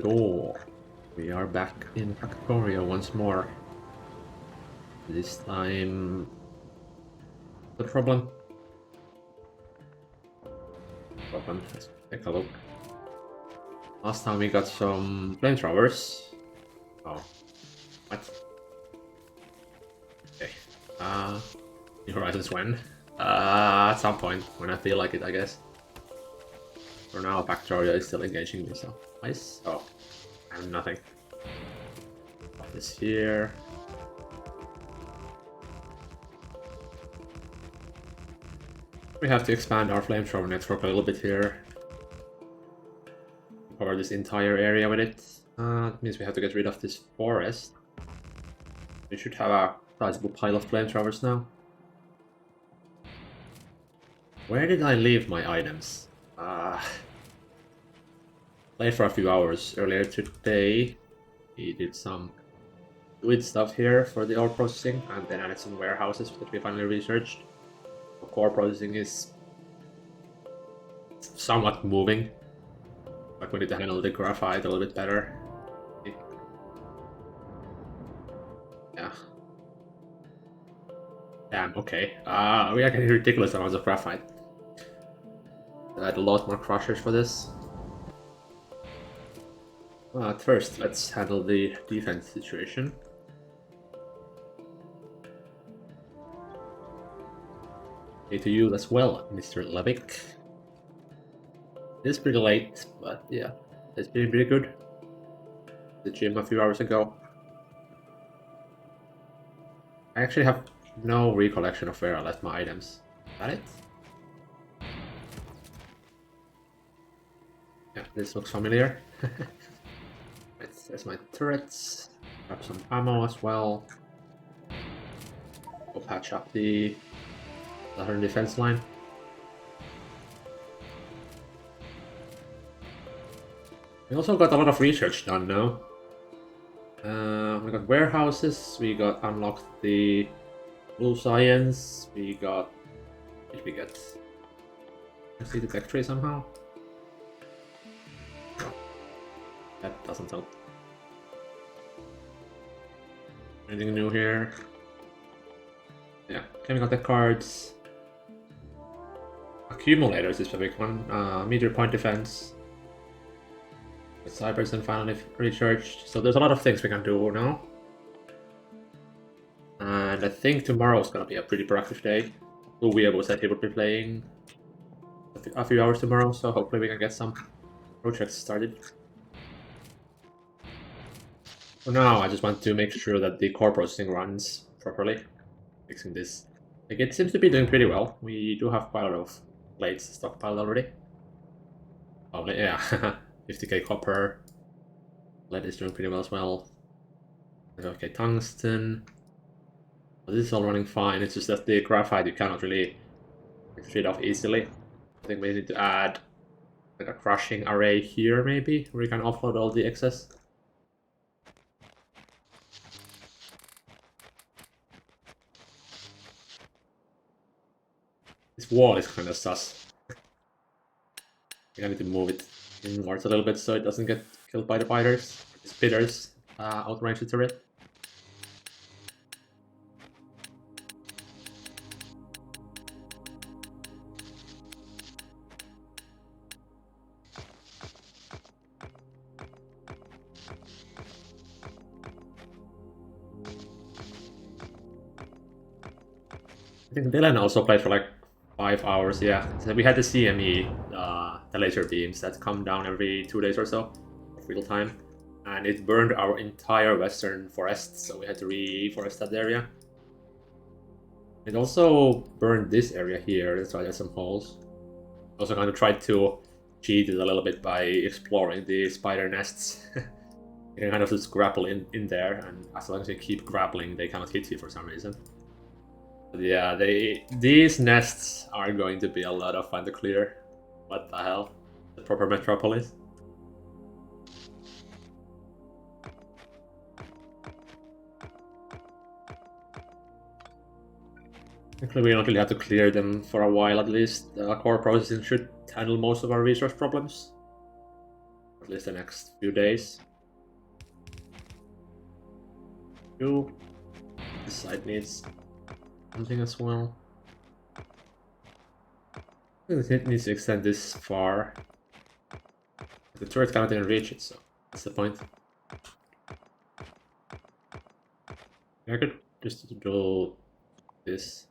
Hello, we are back in Factorio once more. This time, the problem. Let's take a look. Last time we got some flamethrowers. Oh, what? Okay. New Horizons when? At some point when I feel like it, I guess. For now, Factorio is still engaging me, so nice. Oh, I have nothing. Put this here. We have to expand our flamethrower network a little bit here. Cover this entire area with it. That means we have to get rid of this forest. We should have a sizable pile of flamethrowers now. Where did I leave my items? Played for a few hours earlier today. We did some good stuff here for the ore processing, and then added some warehouses that we finally researched. The core processing is somewhat moving, but we need to handle the graphite a little bit better. Yeah. Damn, okay. We are getting ridiculous amounts of graphite. I had a lot more crushers for this. At first, let's handle the defense situation. Okay, to you as well, Mr. Levick. It's pretty late, but yeah, it's been pretty good. The gym a few hours ago. I actually have no recollection of where I left my items. Is that it? Yeah, this looks familiar. There's my turrets. Grab some ammo as well. We'll patch up the southern defense line. We also got a lot of research done now. We got warehouses, we got unlocked the blue science, we got... What did we get? I see the tech tree somehow. That doesn't help. Anything new here? Yeah, chemical tech cards. Accumulators is a big one. Meteor point defense. Cybers and finally recharged. So there's a lot of things we can do now. And I think tomorrow is gonna be a pretty productive day. Uweabo said he would be playing a few hours tomorrow, so hopefully we can get some projects started. For now, I just want to make sure that the core processing runs properly. Fixing this. Like, it seems to be doing pretty well. We do have quite a lot of plates stockpiled already. Oh, yeah. 50k copper. Lead is doing pretty well as well. Okay, tungsten. Well, this is all running fine. It's just that the graphite you cannot really get rid of easily. I think we need to add like a crushing array here, maybe, where we can offload all the excess. This wall is kind of sus. I need to move it inwards a little bit so it doesn't get killed by the biters. Spitters outrange the turret. I think Dylan also played for like 5 hours, yeah. So we had the CME, the laser beams that come down every 2 days or so, real time. And it burned our entire western forest, so we had to reforest that area. It also burned this area here, that's why there's some holes. Also kind of tried to cheat it a little bit by exploring the spider nests. You can kind of just grapple in there, and as long as you keep grappling, they cannot hit you for some reason. But yeah, these nests are going to be a lot of fun to clear. What the hell? The proper metropolis? Actually, we don't really have to clear them for a while at least. Core processing should handle most of our resource problems. at least the next few days. This side needs something as well. It needs to extend this far. The turret cannot even reach it, so that's the point. I could just do this.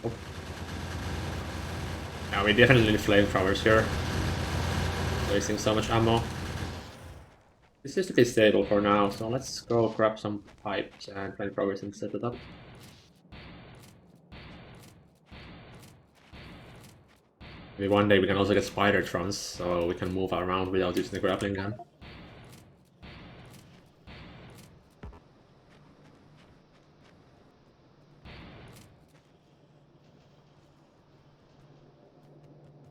Oh. Now we definitely need flamethrowers here. Wasting so much ammo. This is to be stable for now, so let's go grab some pipes and flamethrowers and set it up. Maybe one day we can also get spider trons, so we can move around without using the grappling gun.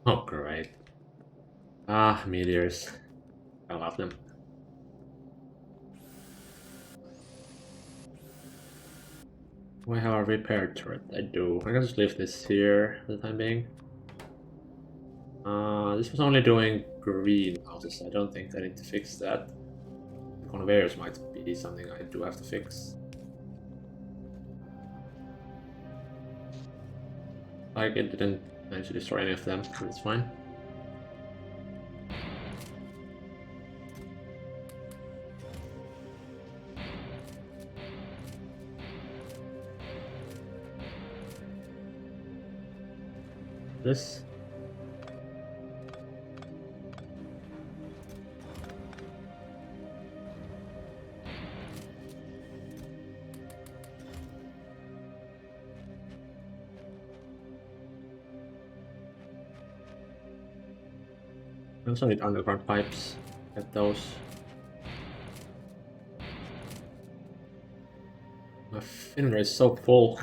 Oh, great. Ah, meteors. I love them. Do I have a repair turret? I do. I can just leave this here for the time being. This was only doing greenhouses. I don't think I need to fix that. The conveyors might be something I do have to fix. Like, it didn't manage to destroy any of them, so it's fine. This. I also need underground pipes. Get those. My inventory is so full.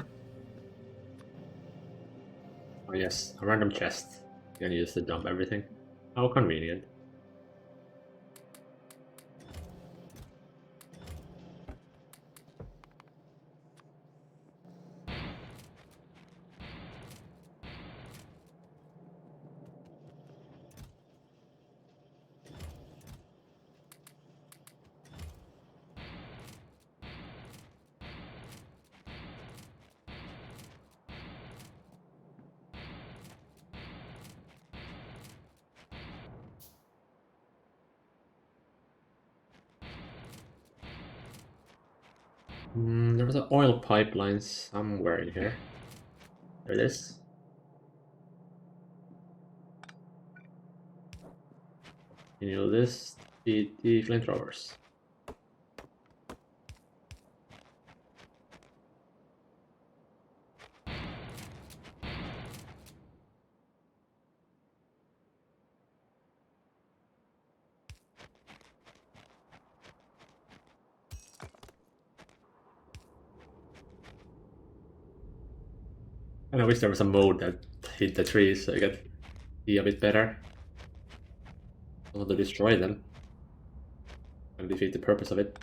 Oh yes, a random chest. You can use to dump everything. How convenient. There was an oil pipeline somewhere in here. There it is. You know this, the flamethrowers. And I wish there was a mode that hit the trees so you could be a bit better. I want to destroy them and defeat the purpose of it.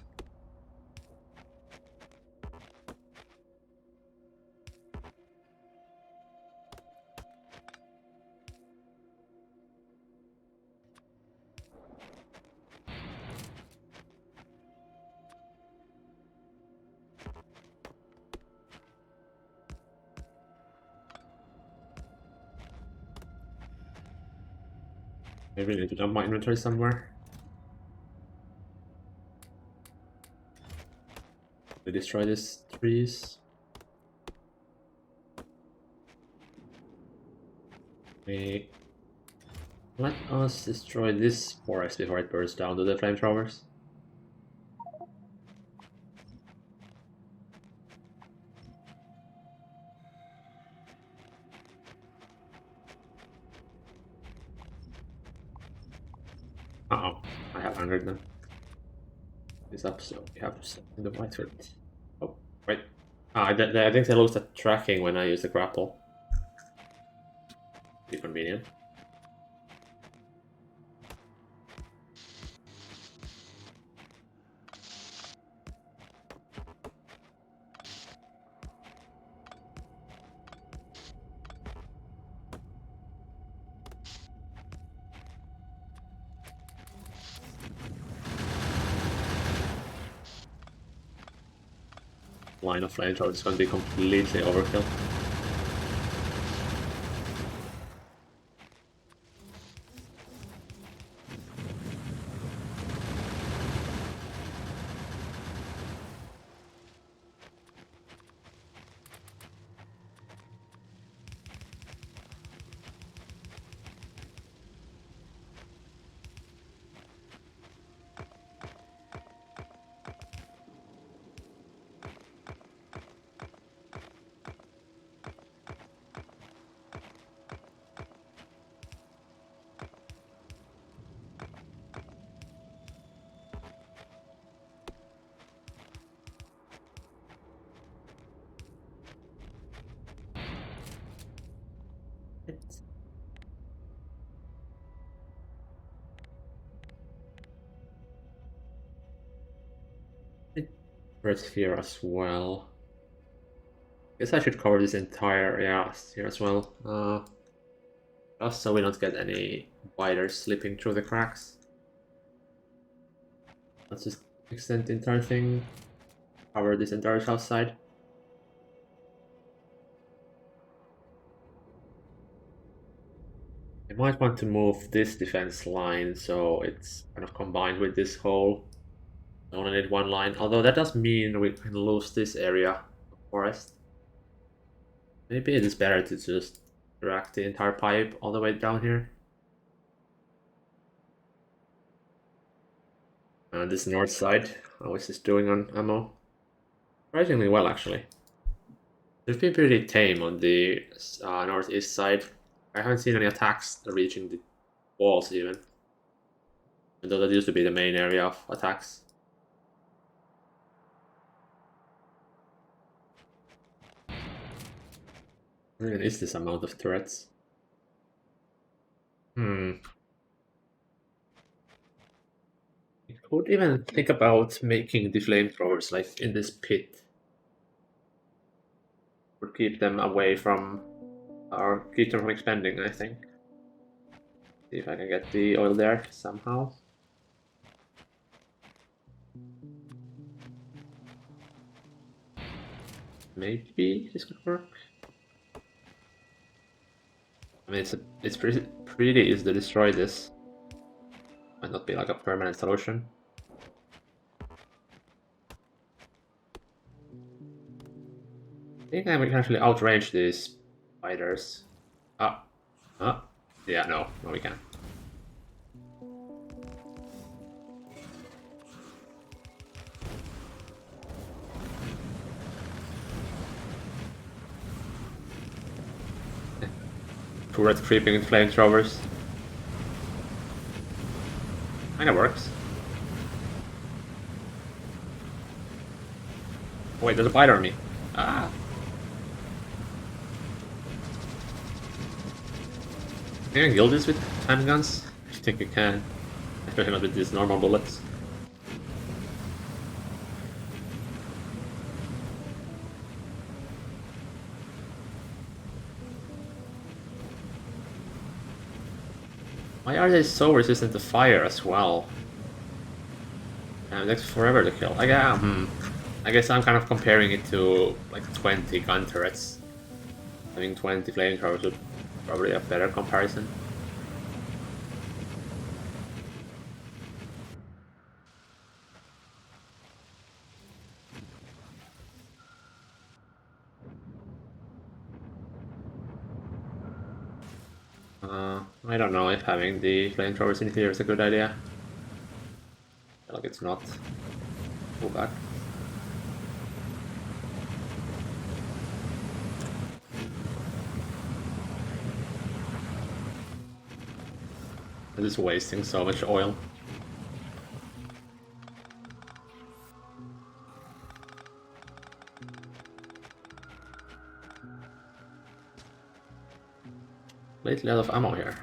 Maybe I need to dump my inventory somewhere. To destroy these trees. Let us destroy this forest before it burns down to the flamethrowers. Uh-oh, I have angered them. This up, so we have to set in the white turret. Oh, wait. I think they lost the tracking when I use the grapple. Be convenient. line of flamethrower is going to be completely overkill. Red here as well. Guess I should cover this entire here as well. Just so we don't get any spiders slipping through the cracks. Let's just extend the entire thing. Cover this entire south side. I might want to move this defense line so it's kind of combined with this hole. I only need one line, although that does mean we can lose this area of forest. Maybe it is better to just drag the entire pipe all the way down here. This north side, how is this doing on ammo? Surprisingly well, actually. They've been pretty tame on the northeast side. I haven't seen any attacks reaching the walls even. Though that used to be the main area of attacks. What even is this amount of turrets? I could even think about making the flamethrowers like in this pit. Would keep them away from, or keep them from expanding, I think. See if I can get the oil there somehow. Maybe this could work. I mean, it's pretty easy to destroy this. Might not be like a permanent solution. I think we can actually outrange these spiders. Yeah, no, we can't. Turret creeping with flamethrowers. Kinda works. Oh, wait, there's a spider on me. Ah! Can I kill this with handguns? I think you can. Especially not with these normal bullets. Why are they so resistant to fire as well? It takes forever to kill. I guess I'm kind of comparing it to like 20 gun turrets. Having 20 flamethrowers would probably a better comparison. I don't know if having the flamethrowers in here is a good idea. I feel like it's not. Pull back. This is wasting so much oil. Lately out of ammo here.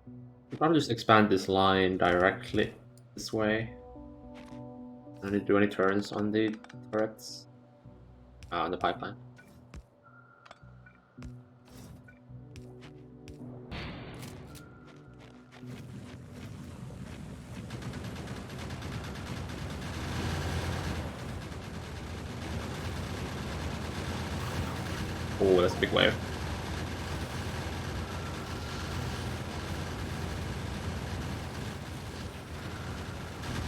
I'll probably just expand this line directly this way. I don't need to do any turns on the turrets. On the pipeline. Oh, that's a big wave.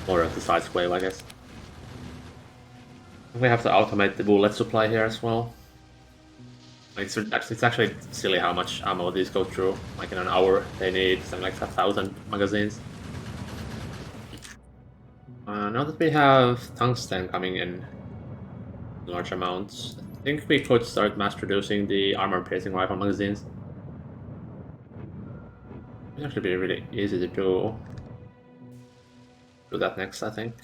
Or the size wave, I guess. We have to automate the bullet supply here as well. Like, it's actually silly how much ammo these go through. Like in an hour, they need something like 1,000 magazines. Now that we have tungsten coming in large amounts, I think we could start mass producing the armor-piercing rifle magazines. It'd actually be really easy to do. Do that next, I think.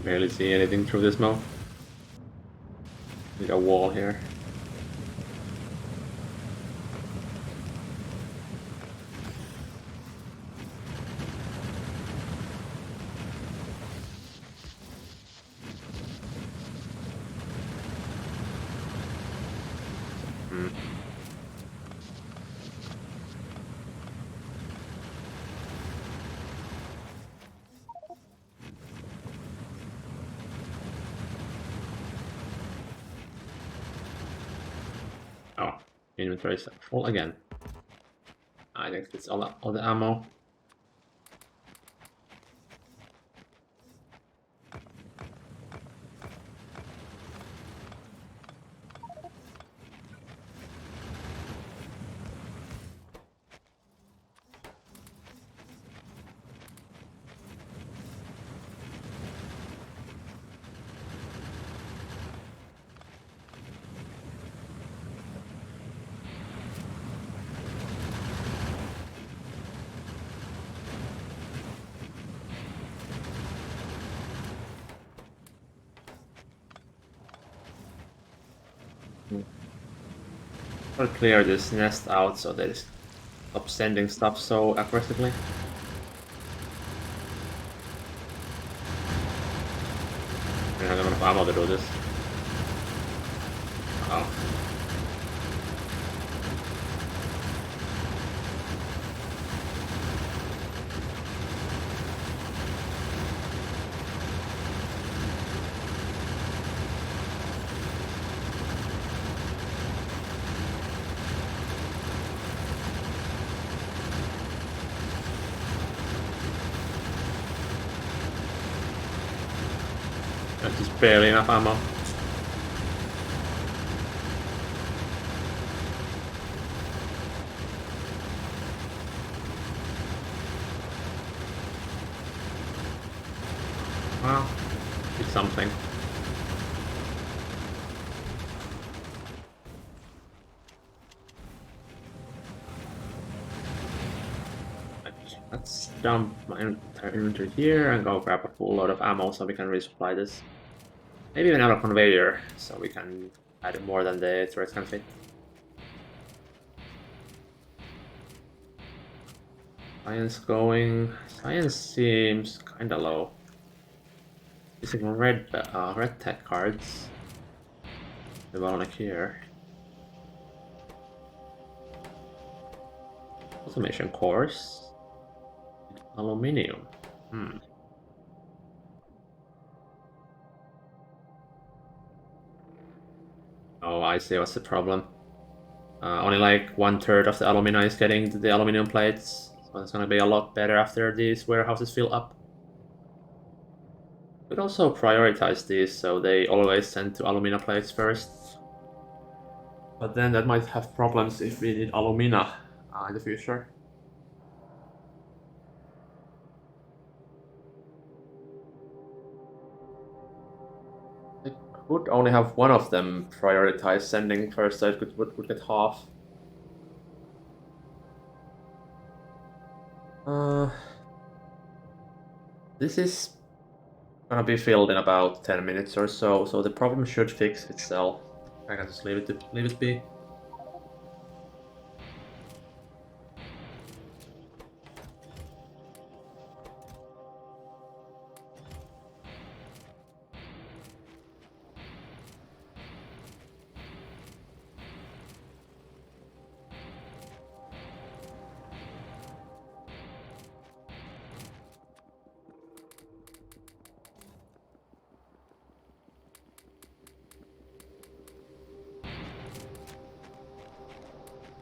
Barely see anything through this mode. Like a wall here. Oh, inventory is full again. I think it's all the ammo. I'll clear this nest out so they stop sending stuff so aggressively. I don't have enough ammo to do this. Oh. That's just barely enough ammo. Well, it's something. Let's dump my inventory here and go grab a full load of ammo so we can resupply this. Maybe another conveyor so we can add more than the turrets can fit. Science going. Science seems kinda low. Using red tech cards. The bottleneck here. Automation cores. Aluminium. Oh, I see what's the problem. Only like 1/3 of the alumina is getting to the aluminum plates. So it's gonna be a lot better after these warehouses fill up. Could also prioritize these so they always send to alumina plates first. But then that might have problems if we need alumina in the future. would only have one of them prioritize sending first, so it would get half. This is gonna be filled in about 10 minutes or so, so the problem should fix itself. I can just leave it be.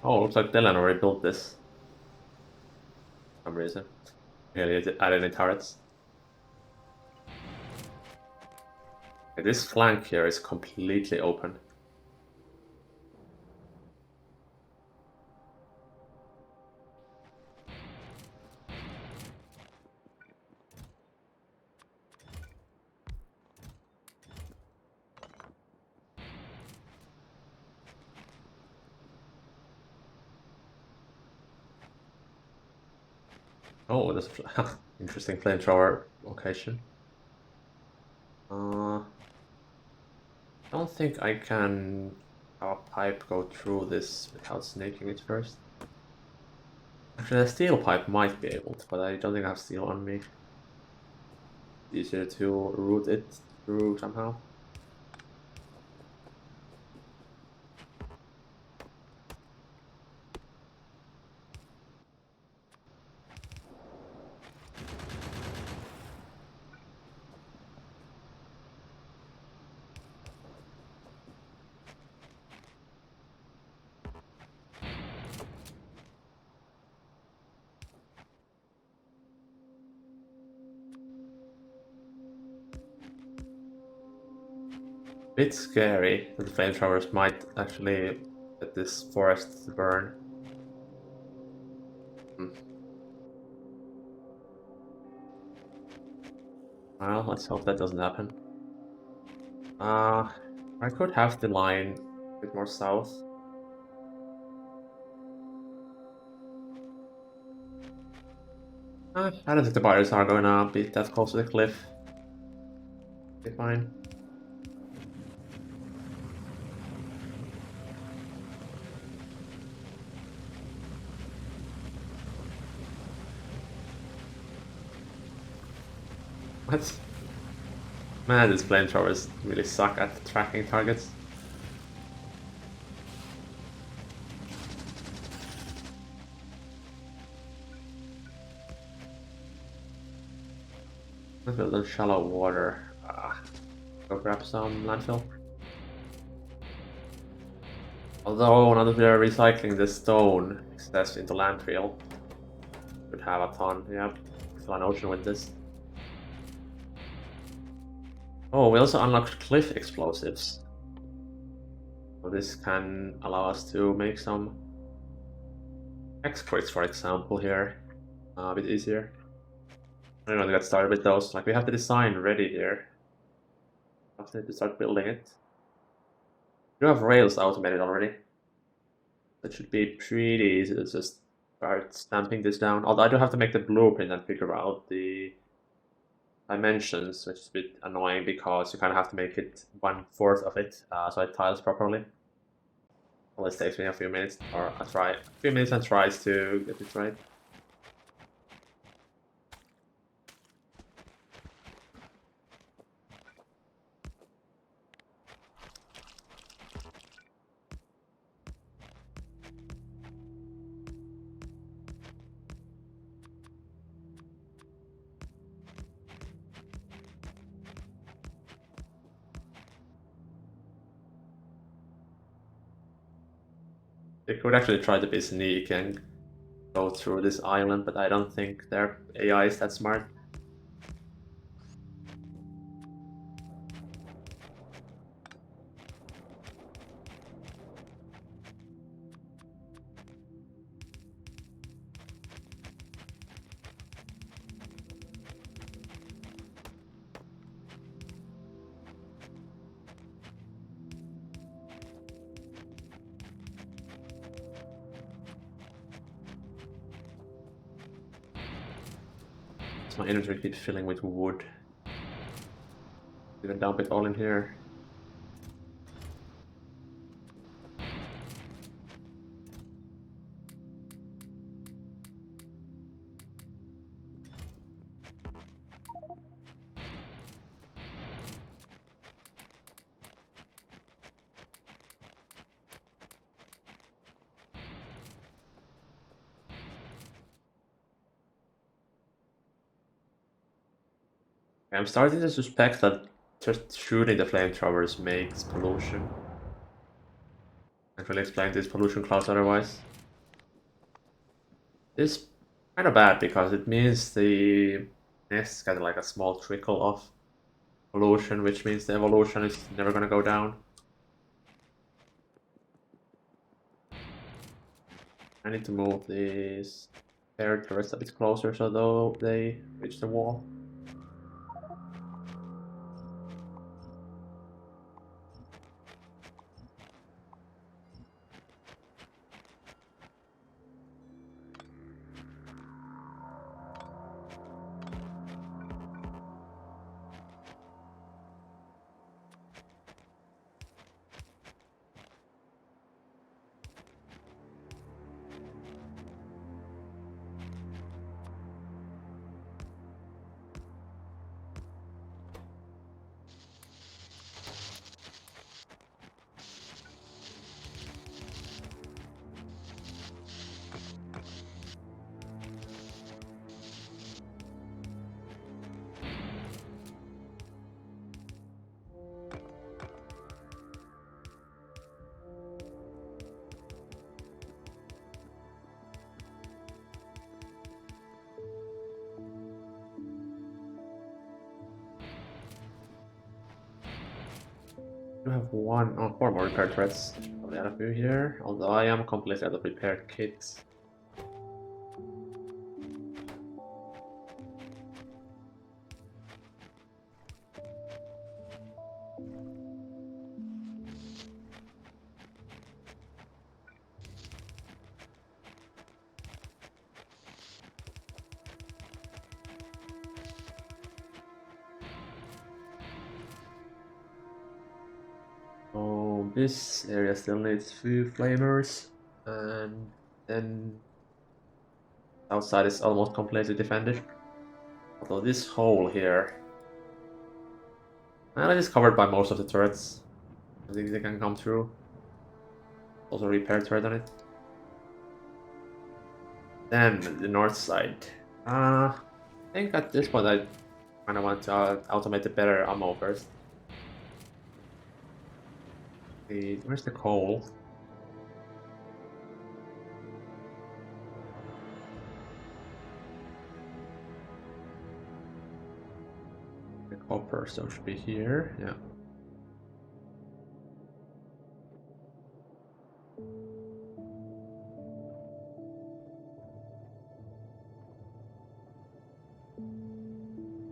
Oh, looks like Dylan already built this. For some reason. Really added any turrets. Okay, this flank here is completely open. Oh, there's a interesting flamethrower location. I don't think I can have a pipe go through this without snaking it first. Actually, a steel pipe might be able to, but I don't think I have steel on me. Easier to route it through somehow. Bit scary that the flamethrowers might actually let this forest burn. Hmm. Well, let's hope that doesn't happen. I could have the line a bit more south. I don't think the buyers are gonna be that close to the cliff. Be fine. What? Man, these flamethrowers really suck at tracking targets. Let's build in shallow water. Go grab some landfill. Although now that we are recycling the stone excess into landfill, should have a ton. Yeah, fill an ocean with this. Oh, we also unlocked cliff explosives. So this can allow us to make some exploits, for example, here. A bit easier. I don't know to get started with those. Like, we have the design ready here. After to start building it. We do have rails automated already. That should be pretty easy to just start stamping this down. Although I do have to make the blueprint and figure out the dimensions, which is a bit annoying because you kind of have to make it 1/4 of it so it tiles properly. Well, this takes me a few minutes or a few minutes and tries to get it right. They could actually try to be sneak and go through this island, but I don't think their AI is that smart. my inventory keeps filling with wood. Even dump it all in here. I'm starting to suspect that just shooting the flamethrowers makes pollution. I can't really explain these pollution clouds otherwise. This is kind of bad because it means the nests get like a small trickle of pollution, which means the evolution is never gonna go down. I need to move these air turrets a bit closer so though they reach the wall. You have four more repair threads. Probably add a few here, although I am completely out of repair kits. So this area still needs few flamers, and then outside is almost completely defended. Although this hole here, well, it is covered by most of the turrets. I think they can come through. Also repair turret on it. Then the north side. I think at this point I kind of want to automate the better ammo first. Where's the coal? The copper, so it should be here. Yeah.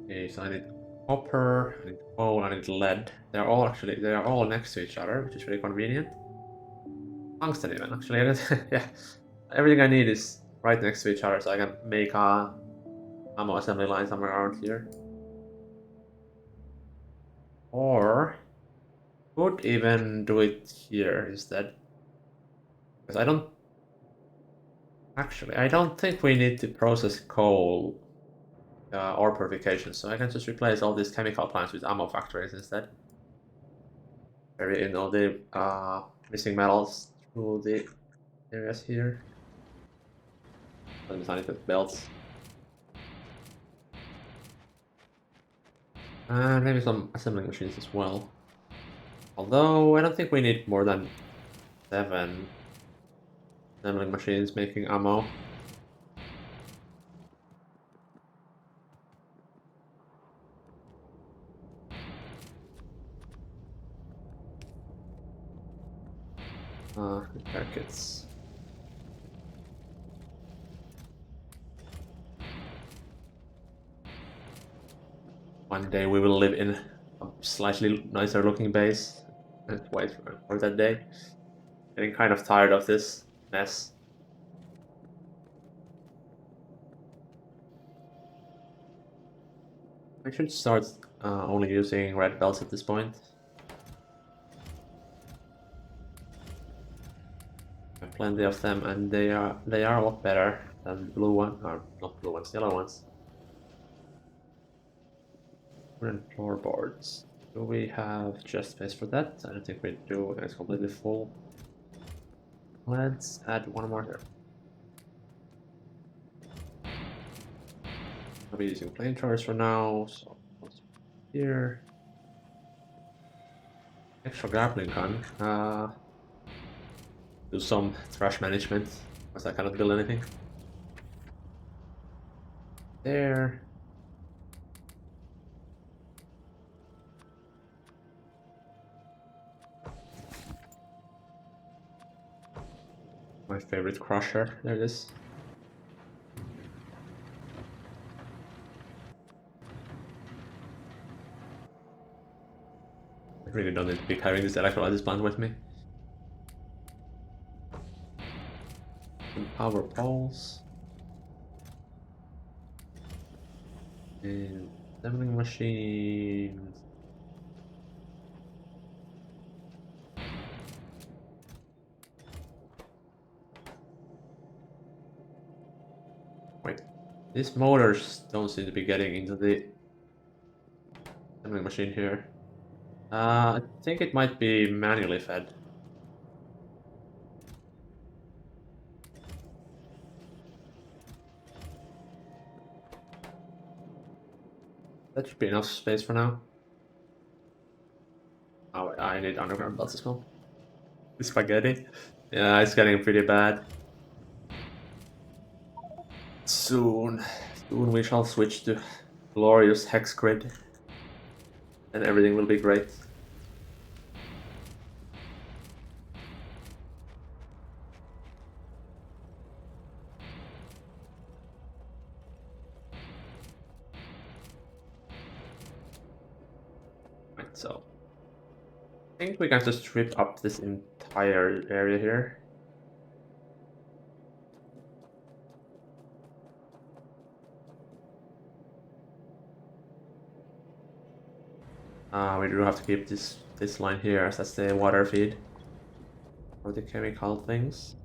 Okay, so I need copper, I need coal, I need lead. They are all next to each other, which is really convenient. Tungsten even, actually. Yeah. Everything I need is right next to each other, so I can make a ammo assembly line somewhere around here. Or could even do it here instead. Because I don't think we need to process coal or purification, so I can just replace all these chemical plants with ammo factories instead. Bury in all the missing metals through the areas here. I need the belts. And maybe some assembling machines as well. Although I don't think we need more than 7 assembling machines making ammo. Repair kits. One day we will live in a slightly nicer looking base. And wait for that day. Getting kind of tired of this mess. I should start only using red belts at this point. I have plenty of them, and they are a lot better than blue one, or not blue ones, yellow ones. Wooden floorboards. Do we have chest space for that? I don't think we do. It's completely full. Let's add one more here. I'll be using flamethrowers for now, so here. Extra grappling gun. Do some trash management, because I cannot build anything. There. My favorite crusher. There it is. I really don't need to be carrying this electrolysis plant with me. Some power poles. And assembling machines. Wait, these motors don't seem to be getting into the assembling machine here. I think it might be manually fed. That should be enough space for now. Oh, I need underground belts as well. The spaghetti. Yeah, it's getting pretty bad. Soon we shall switch to glorious hex grid, and everything will be great. Right, so I think we can just strip up this entire area here. We do have to keep this line here, as that's the water feed for the chemical things.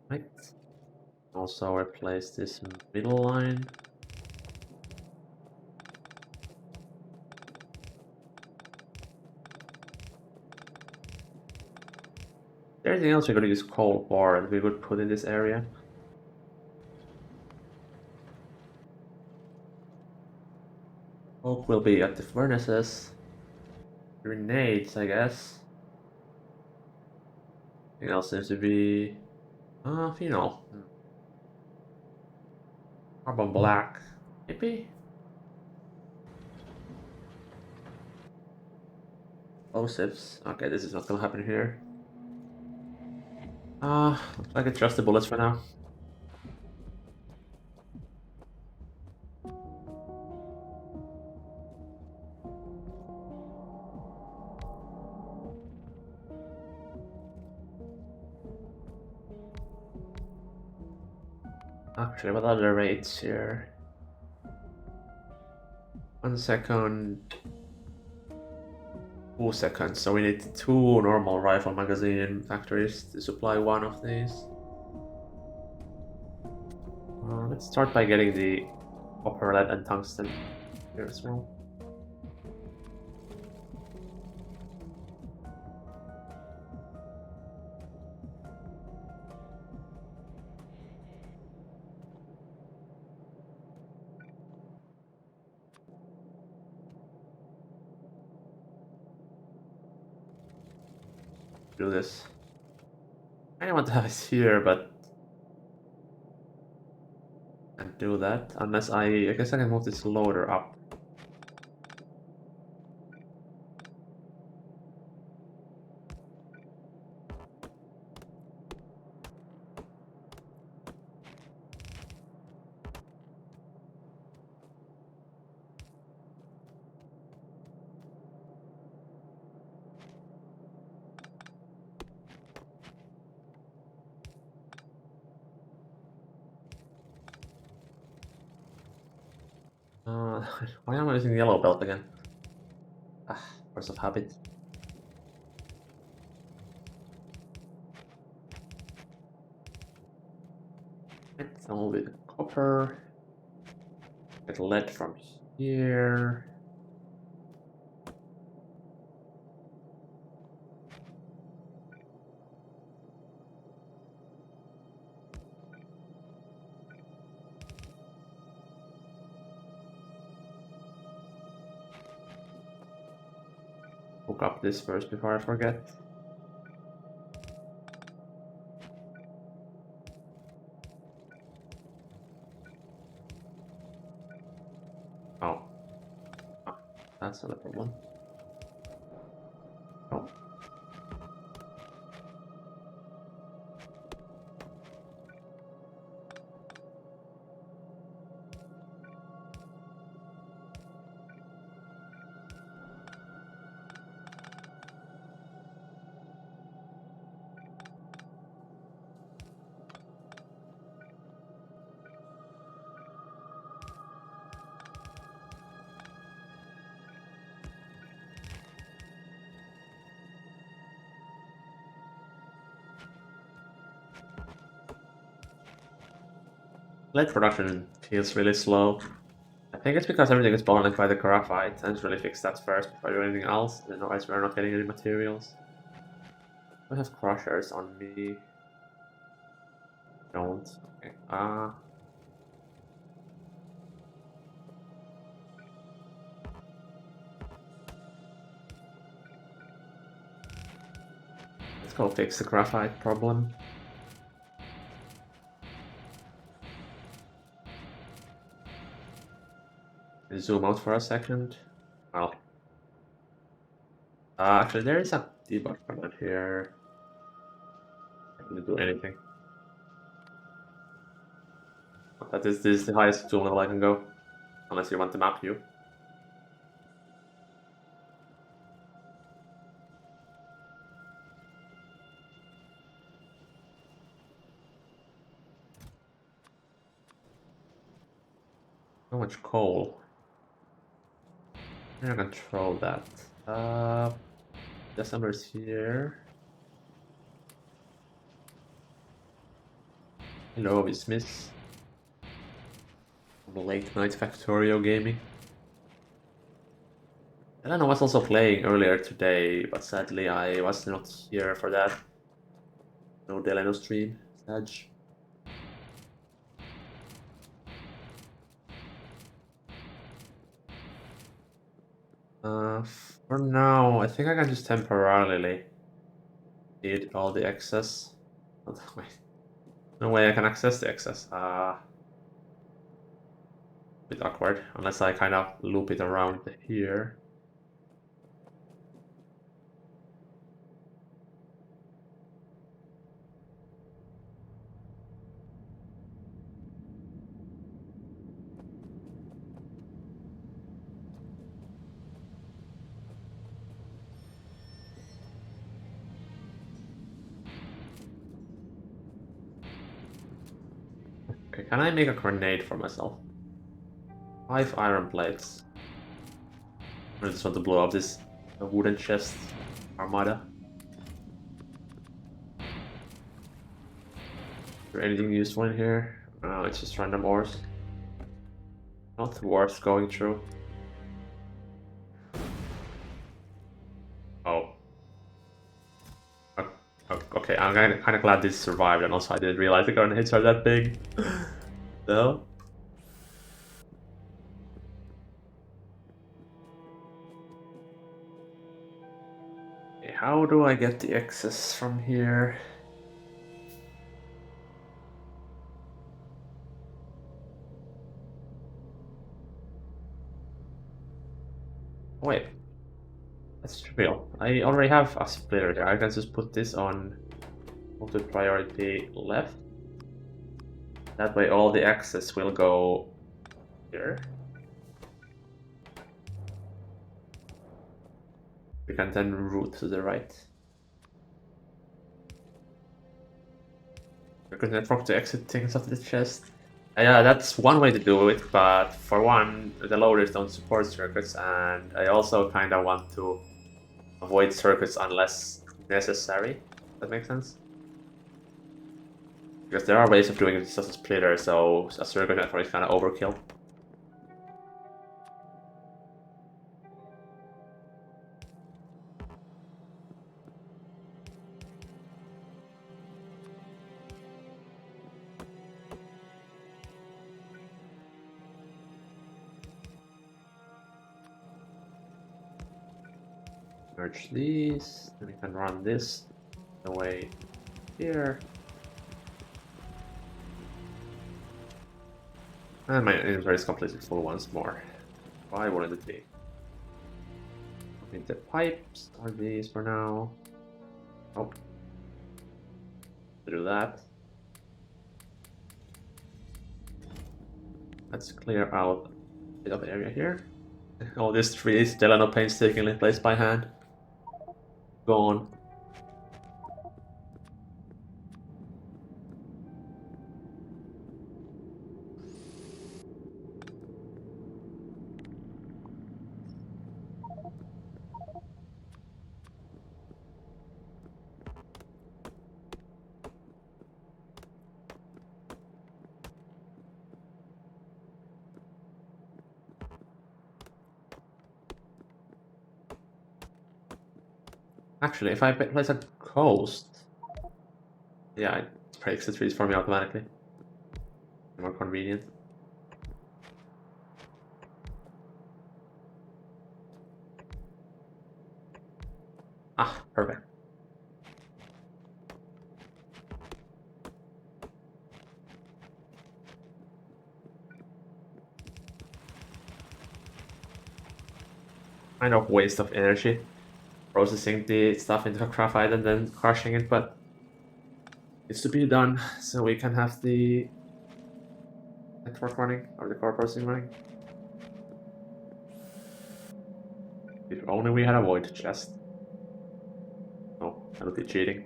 Right. Also replace this middle line. Is there anything else we could use coal for that we could put in this area? Coke will be at the furnaces. Grenades, I guess. Anything else seems to be phenol. Carbon black. Maybe? Explosives. Okay, this is not gonna happen here. Looks like it's just the bullets for now. Actually, what are the rates here? 1 second. 2 seconds. So we need 2 normal rifle magazine factories to supply one of these. Let's start by getting the copper, lead, and tungsten here as well. Do this. I don't want to have it here, but I can't do that unless I guess I can move this loader up. Why am I using yellow belt again? Force of habit. It's a little bit of copper. Get lead from here. Hook up this first before I forget. Oh. That's not a problem. Oh. Lead production feels really slow. I think it's because everything is bottlenecked by the graphite. I just really fix that first before doing anything else. Otherwise, we're not getting any materials. I have crushers on me. Don't. Okay. Let's go fix the graphite problem. Zoom out for a second. Well, actually, there is a debug button here. I can't do anything. But this is the highest zoom level I can go, unless you want the map view. So much coal. I'm gonna control that. December's here. Hello, it's Miss. Late night Factorio gaming. I don't know, I was also playing earlier today, but sadly I was not here for that. No Delano stream, sad. For now, I think I can just temporarily delete all the excess. Oh, wait. No way I can access the excess. Bit awkward, unless I kind of loop it around here. Okay, can I make a grenade for myself? 5 iron plates. I just want to blow up this wooden chest armada. Is there anything useful in here? No, it's just random ores. Not worth going through. Oh. Okay, I'm kind of glad this survived, and also I didn't realize the gun hits are that big. No? Okay, how do I get the excess from here? Wait. That's trivial. I already have a splitter there. I can just put this on multi-priority left. That way all the access will go here. We can then route to the right. We're going to network to exit things off the chest. Yeah, that's one way to do it, but for one, the loaders don't support circuits, and I also kind of want to avoid circuits unless necessary. That makes sense? Because there are ways of doing it just as a splitter, so a circuit network is kind of overkill. Merge these, then we can run this away here. And my inventory is completely full once more. Why wouldn't it be? I think the pipes are these for now. Oh, do that. Let's clear out a bit of area here. All these trees, Delano painstakingly placed by hand. Gone. Actually, if I place a coast, yeah, it breaks the trees for me automatically. More convenient. Ah, perfect. Kind of waste of energy processing the stuff into graphite and then crushing it, but it's to be done so we can have the network running or the core processing running. If only we had a void chest. Oh, that would be cheating.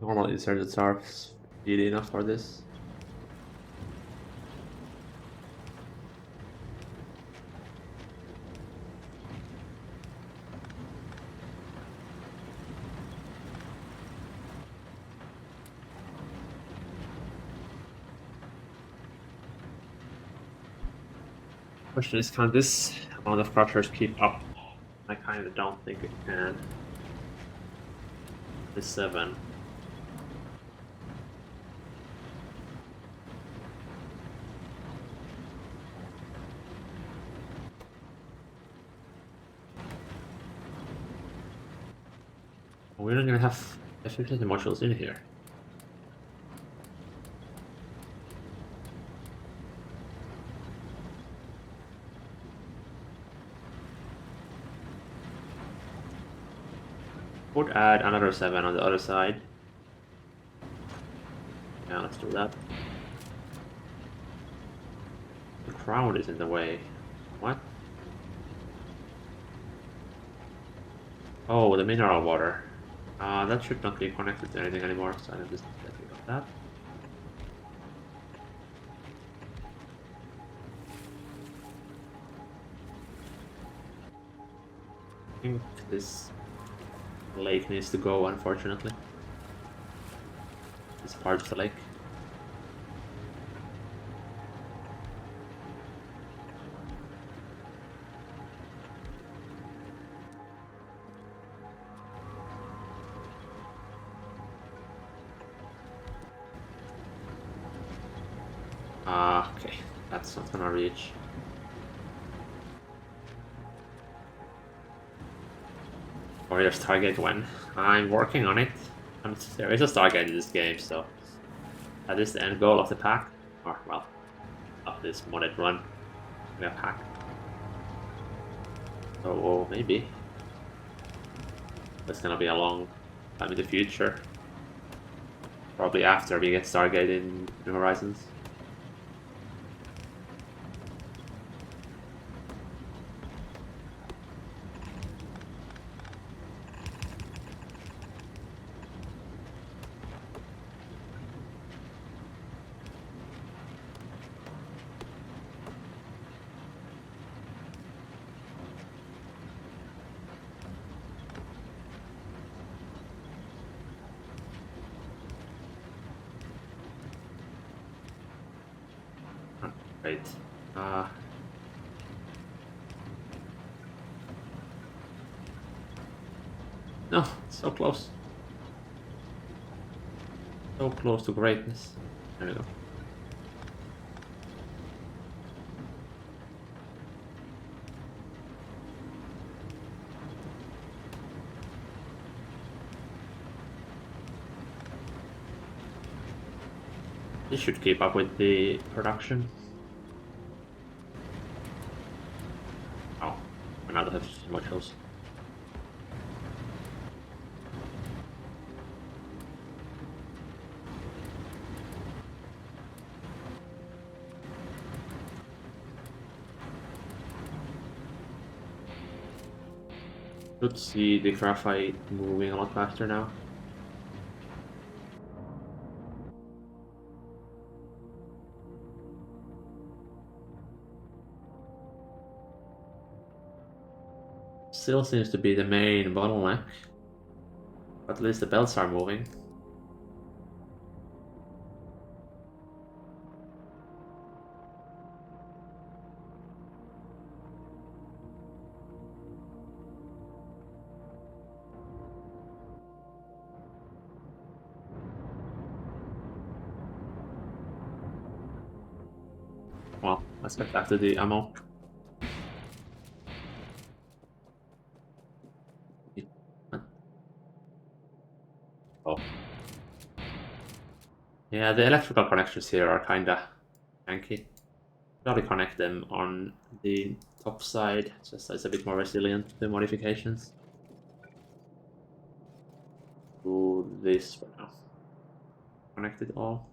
Normal inserted are speedy enough for this. Question is, can this amount of crushers keep up? I kind of don't think it can. The 7. We're not gonna have efficiency modules in here. Would add another 7 on the other side. Yeah, let's do that. The crowd is in the way. What? Oh, the mineral water. That should not be connected to anything anymore, so I just get rid of that. I think this lake needs to go, unfortunately. This part of the lake. Okay, that's not gonna reach. Warrior Stargate when? I'm working on it. There is a Stargate in this game, so that is the end goal of the pack. Or, well, of this modded run. We have pack. So, maybe. That's gonna be a long time in the future. Probably after we get Stargate in New Horizons. Wait. No, so close. So close to greatness. There we go. This should keep up with the production. Oh, we're not have too much else. Should see the graphite moving a lot faster now. Still seems to be the main bottleneck. But at least the belts are moving. Well, let's get back to the ammo. Oh. Yeah, the electrical connections here are kinda janky. Probably connect them on the top side, just so it's a bit more resilient to modifications. Do this for now. Connect it all.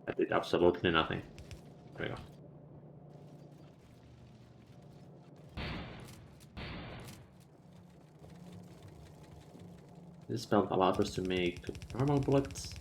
I did absolutely nothing. There we go. This belt allows us to make normal bullets.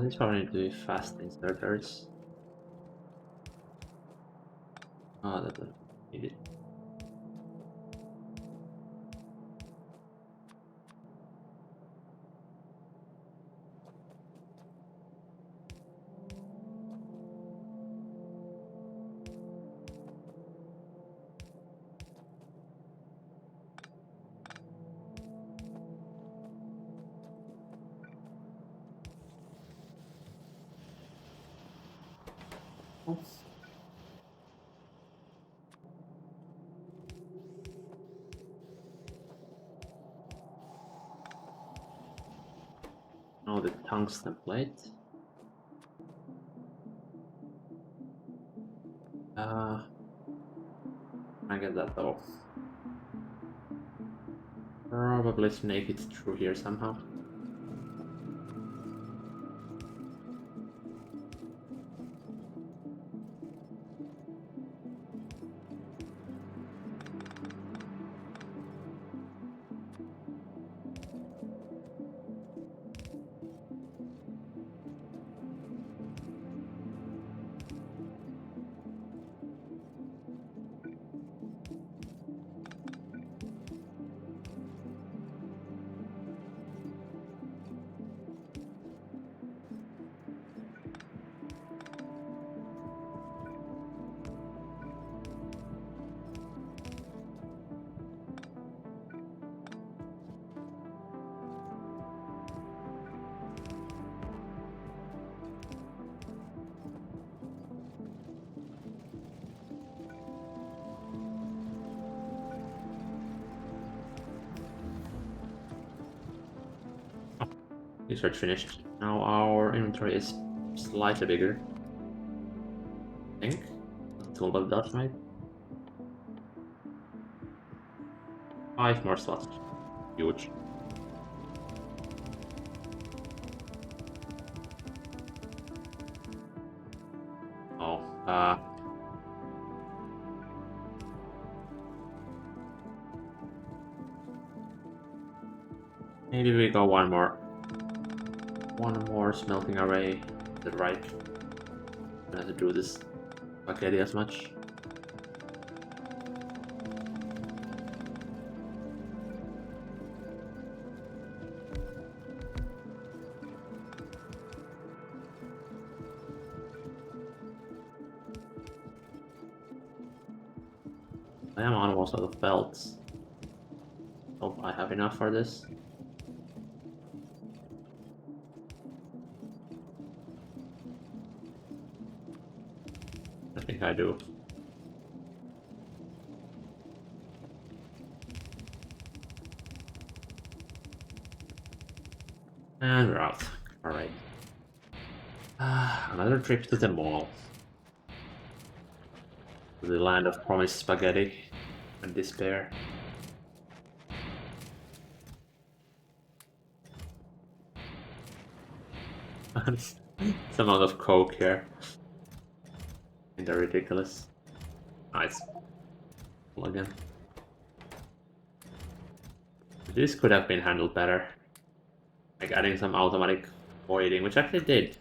These probably need to be fast inserters. That doesn't need it. Oh, the tungsten plate. I get that though. Probably snake it through here somehow. Research finished. Now our inventory is slightly bigger. I think. Tool of that, right? 5 more slots. Huge. Oh, maybe we go one more smelting array. Is it right? I'm gonna have to do this spaghetti as much. I am almost out of belts. Hope I have enough for this. I think I do. And we're out. Alright. Another trip to the mall. To the land of promised spaghetti and despair. Some amount of coke here. And they're ridiculous. Nice. Well, again. This could have been handled better. Like adding some automatic voiding, which actually did.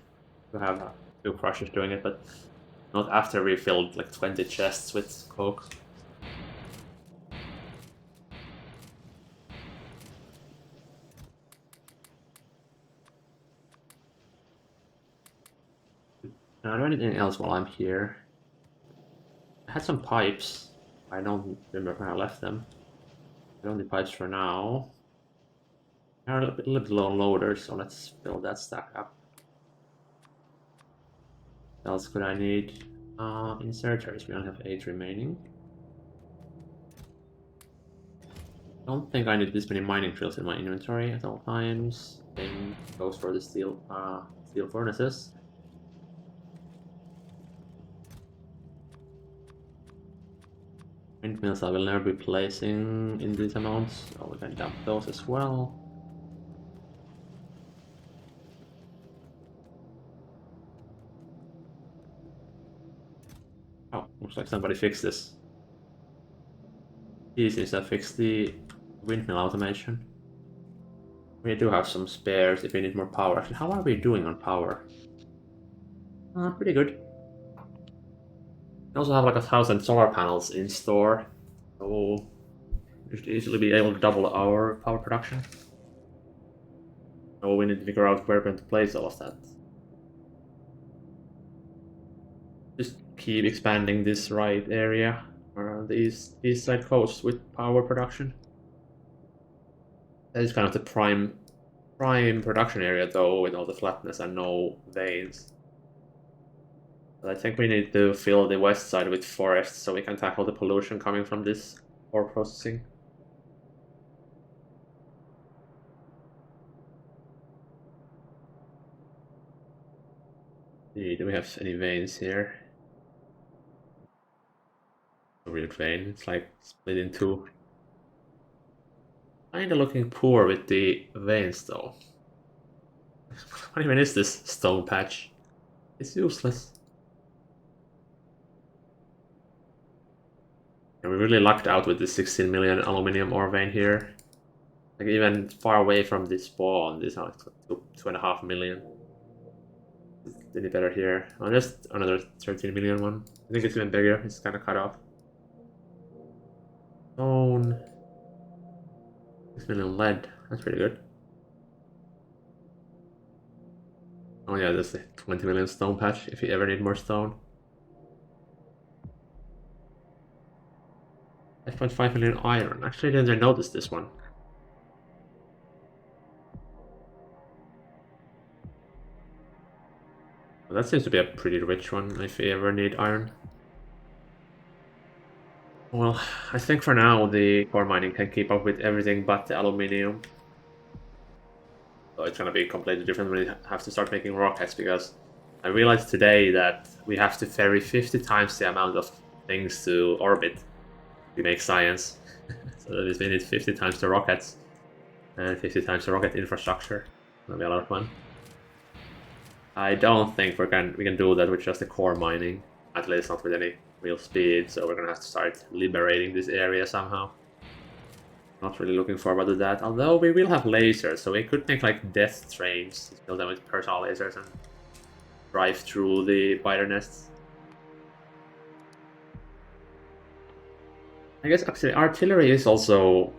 To have a few crushers doing it, but not after we filled like 20 chests with coke. Now, do anything else while I'm here? I had some pipes. I don't remember where I left them. I don't need pipes for now. They're a little bit low loaders, so let's fill that stack up. What else could I need? Inserters. We only have 8 remaining. I don't think I need this many mining drills in my inventory at all times. Same goes for the steel furnaces. Windmills I will never be placing in these amounts, so we can dump those as well. Oh, looks like somebody fixed this. Easy to fix the windmill automation. We do have some spares if we need more power. Actually, how are we doing on power? Pretty good. We also have like 1,000 solar panels in store, so we should easily be able to double our power production. So we need to figure out where we're going to place all of that. Just keep expanding this right area around the east side coast with power production. That is kind of the prime production area though, with all the flatness and no veins. But I think we need to fill the west side with forests so we can tackle the pollution coming from this ore processing. Do we have any veins here? A weird vein, it's like split in two. Kinda looking poor with the veins though. What even is this stone patch? It's useless. And we really lucked out with the 16 million aluminium ore vein here. Like even far away from the spawn, this is like 2.5 million. Any better here? Oh, just another 13 million one. I think it's even bigger. It's kind of cut off. Stone. 6 million lead. That's pretty good. Oh yeah, that's the 20 million stone patch if you ever need more stone. 5.5 million iron. Actually, I didn't notice this one. Well, that seems to be a pretty rich one if you ever need iron. Well, I think for now the core mining can keep up with everything but the aluminium. So it's gonna be completely different when we have to start making rockets, because I realized today that we have to ferry 50 times the amount of things to orbit to make science. So that means we need 50 times the rockets and 50 times the rocket infrastructure. That'll be a lot of fun. I don't think we can do that with just the core mining, at least not with any real speed. So we're gonna have to start liberating this area somehow. Not really looking forward to that. Although we will have lasers, so we could make like death trains, fill them with personal lasers and drive through the spider nests. I guess actually artillery is also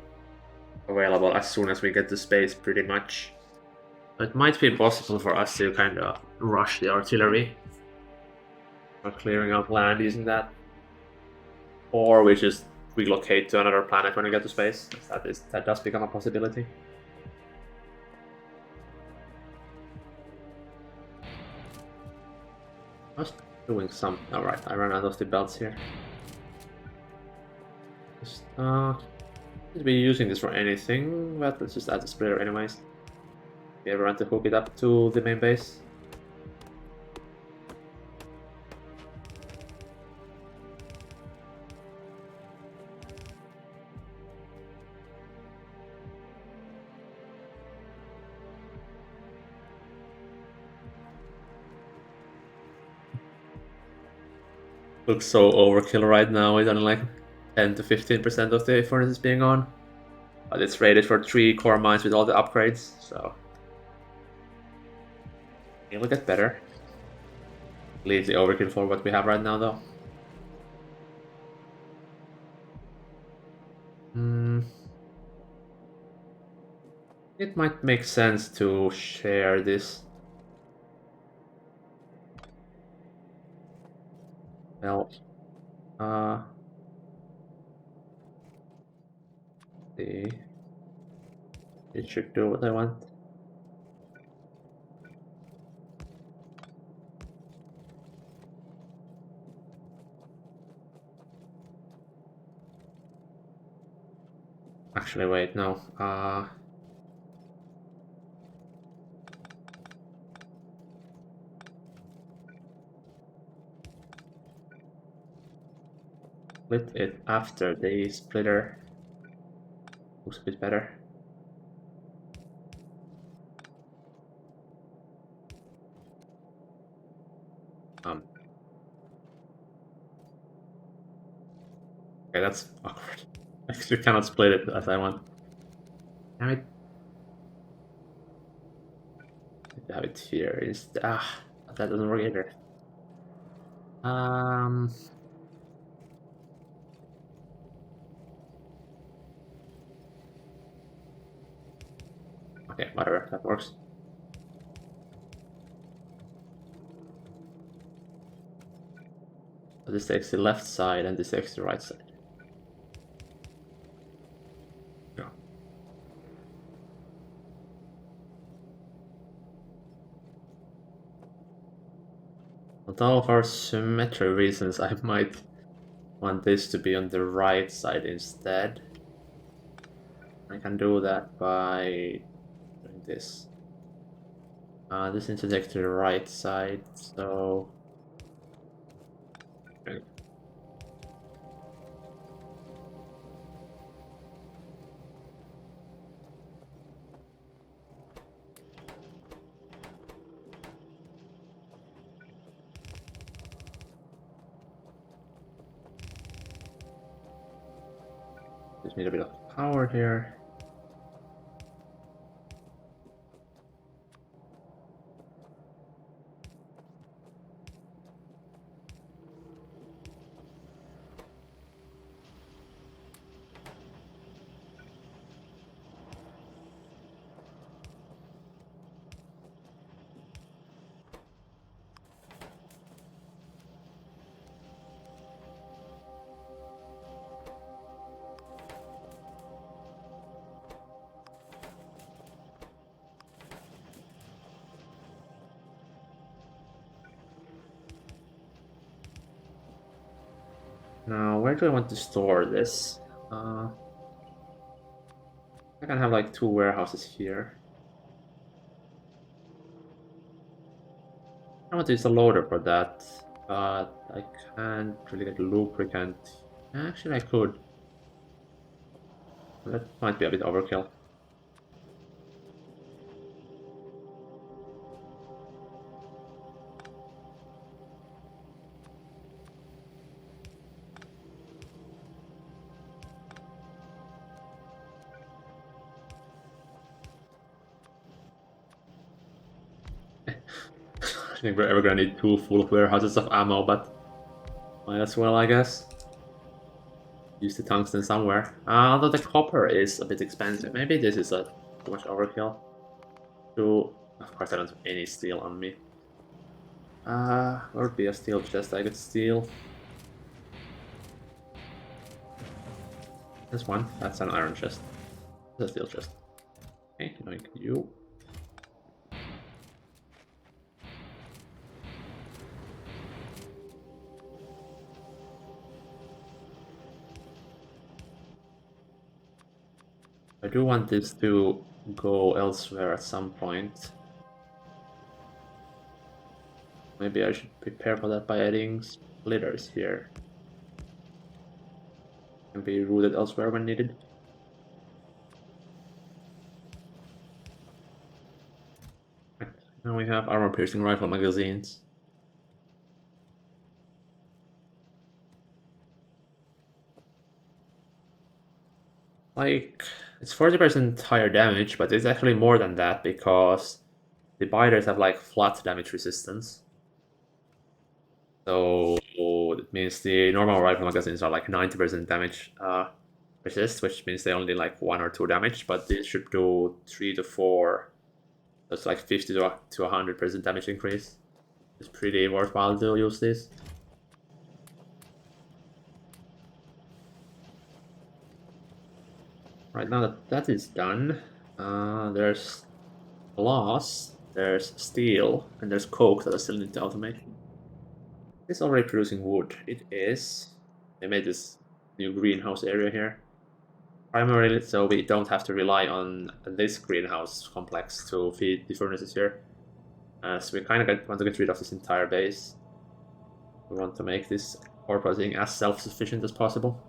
available as soon as we get to space, pretty much. It might be possible for us to kind of rush the artillery or clearing out land using that, or we just relocate to another planet when we get to space. That does become a possibility. I was doing some. Alright, I ran out of the belts here. Just should be using this for anything, but let's just add the splitter anyways. We ever want to hook it up to the main base. Looks so overkill right now, it's only like 10 to 15% of the furnace is being on. But it's rated for 3 core mines with all the upgrades, so it'll get better. Leave the overkill for what we have right now though. It might make sense to share this. Well, see. It should do what I want. Actually, wait, no. Split it after the splitter. Looks a bit better. Okay, that's awkward. I actually cannot split it as I want. Damn it. Have it here. That doesn't work either. Okay, whatever, that works. So this takes the left side and this takes the right side. Yeah. Although for symmetry reasons, I might want this to be on the right side instead. I can do that by doing this. This needs to take to the right side, so... Okay. Just need a bit of power here. Now, where do I want to store this? I can have like 2 warehouses here. I want to use a loader for that, but I can't really get lubricant. Actually, I could. That might be a bit overkill. I think we're ever gonna need two full warehouses of ammo, but might as well, I guess. Use the tungsten somewhere. Although the copper is a bit expensive. Maybe this is a too much overkill. Of course, I don't have any steel on me. Where would be a steel chest I could steal? This one. That's an iron chest. That's a steel chest. Okay, like you. I do want this to go elsewhere at some point. Maybe I should prepare for that by adding splitters here. Can be routed elsewhere when needed. Right. Now we have armor-piercing rifle magazines. Like, it's 40% higher damage, but it's actually more than that because the biters have like flat damage resistance. So it means the normal rifle magazines are like 90% damage resist, which means they only like 1 or 2 damage, but this should do 3 to 4. That's like 50 to 100% damage increase. It's pretty worthwhile to use this. Right now that that is done, there's glass, there's steel, and there's coke that I still need to automate. It's already producing wood. It is. They made this new greenhouse area here. Primarily so we don't have to rely on this greenhouse complex to feed the furnaces here. So we kind of want to get rid of this entire base. We want to make this ore processing as self-sufficient as possible.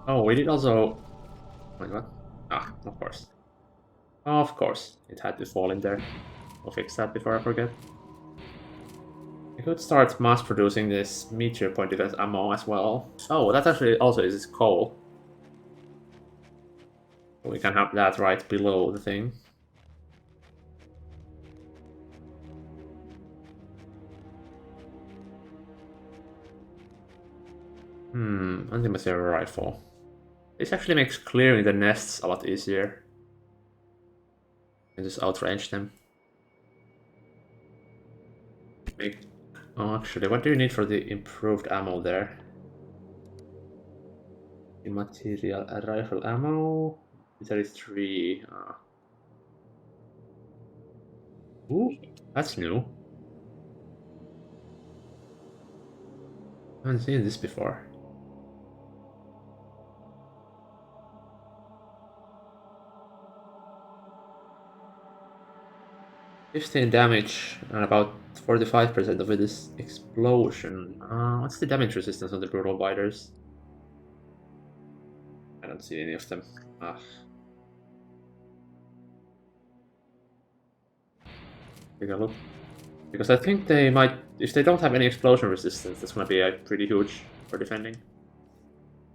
Oh, we did also... Wait, what? Ah, of course. Of course, it had to fall in there. We'll fix that before I forget. I could start mass producing this meteor point defense ammo as well. Oh, that actually also is coal. So we can have that right below the thing. Anti-material rifle. This actually makes clearing the nests a lot easier. You can just outrange them. Oh, actually, what do you need for the improved ammo there? Immaterial rifle ammo? There is 3. Ooh, that's new. I haven't seen this before. 15 damage and about 45% of it is explosion. What's the damage resistance on the brutal biters? I don't see any of them. Take a look. Because I think they might, if they don't have any explosion resistance, that's gonna be pretty huge for defending.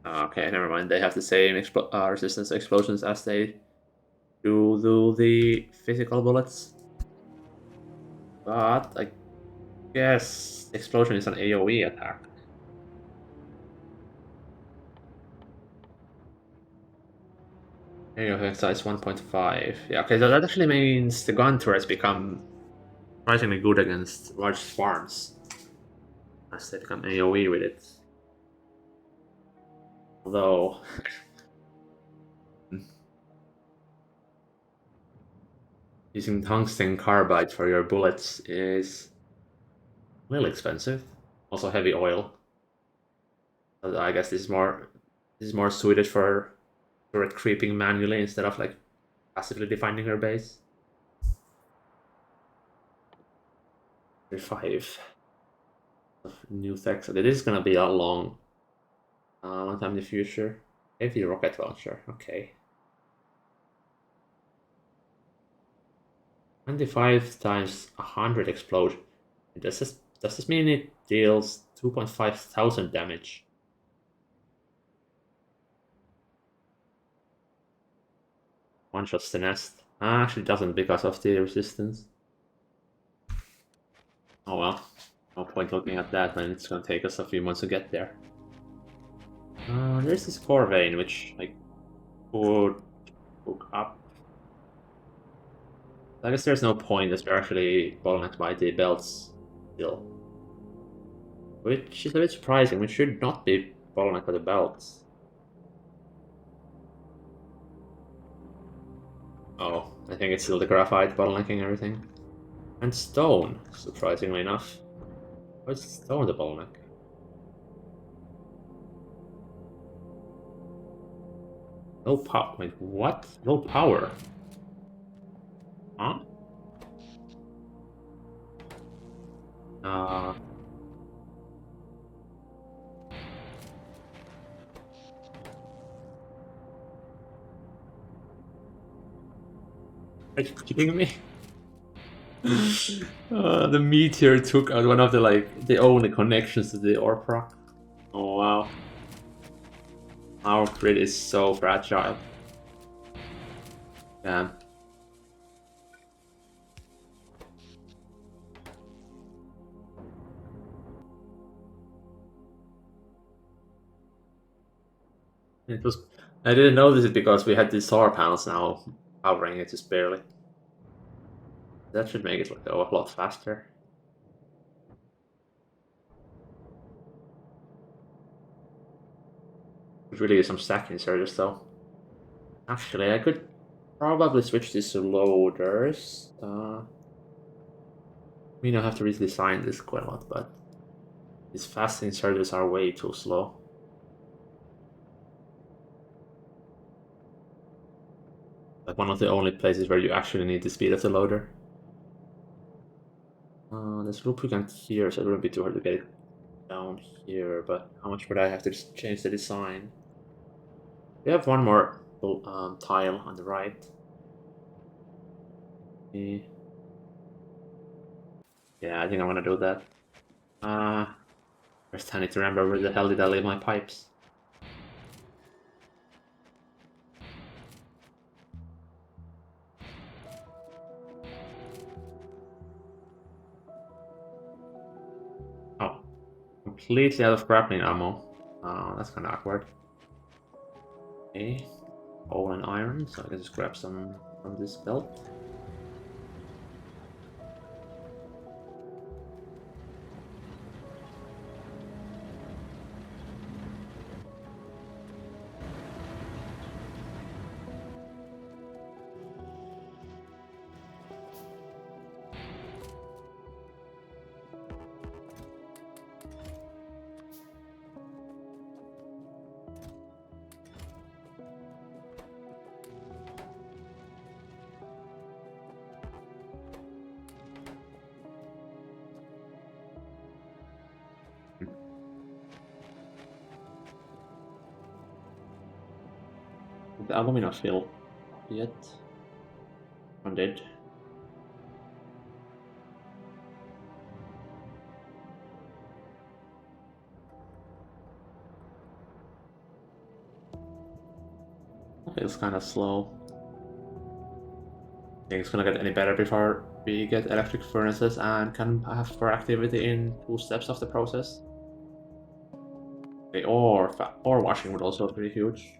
Okay, never mind. They have the same resistance to explosions as they do the physical bullets. But I guess explosion is an AoE attack. Area effect size 1.5. Yeah, okay, so that actually means the gun turrets become surprisingly good against large farms as they become AoE with it. Although using tungsten carbide for your bullets is a little expensive. Also heavy oil. So I guess this is more suited for turret creeping manually instead of like passively defining your base. 5 of new tech. So this is gonna be a long time in the future. Heavy rocket launcher. Okay. 25 times 100 explosion. Does this mean it deals 2,500 damage? One shots the nest. Actually doesn't because of the resistance. Oh well. No point looking at that when it's gonna take us a few months to get there. There's this core vein which I could hook up. I guess there's no point as we're actually bottlenecked by the belts still. Which is a bit surprising. We should not be bottlenecked by the belts. Oh, I think it's still the graphite bottlenecking everything. And stone, surprisingly enough. Why is stone the bottleneck? No power. Wait, what? No power? Huh? Uh. Are you kidding me? The meteor took out one of the only connections to the ore proc. Oh wow. Our grid is so fragile. Damn. It was. I didn't notice it because we had these solar panels now powering it just barely. That should make it go a lot faster. Could really use some stack inserters though. Actually, I could probably switch this to loaders. I mean, I have to redesign this quite a lot, but these fast inserters are way too slow. Like one of the only places where you actually need the speed of the loader. There's lubricant here, so it wouldn't be too hard to get it down here, but how much would I have to just change the design? We have one more tile on the right. Yeah, I think I'm gonna do that. First I need to remember where the hell did I leave my pipes? Oh, completely out of grappling ammo. That's kind of awkward. Okay, coal and iron, so I can just grab some from this belt. The alumina fill yet. I'm dead. Feels kind of slow. Think it's gonna get any better before we get electric furnaces and can have core activity in 2 steps of the process. Okay, or washing would also be pretty huge.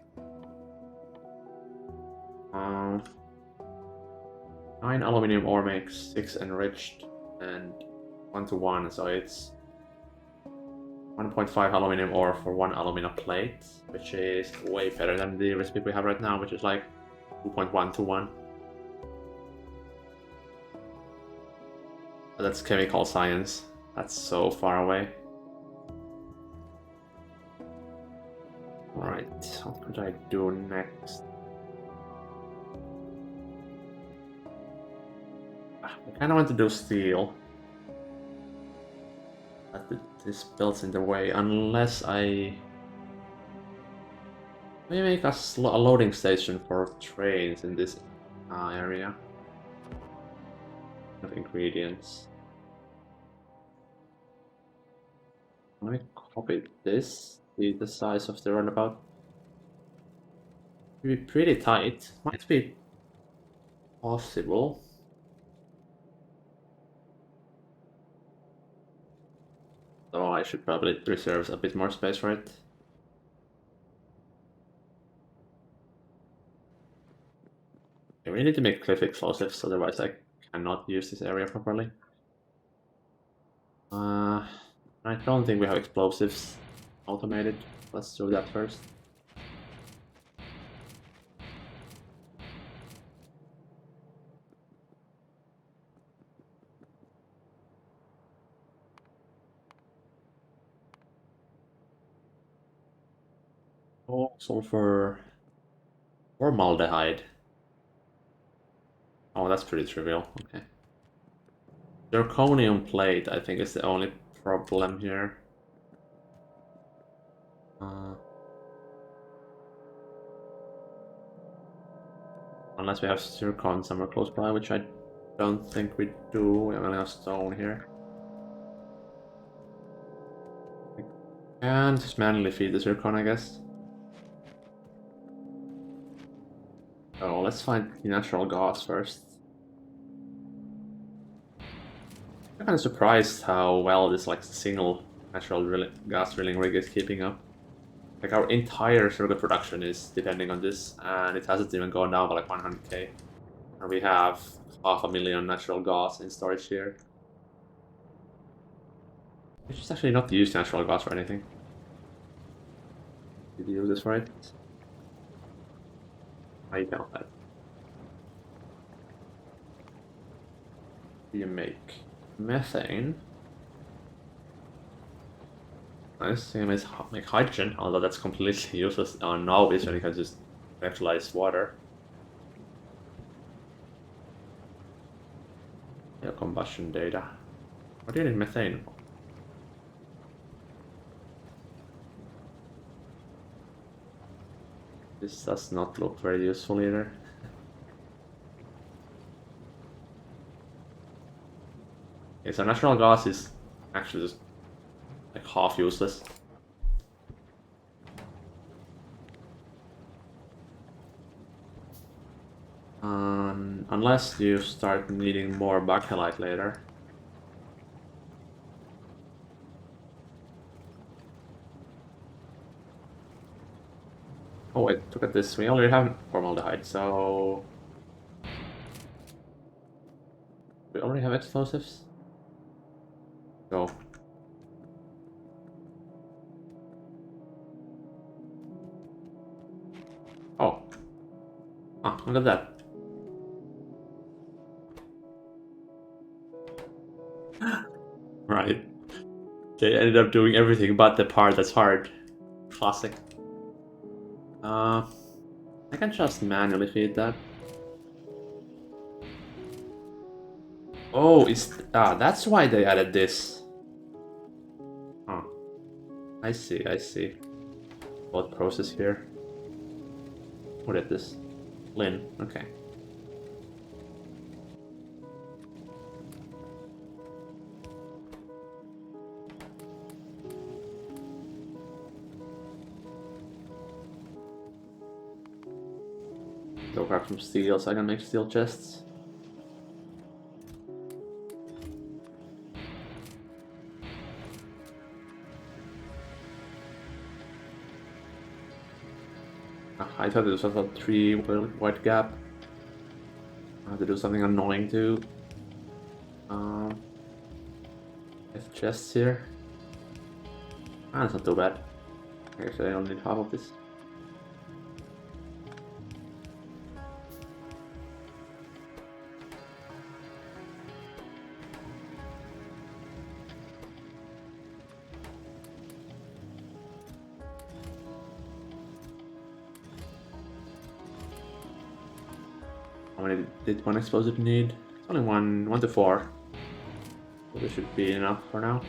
9 aluminum ore makes 6 enriched and 1 to 1, so it's 1.5 aluminum ore for 1 aluminum plate, which is way better than the recipe we have right now, which is like 2.1 to 1. But that's chemical science. That's so far away. Alright, what could I do next? I kind of want to do steel. this builds in the way unless I maybe make a loading station for trains in this area of ingredients. Let me copy this. See the size of the runabout. Be pretty tight. Might be possible. So I should probably reserve a bit more space for it. We need to make cliff explosives, otherwise I cannot use this area properly. I don't think we have explosives automated. Let's do that first. Oh, sulfur formaldehyde. Oh, that's pretty trivial. Okay. Zirconium plate, I think, is the only problem here. Unless we have zircon somewhere close by, which I don't think we do. We only have stone here. And just manually feed the zircon, I guess. Oh, let's find natural gas first. I'm kind of surprised how well this single natural gas drilling rig is keeping up. Like our entire sugar production is depending on this, and it hasn't even gone down by like 100k. And we have 500,000 natural gas in storage here. We should actually not use natural gas for anything. Did you use this for it? How you count that? You make methane. Nice thing is make hydrogen, although that's completely useless on novice when you can just electrolyze water. Yeah, combustion data. What do you need methane for? This does not look very useful either. Okay, so natural gas is actually just like half useless. Unless you start needing more bakelite later. Oh wait, look at this. We already have formaldehyde, so we already have explosives. Go. Oh. Ah, look at that. Right. They ended up doing everything but the part that's hard. Classic. I can just manually feed that. Oh, that's why they added this. Huh. I see, I see. What process here? What is this? Lin, okay. Go grab some steel so I can make steel chests. I thought this was a 3 white gap. I have to do something annoying too. There's chests here. Ah, that's not too bad. I guess I only need half of this. How many did one explosive need? It's only one to 4. So this should be enough for now.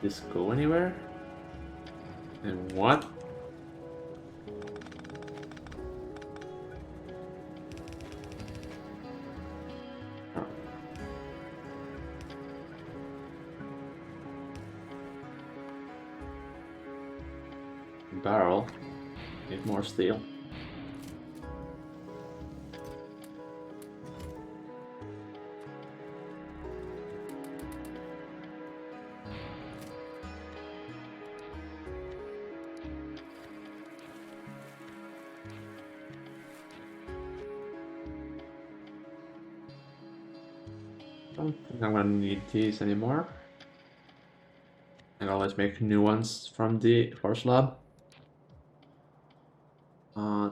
this go anywhere? And what? Oh. Barrel. Need more steel. Don't think I'm gonna need these anymore. I can always make new ones from the force lab.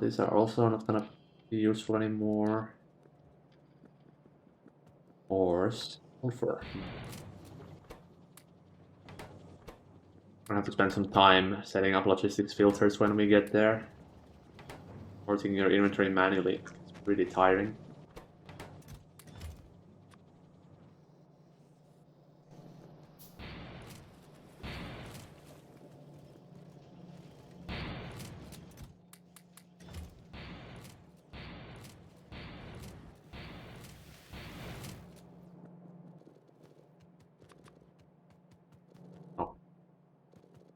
These are also not gonna be useful anymore. Or sulfur. I'm gonna have to spend some time setting up logistics filters when we get there. Sorting your inventory manually. It's pretty tiring.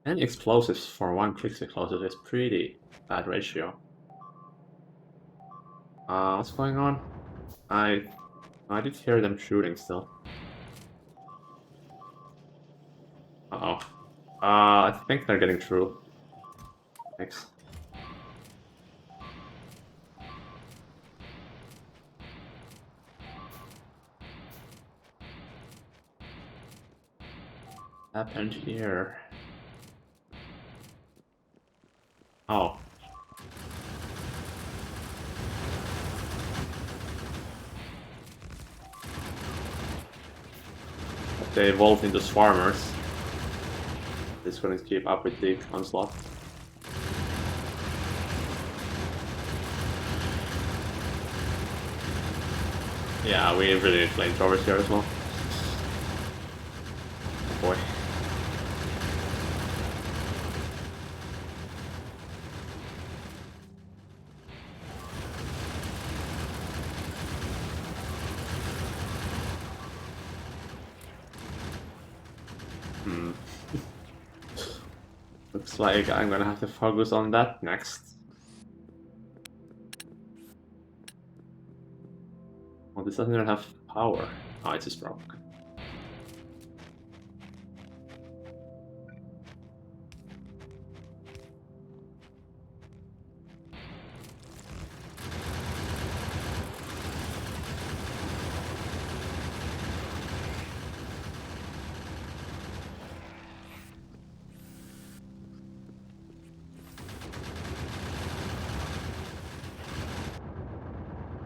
And explosives for one click explosive is pretty bad ratio. What's going on? I did hear them shooting still. Uh-oh. I think they're getting through. Thanks. Happened here. Oh. They evolved into swarmers. This couldn't keep up with the onslaught. Yeah, we really need flamethrowers here as well. Oh boy. Looks like I'm gonna have to focus on that next. Oh, this doesn't even have power. Oh, it's just broke.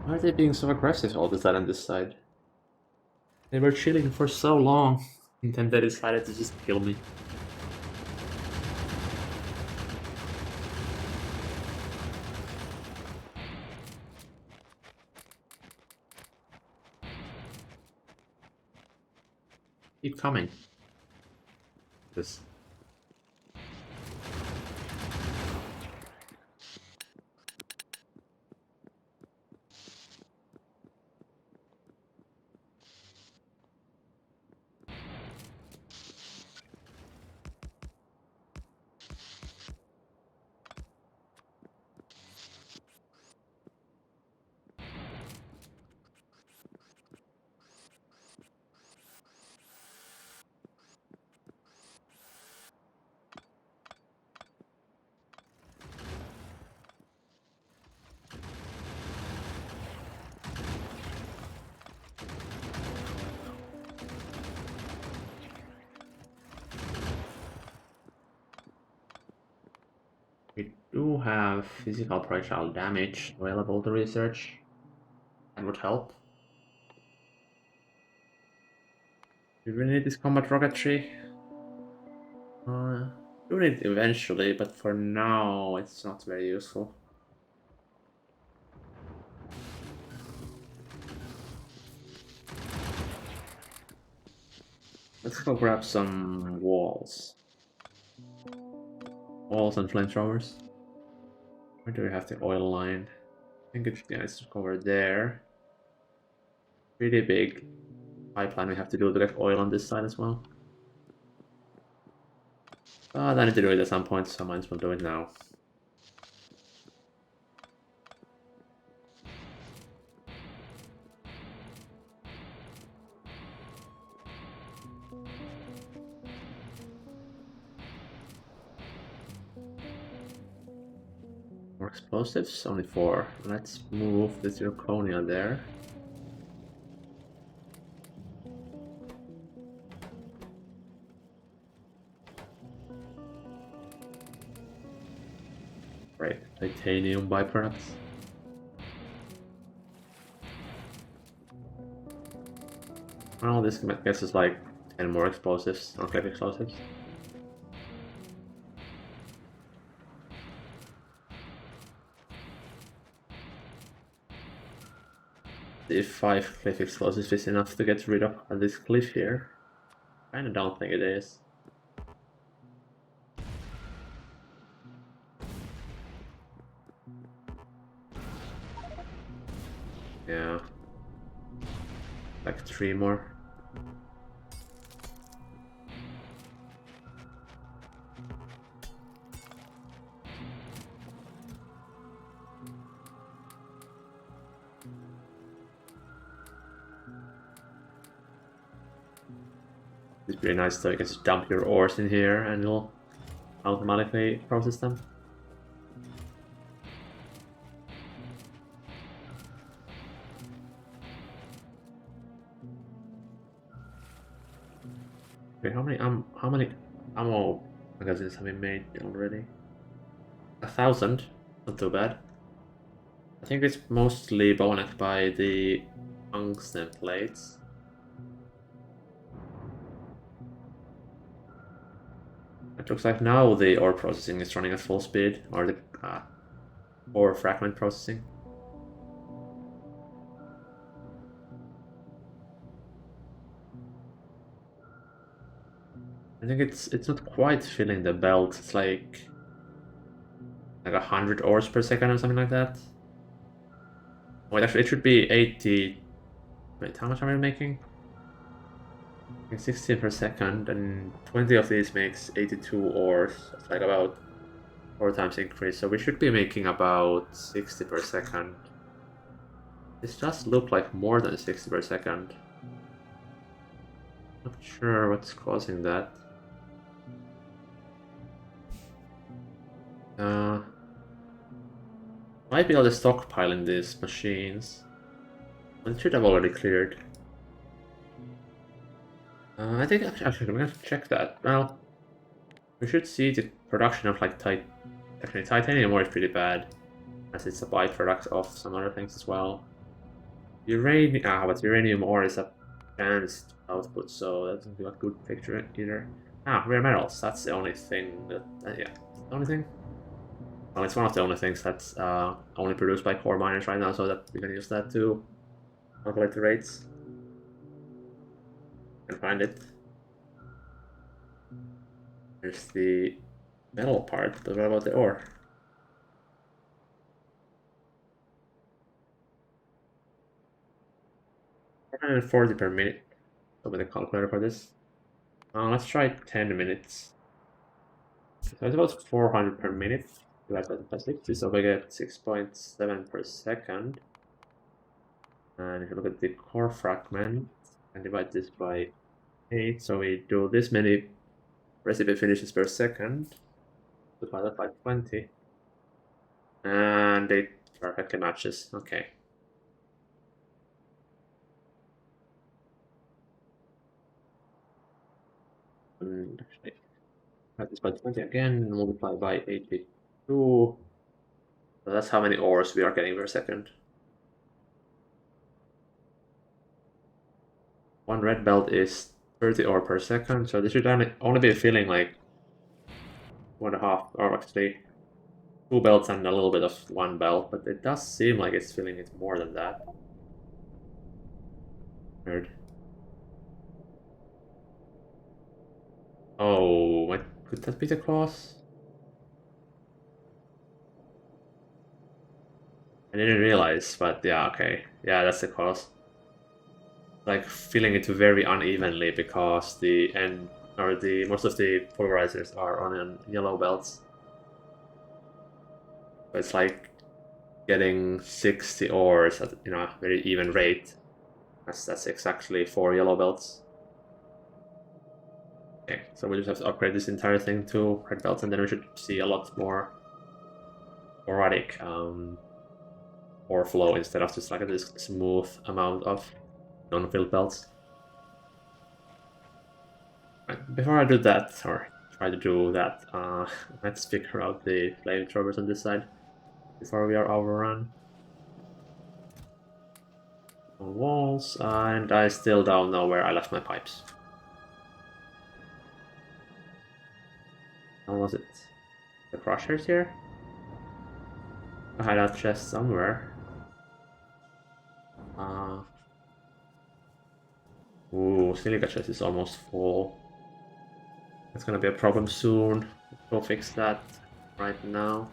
Why are they being so aggressive all of a sudden on this side? They were chilling for so long, and then they decided to just kill me. Keep coming. This. We do have physical projectile damage available to research. That would help. Do we need this combat rocketry? Do need it eventually, but for now it's not very useful. Let's go grab some walls. Walls and flamethrowers. Where do we have the oil line? I think it's, yeah, it's over there. Pretty big pipeline we have to do to get oil on this side as well. But I need to do it at some point, so I might as well do it now. More explosives? Only 4. Let's move the zirconia there. Great. Titanium byproducts. Well, this gets us like 10 more explosives, or click explosives. If 5 cliff explosives is enough to get rid of this cliff here. Kinda don't think it is. Yeah. Like 3 more. It's pretty nice though, you can just dump your ores in here and it'll automatically process them. Okay, how many ammo magazines have we made already? 1,000, not too bad. I think it's mostly boneted by the tungsten plates. It looks like now the ore processing is running at full speed, or the ore fragment processing. I think it's not quite filling the belt. It's like 100 ores per second or something like that. Wait, actually, it should be 80. Wait, how much are we making? 16 per second, and 20 of these makes 82 ores. It's like about 4 times increase, so we should be making about 60 per second. This does look like more than 60 per second. Not sure what's causing that. Might be all the stockpile in these machines. It should have already cleared. I think actually I'm gonna check that. Well, we should see the production of like actually titanium ore is pretty bad, as it's a byproduct of some other things as well. But uranium ore is a advanced output, so that doesn't give a good picture either. Rare metals. That's the only thing that yeah, the only thing. Well, it's one of the only things that's only produced by core miners right now, so that we can use that to calculate the rates. And find it. There's the metal part, but what about the ore? 440 per minute. So with a calculator for this. Let's try 10 minutes. So it's about 400 per minute. Divided by 60, so we get 6.7 per second. And if you look at the core fragment and divide this by 8, so we do this many recipe finishes per second. Divide that by 20. And it perfectly matches. Okay. And actually, divide this by 20 again, multiply by 82. So that's how many ores we are getting per second. One red belt is 30 ore per second, so this should only be filling like 1.5, or actually 2 belts and a little bit of 1 belt, but it does seem like it's filling it more than that. Weird. Oh, could that be the cause? I didn't realize, but yeah, okay. Yeah, that's the cause. Like feeling it very unevenly because the end or the most of the polarizers are on yellow belts. So it's like getting 60 ores at a very even rate. That's exactly 4 yellow belts. Okay, so we just have to upgrade this entire thing to red belts, and then we should see a lot more sporadic ore flow instead of just like this smooth amount of non-filled belts. Right, before I do that, or try to do that, let's figure out the flamethrowers on this side before we are overrun. On walls, and I still don't know where I left my pipes. How was it? The crushers here? I had a chest somewhere. Uh, silica chest is almost full. That's gonna be a problem soon. Go fix that right now.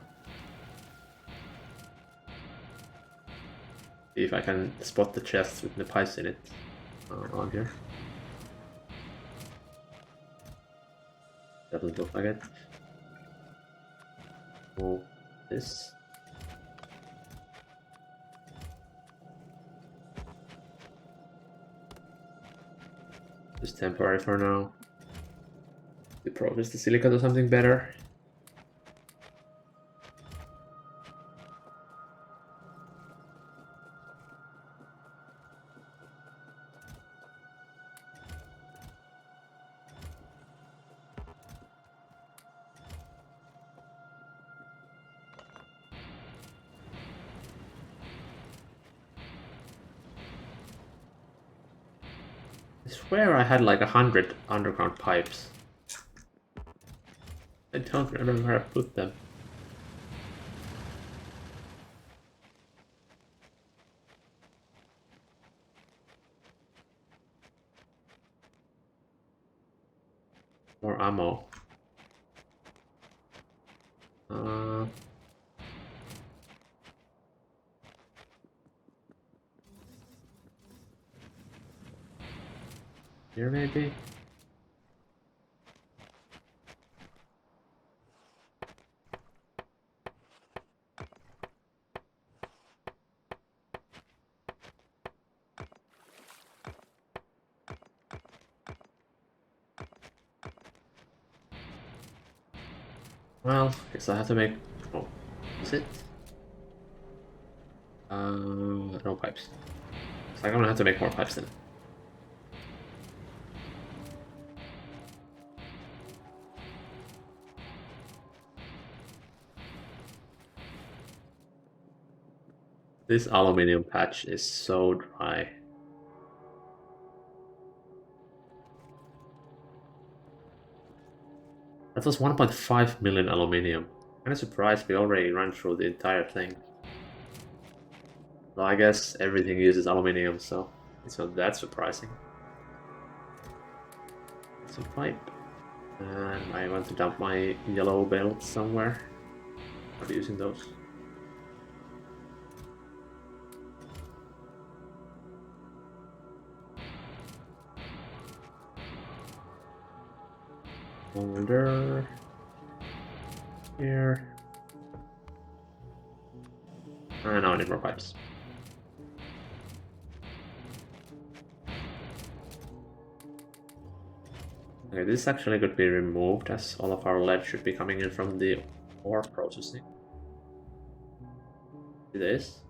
See if I can spot the chest with the pipes in it on here. Doesn't look like it. Oh, this. Just temporary for now. To process the silica to something better. I swear I had like 100 underground pipes. I don't remember where I put them. More ammo. Uh, here maybe? Well, guess I have to make... Oh, is it? No pipes. So I'm gonna have to make more pipes then. This aluminium patch is so dry. That was 1.5 million aluminium. Kinda surprised we already ran through the entire thing. Well, I guess everything uses aluminium, so it's not that surprising. It's a pipe. And I want to dump my yellow belts somewhere. I'll be using those. Over here. And now I need more pipes. Okay, this actually could be removed as all of our lead should be coming in from the ore processing. This.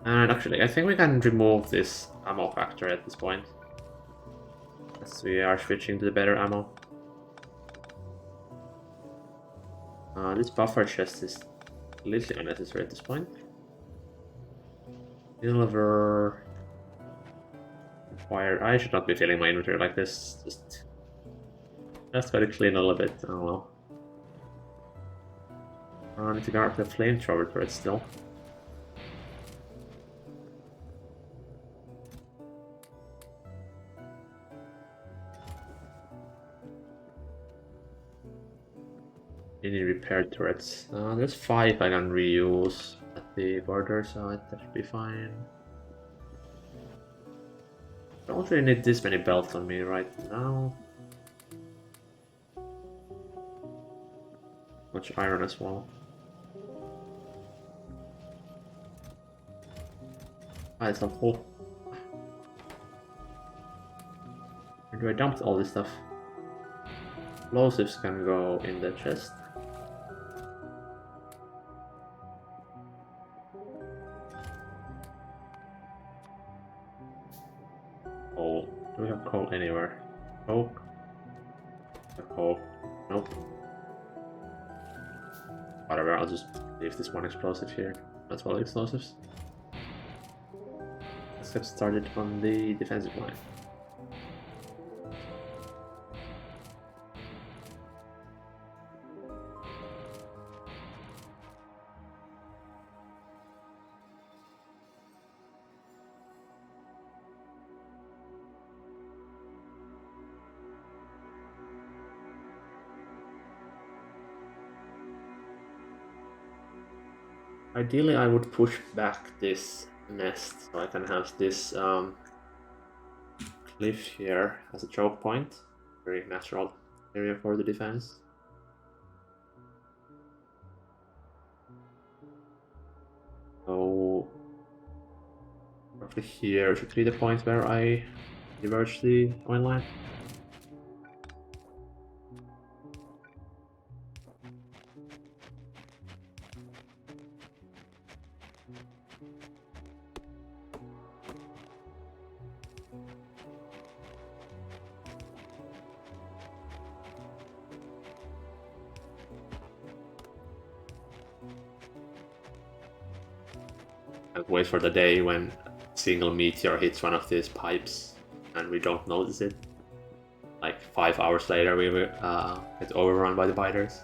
And actually, I think we can remove this ammo factory at this point. As we are switching to the better ammo. This buffer chest is completely unnecessary at this point. Silver... Required. I should not be filling my inventory like this. Just gotta clean a little bit. I don't know. I need to guard the flamethrower for it still. Any repair turrets? There's 5 I can reuse at the border, so that should be fine. Don't really need this many belts on me right now. Much iron as well. Ah, it's not full. Where do I dump all this stuff? Explosives can go in the chest. Coal. Do we have coal anywhere? Coke? Coal. Nope. Whatever, I'll just leave this one explosive here. That's all the explosives. Let's get started on the defensive line. Ideally, I would push back this nest so I can have this cliff here as a choke point. Very natural area for the defense. So, roughly here should be the point where I diverge the coin line. And wait for the day when a single meteor hits one of these pipes and we don't notice it. Like 5 hours later we will get overrun by the biters.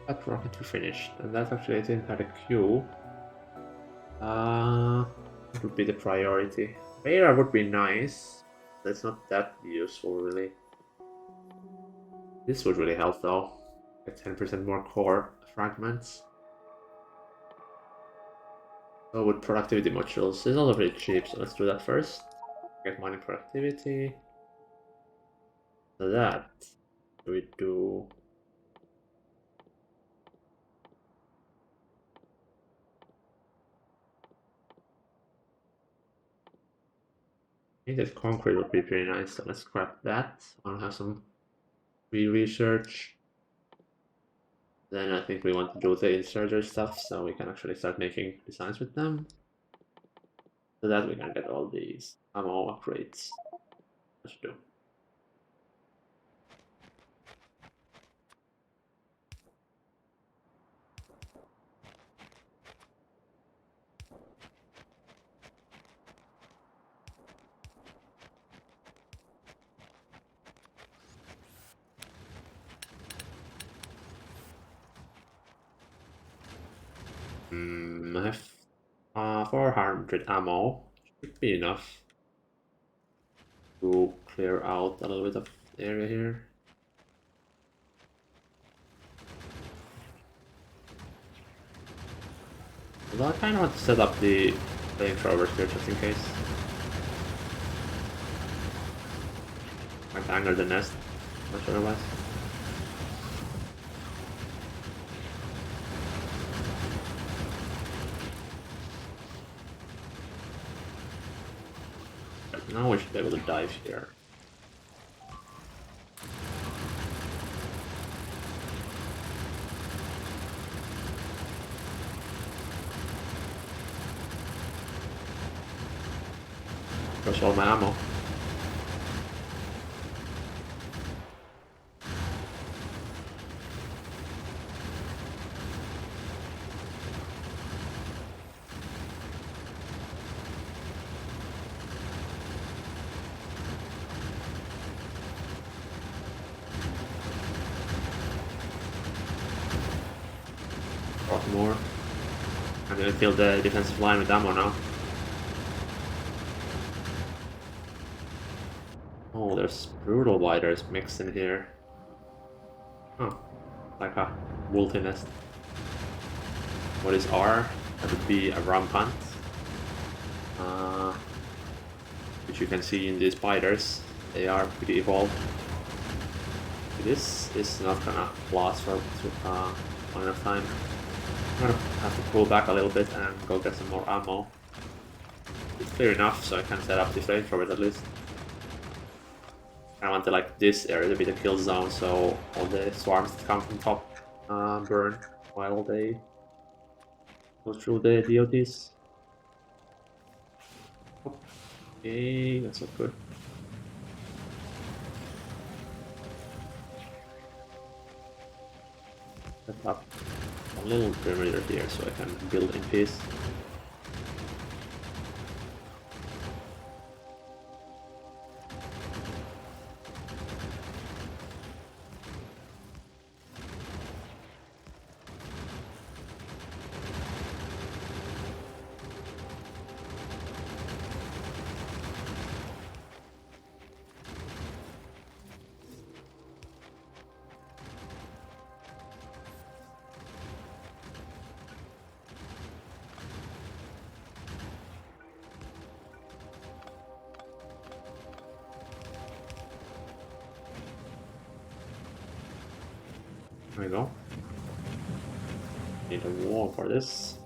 That rocket we finished, and that actually I didn't have a queue. What would be the priority? Radar would be nice. That's not that useful really. This would really help though. Get 10% more core fragments. So with productivity modules, it's also pretty cheap, so let's do that first. Get mining productivity. So that we do. I think that concrete would be pretty nice, so let's scrap that. I'll have some research. Then I think we want to do the inserter stuff, so we can actually start making designs with them. So that we can get all these ammo upgrades. Let's do. I have 400 ammo. Should be enough to clear out a little bit of area here. Although I kind of want to set up the flamethrowers here just in case. Might anger the nest, much otherwise. Now we should be able to dive here. There's all my ammo. gonna fill the defensive line with ammo now. Oh, there's brutal widers mixed in here. Oh, like a multi nest. What is R? That would be a rampant. Which you can see in these spiders. They are pretty evolved. This is not gonna last for a long enough time. I'm gonna have to pull back a little bit and go get some more ammo. It's clear enough, so I can set up the flamethrowers at least. I want to like this area to be the kill zone, so all the swarms that come from top burn while they go through the DOTs. Okay, that's not good. Set up a little perimeter here so I can build in peace. There we go. Need a wall for this.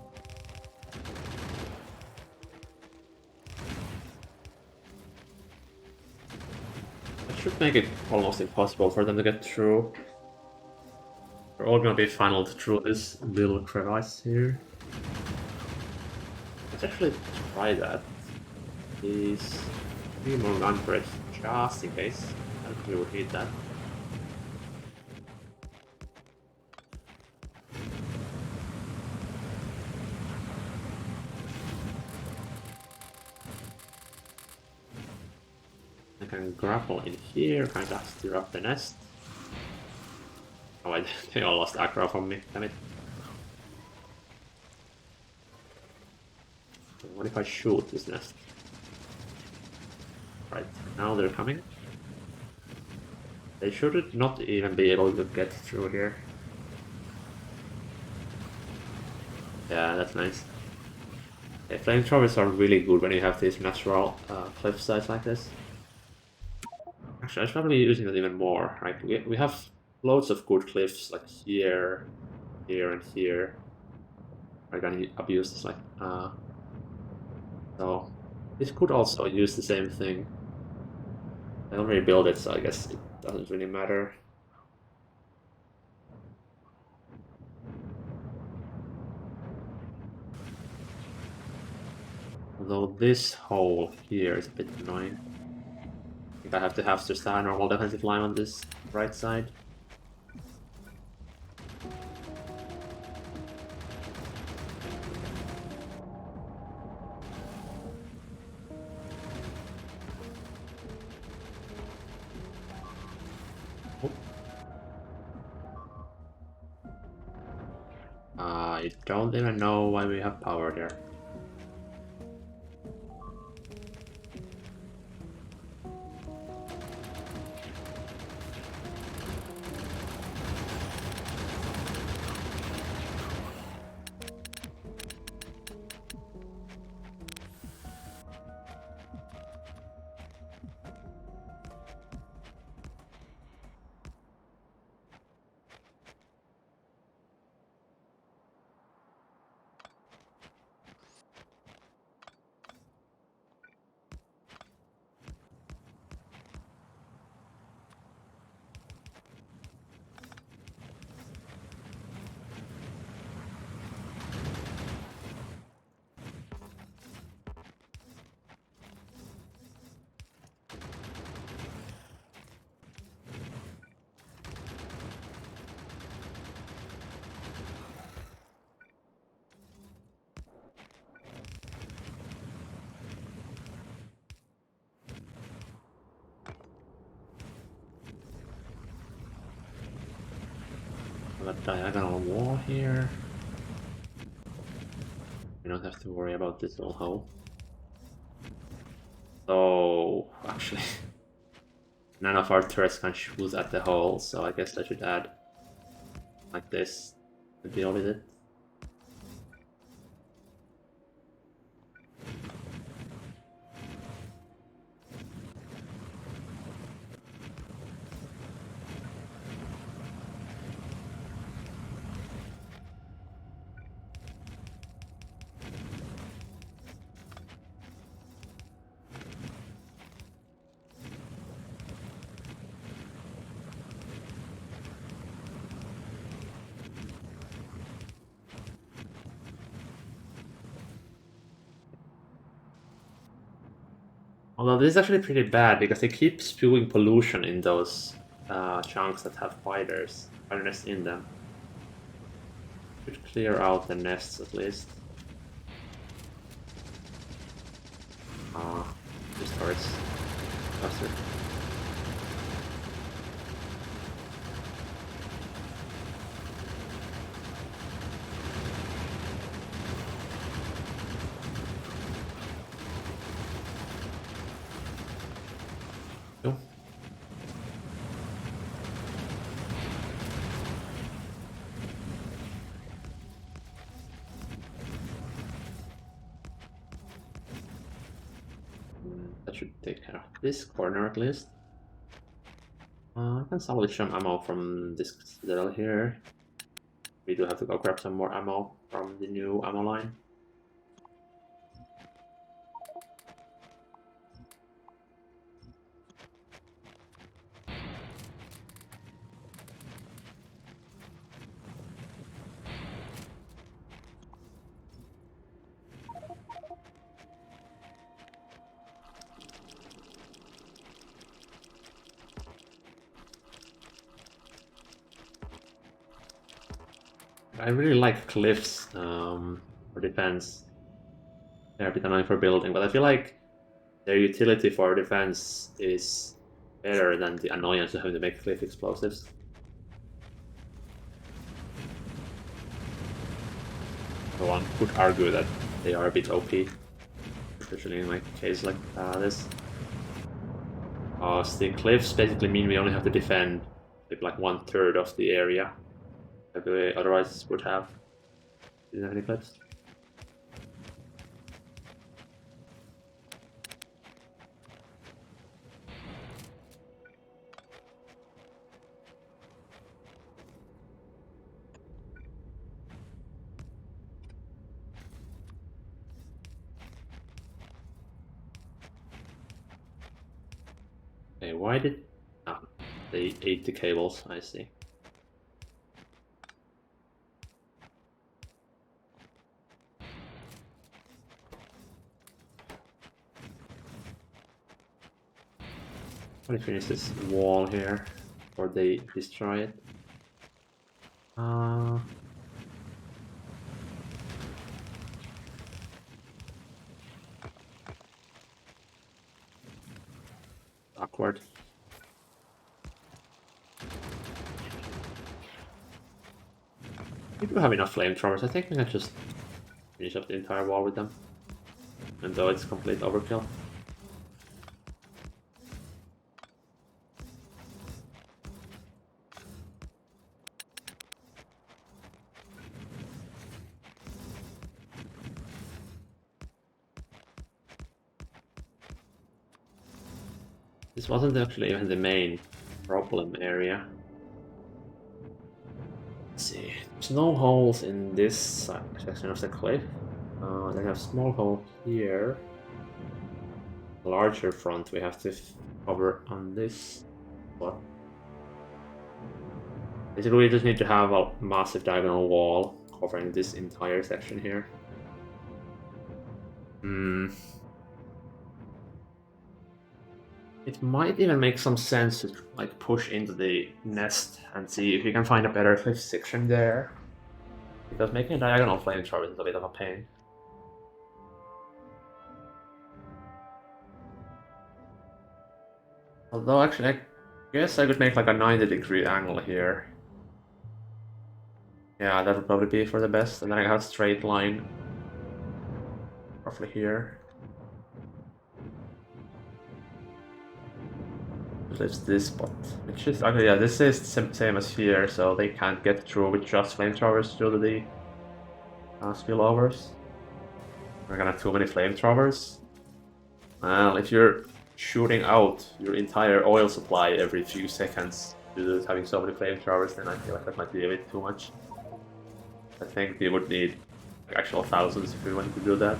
That should make it almost impossible for them to get through. We're all gonna be funneled through this little crevice here. Let's actually try that. Is 3 more gun breaks just in case. I don't think we would need that. I can grapple in here, kind of stir up the nest. Oh, they all lost aggro from me, damn it. What if I shoot this nest? Right, now they're coming. They should not even be able to get through here. Yeah, that's nice. Yeah, flamethrowers are really good when you have these natural cliff sides like this. Actually, I should probably be using it even more. Right, we have loads of good cliffs like here, here, and here. I can abuse this like so this could also use the same thing. I don't really build it, so I guess it doesn't really matter. Although this hole here is a bit annoying. I think I have to start a normal defensive line on this right side. I don't even know why we have power there. A diagonal wall here. We don't have to worry about this little hole. So, actually, none of our turrets can shoot at the hole, so I guess I should add like this to deal with it. Although this is actually pretty bad because they keep spewing pollution in those chunks that have spider nests in them. Should clear out the nests at least. This starts faster. No. That should take care of this corner at least. I can salvage some ammo from this citadel here. We do have to go grab some more ammo from the new ammo line. I really like cliffs for defense. They're a bit annoying for building, but I feel like their utility for defense is better than the annoyance of having to make cliff explosives. So one could argue that they are a bit OP, especially in like a case like this. The cliffs basically mean we only have to defend like 1/3 of the area. Like we otherwise would have. Didn't have any cliffs. Okay, why did... Ah, they ate the cables, I see. Let me finish this wall here before they destroy it. Awkward. We do have enough flamethrowers. I think we can just finish up the entire wall with them. And though it's complete overkill. This wasn't actually even the main problem area. Let's see. There's no holes in this section of the cliff. They have small hole here. A larger front we have to cover on this spot. Basically, we just need to have a massive diagonal wall covering this entire section here. It might even make some sense to like push into the nest and see if you can find a better cliff section there. Because making a diagonal flamethrower is a bit of a pain. Although actually I guess I could make like a 90-degree angle here. Yeah, that would probably be for the best, and then I have a straight line roughly here. Lives this spot, which is okay. Yeah, this is same as here, so they can't get through with just flamethrowers due to the spillovers. We're gonna have too many flamethrowers. Well, if you're shooting out your entire oil supply every few seconds due to having so many flamethrowers, then I feel like that might be a bit too much. I think we would need actual thousands if we wanted to do that.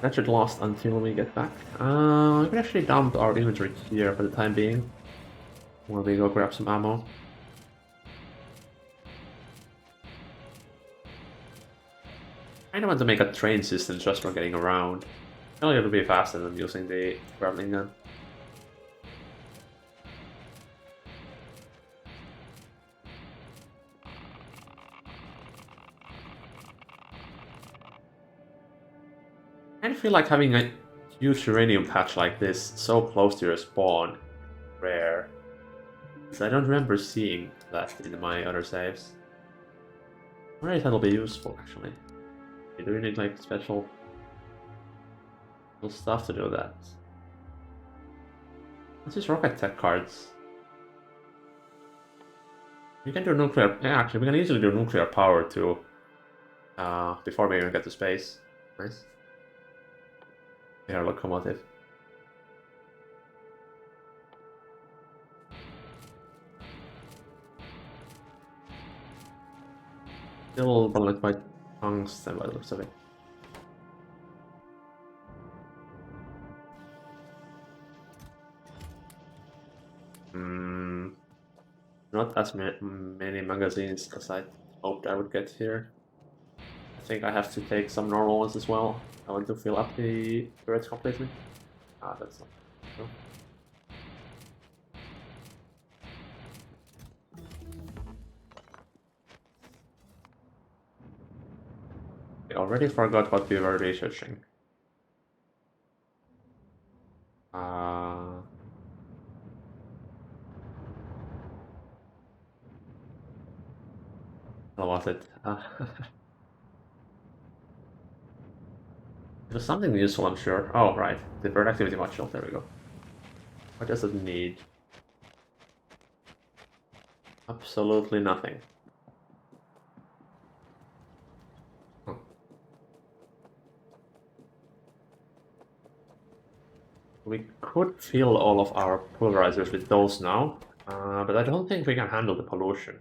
That should last until we get back. We can actually dump our inventory here for the time being. While we go grab some ammo. I don't want to make a train system just for getting around. Only it'll be faster than using the grappling gun. I feel like having a huge uranium patch like this so close to your spawn rare. Because I don't remember seeing that in my other saves. I wonder if that'll be useful actually. Do we need like special stuff to do that? What's these rocket tech cards? We can do nuclear. Yeah, actually, we can easily do nuclear power too. Before we even get to space. Nice. Air locomotive. Still bullet by tungsten by the looks of it. Not as many magazines as I hoped I would get here. I think I have to take some normal ones as well. I want to fill up the turrets completely. Ah, that's not. No. I already forgot what we were researching. What was it? It was something useful, I'm sure. Oh, right. The bird activity module. There we go. What does it need? Absolutely nothing. We could fill all of our pulverizers with those now, but I don't think we can handle the pollution.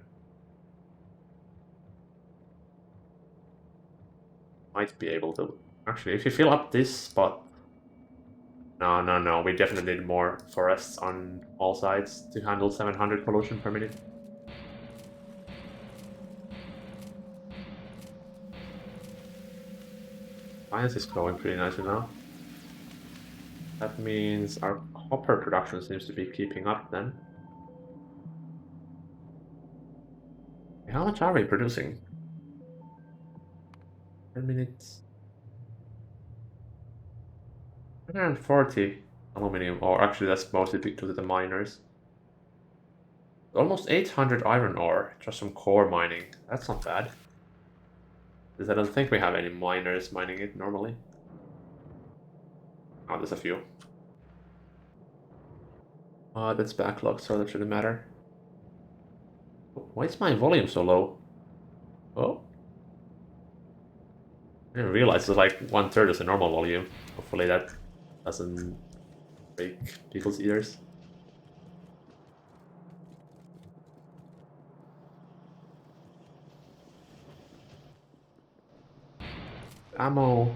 Might be able to. Actually, if you fill up this spot... No, we definitely need more forests on all sides to handle 700 pollution per minute. Science is growing pretty nicely now. That means our copper production seems to be keeping up then. How much are we producing? 10 minutes. 140 aluminum, or actually that's mostly because of the miners. Almost 800 iron ore, just from core mining. That's not bad. Because I don't think we have any miners mining it normally. Oh, there's a few. That's backlogged, so that shouldn't matter. Why is my volume so low? Oh. I didn't realize it's like 1/3 is the normal volume. Hopefully that doesn't break people's ears. Ammo.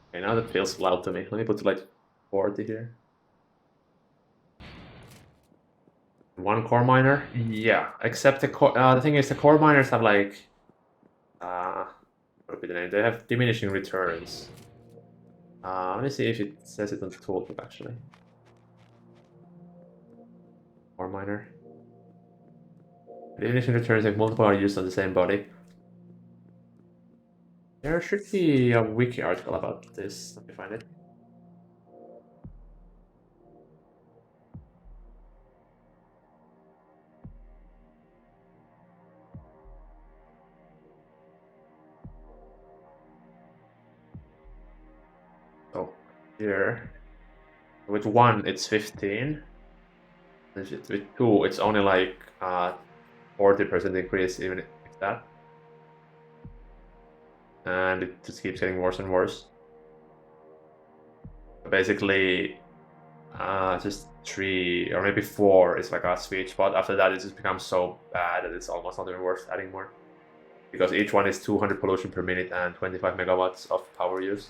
Okay, now that feels loud to me. Let me put like 40 here. One core miner? Yeah, except the thing is the core miners have like what would be the name? They have diminishing returns. Let me see if it says it on the tooltip actually. Core miner. Diminishing returns if multiple are used on the same body. There should be a wiki article about this. Let me find it. here. With 1, it's 15. With 2, it's only like 40% increase, even if that. And it just keeps getting worse and worse. Basically, just 3 or maybe 4 is like a sweet spot. After that, it just becomes so bad that it's almost not even worth adding more. Because each one is 200 pollution per minute and 25 megawatts of power use.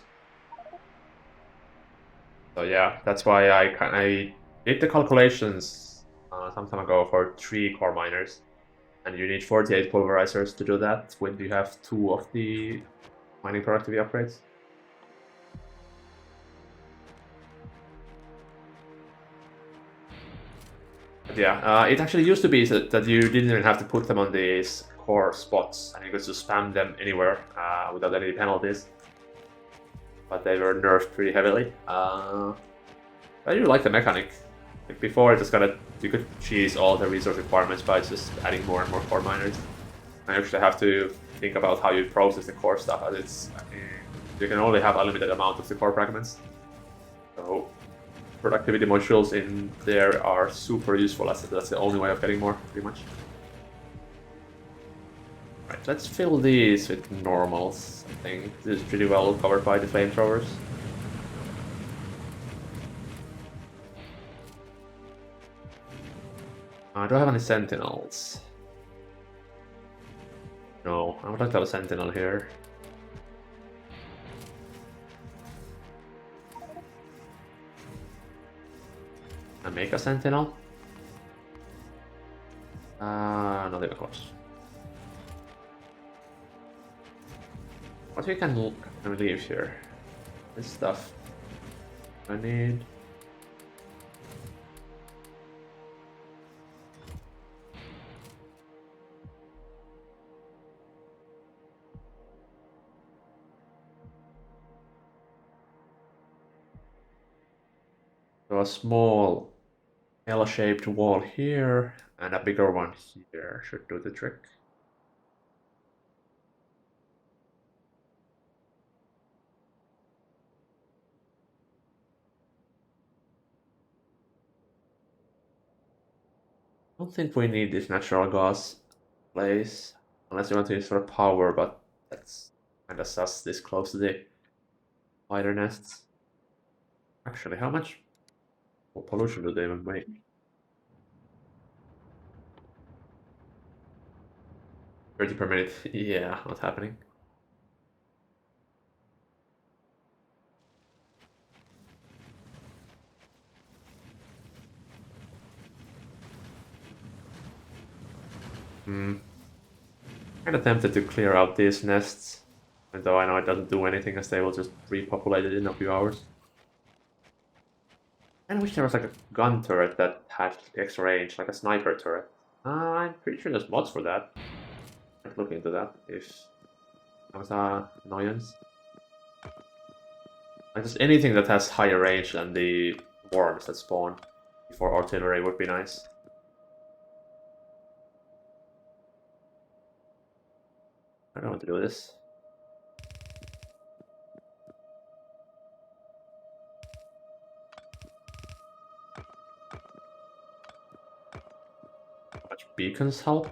So yeah, that's why I did the calculations some time ago for 3 core miners. And you need 48 pulverizers to do that when you have 2 of the mining productivity upgrades. But yeah, it actually used to be that you didn't even have to put them on these core spots, and you could just spam them anywhere without any penalties. But they were nerfed pretty heavily. I do like the mechanic. Like before, you could cheese all the resource requirements by just adding more and more core miners. I actually have to think about how you process the core stuff, as you can only have a limited amount of the core fragments. So productivity modules in there are super useful. That's the only way of getting more, pretty much. Right, let's fill these with normals. I think this is pretty well covered by the flamethrowers. Do I have any sentinels? No, I would like to have a sentinel here. I make a sentinel? Not even close. What we can leave here? This stuff. I need. So a small L-shaped wall here and a bigger one here should do the trick. I don't think we need this natural gas place unless you want to use for power, but that's kind of sus this close to the spider nests. Actually, how much pollution do they even make? $30 per minute. Yeah, not happening. Kind of tempted to clear out these nests, even though I know it doesn't do anything as they will just repopulate it in a few hours. I wish there was like a gun turret that had extra range, like a sniper turret. I'm pretty sure there's mods for that. I'd look into that if that was an annoyance. Like just anything that has higher range than the worms that spawn before artillery would be nice. I don't want to do this. Much beacons help?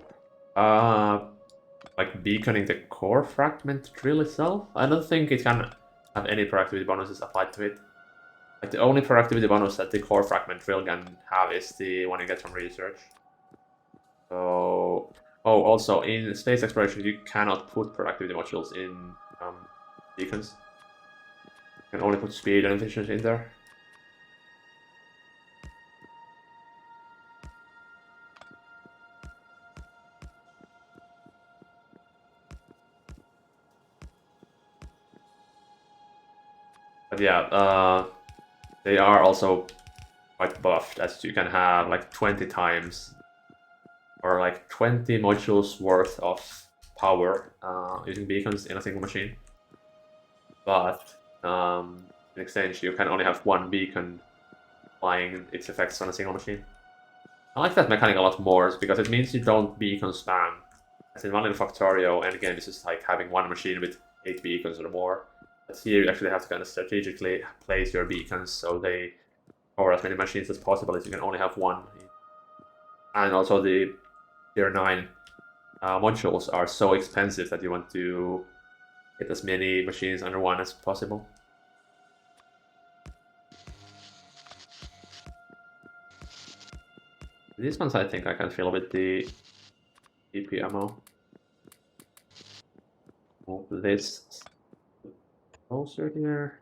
Like beaconing the core fragment drill itself? I don't think it can have any productivity bonuses applied to it. Like the only productivity bonus that the core fragment drill can have is the one you get from research. So, oh, also in space exploration you cannot put productivity modules in beacons. You can only put speed and efficiency in there. But yeah, they are also quite buffed, as you can have like 20 times or like 20 modules worth of power using beacons in a single machine. But in exchange, you can only have one beacon applying its effects on a single machine. I like that mechanic a lot more because it means you don't beacon spam. As in one little Factorio, endgame is just like having one machine with 8 beacons or more But here you actually have to kind of strategically place your beacons so they cover as many machines as possible, as you can only have one. And also the tier 9 modules are so expensive that you want to get as many machines under one as possible. These ones I think I can fill with the EP ammo. Move this closer here.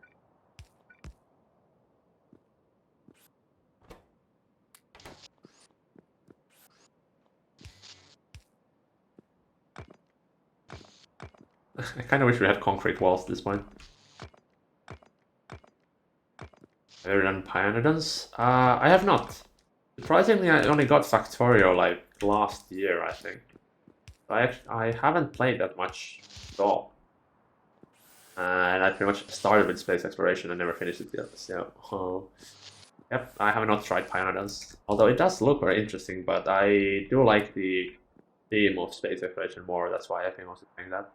I kind of wish we had concrete walls at this point. Have you done Pioneers? I have not. Surprisingly, I only got Factorio like last year, I think. I haven't played that much at all. And I pretty much started with space exploration and never finished it yet. So, yep, I have not tried Pioneers. Although it does look very interesting, but I do like the theme of space exploration more. That's why I think I was playing that.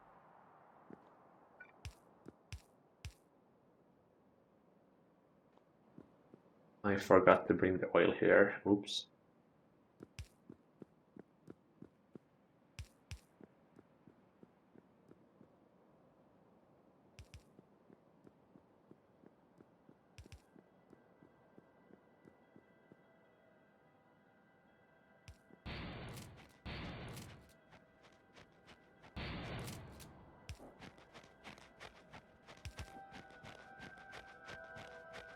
I forgot to bring the oil here. Oops.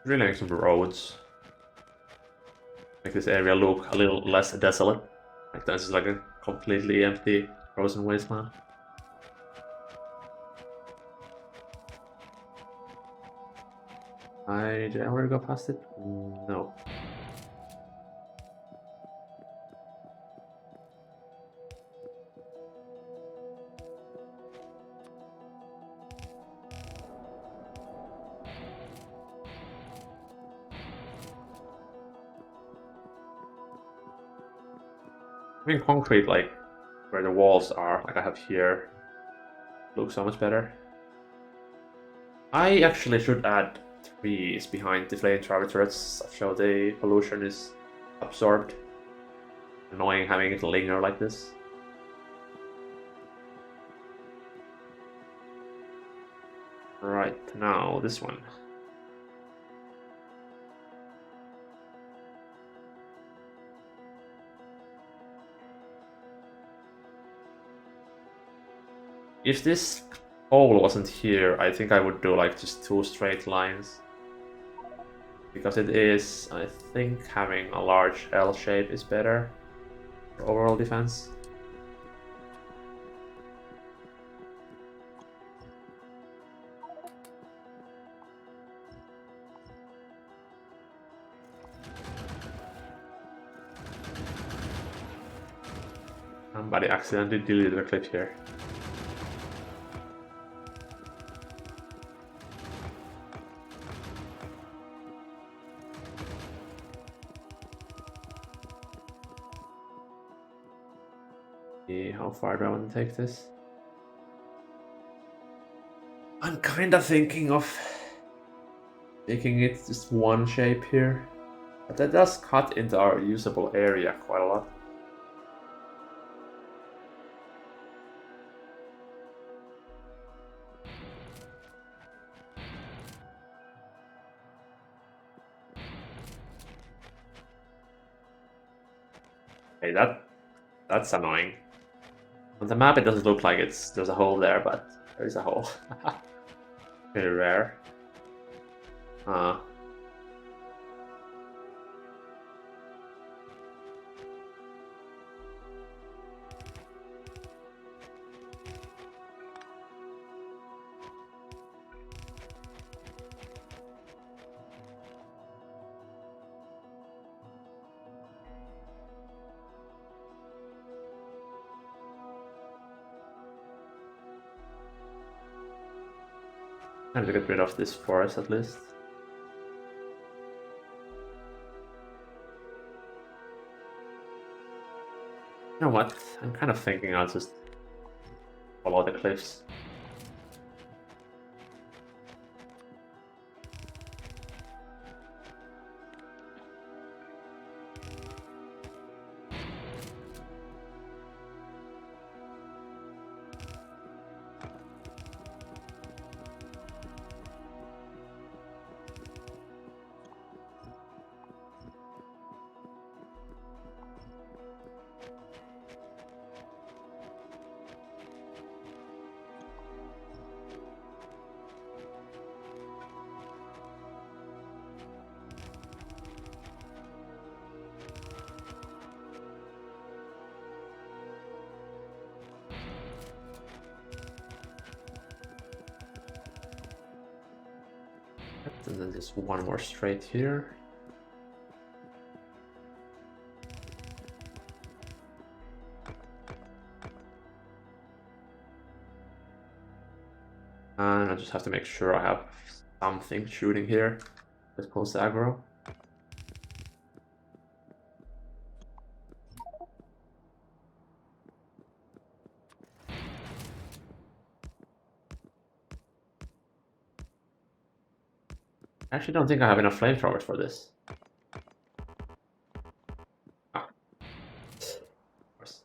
Really like some roads. Make this area look a little less desolate. Like this is like a completely empty, frozen wasteland. Did I already go past it? No. I mean, concrete, like where the walls are, like I have here, looks so much better. I actually should add trees behind the flamethrower turrets so the pollution is absorbed. Annoying having it linger like this. Right, now this one. If this hole wasn't here, I think I would do like just 2 straight lines. Because it is, I think having a large L shape is better for overall defense. Somebody accidentally deleted a clip here. How far do I want to take this? I'm kind of thinking of making it just one shape here. But that does cut into our usable area quite a lot. Hey, that's annoying. On the map it doesn't look like there's a hole there, but there is a hole. Very rare. Time to get rid of this forest at least. You know what? I'm kind of thinking I'll just follow the cliffs. and then just one more straight here. And I just have to make sure I have something shooting here with post aggro. I actually don't think I have enough flamethrowers for this. Ah, of course.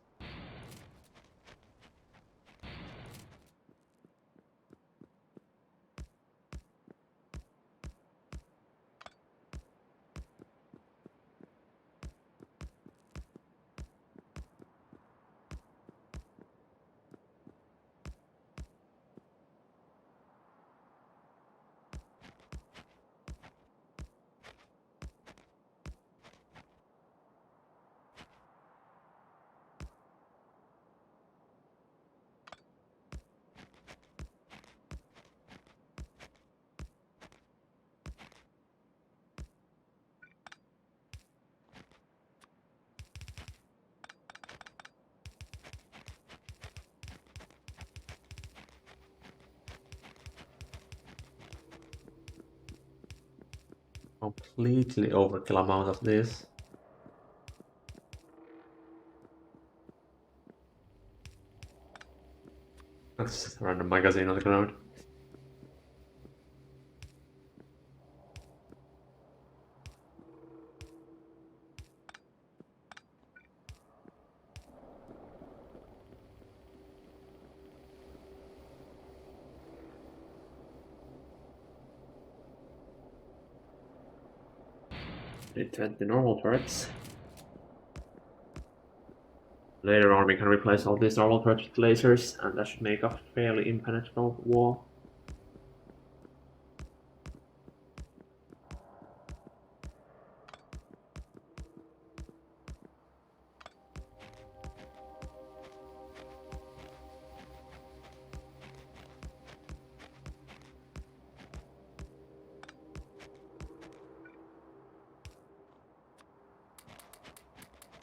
Completely overkill amount of this. That's just a random magazine on the ground. Need 20 normal turrets. Later on we can replace all these normal turrets with lasers, and that should make a fairly impenetrable wall.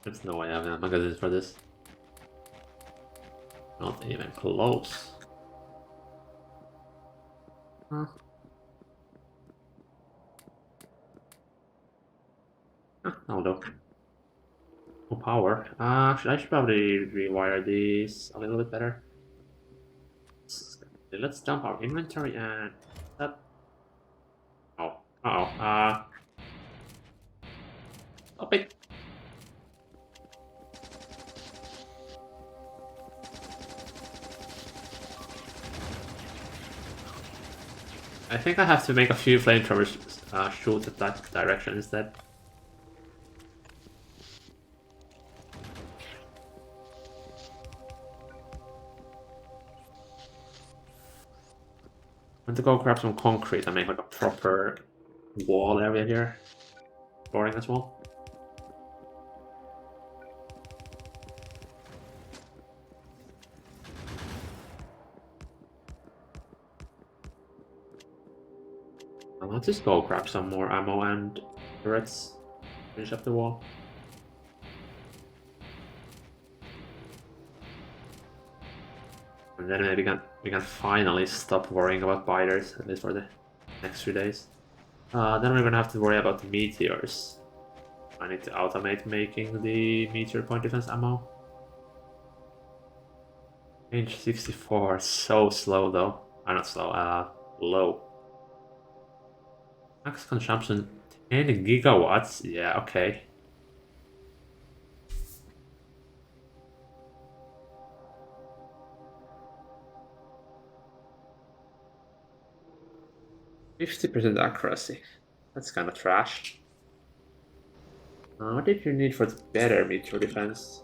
There's no way I have enough magazines for this. Not even close. Huh. Oh, no. No power. Actually, I should probably rewire these a little bit better. Let's dump our inventory and that. Oh, stop it. I think I have to make a few flamethrowers shoot at that direction instead. I'm going to go grab some concrete and make like a proper wall area here. Boring as well. Let's just go grab some more ammo and turrets. Finish up the wall. And then maybe we can finally stop worrying about biters, at least for the next few days. Then we're gonna have to worry about the meteors. I need to automate making the meteor point defense ammo. Range 64, so slow though. Not slow, low. Max consumption 10 gigawatts? Yeah, okay. %50 accuracy. That's kind of trash. What did you need for the better meteor defense?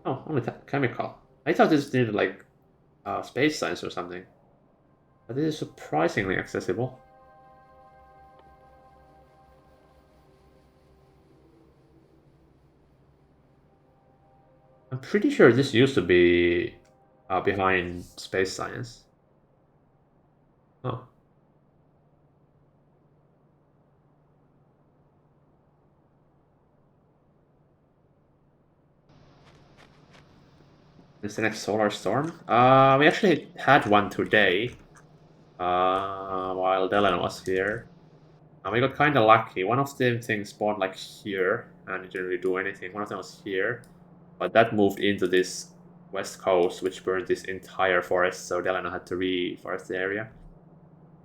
Oh, only chemical. I thought this needed like space science or something. But this is surprisingly accessible. I'm pretty sure this used to be behind space science. Oh. Is the next solar storm? We actually had one today, while Dylan was here. And we got kind of lucky. One of the things spawned like here, and it didn't really do anything. One of them was here, but that moved into this west coast, which burned this entire forest, so Delano had to reforest the area.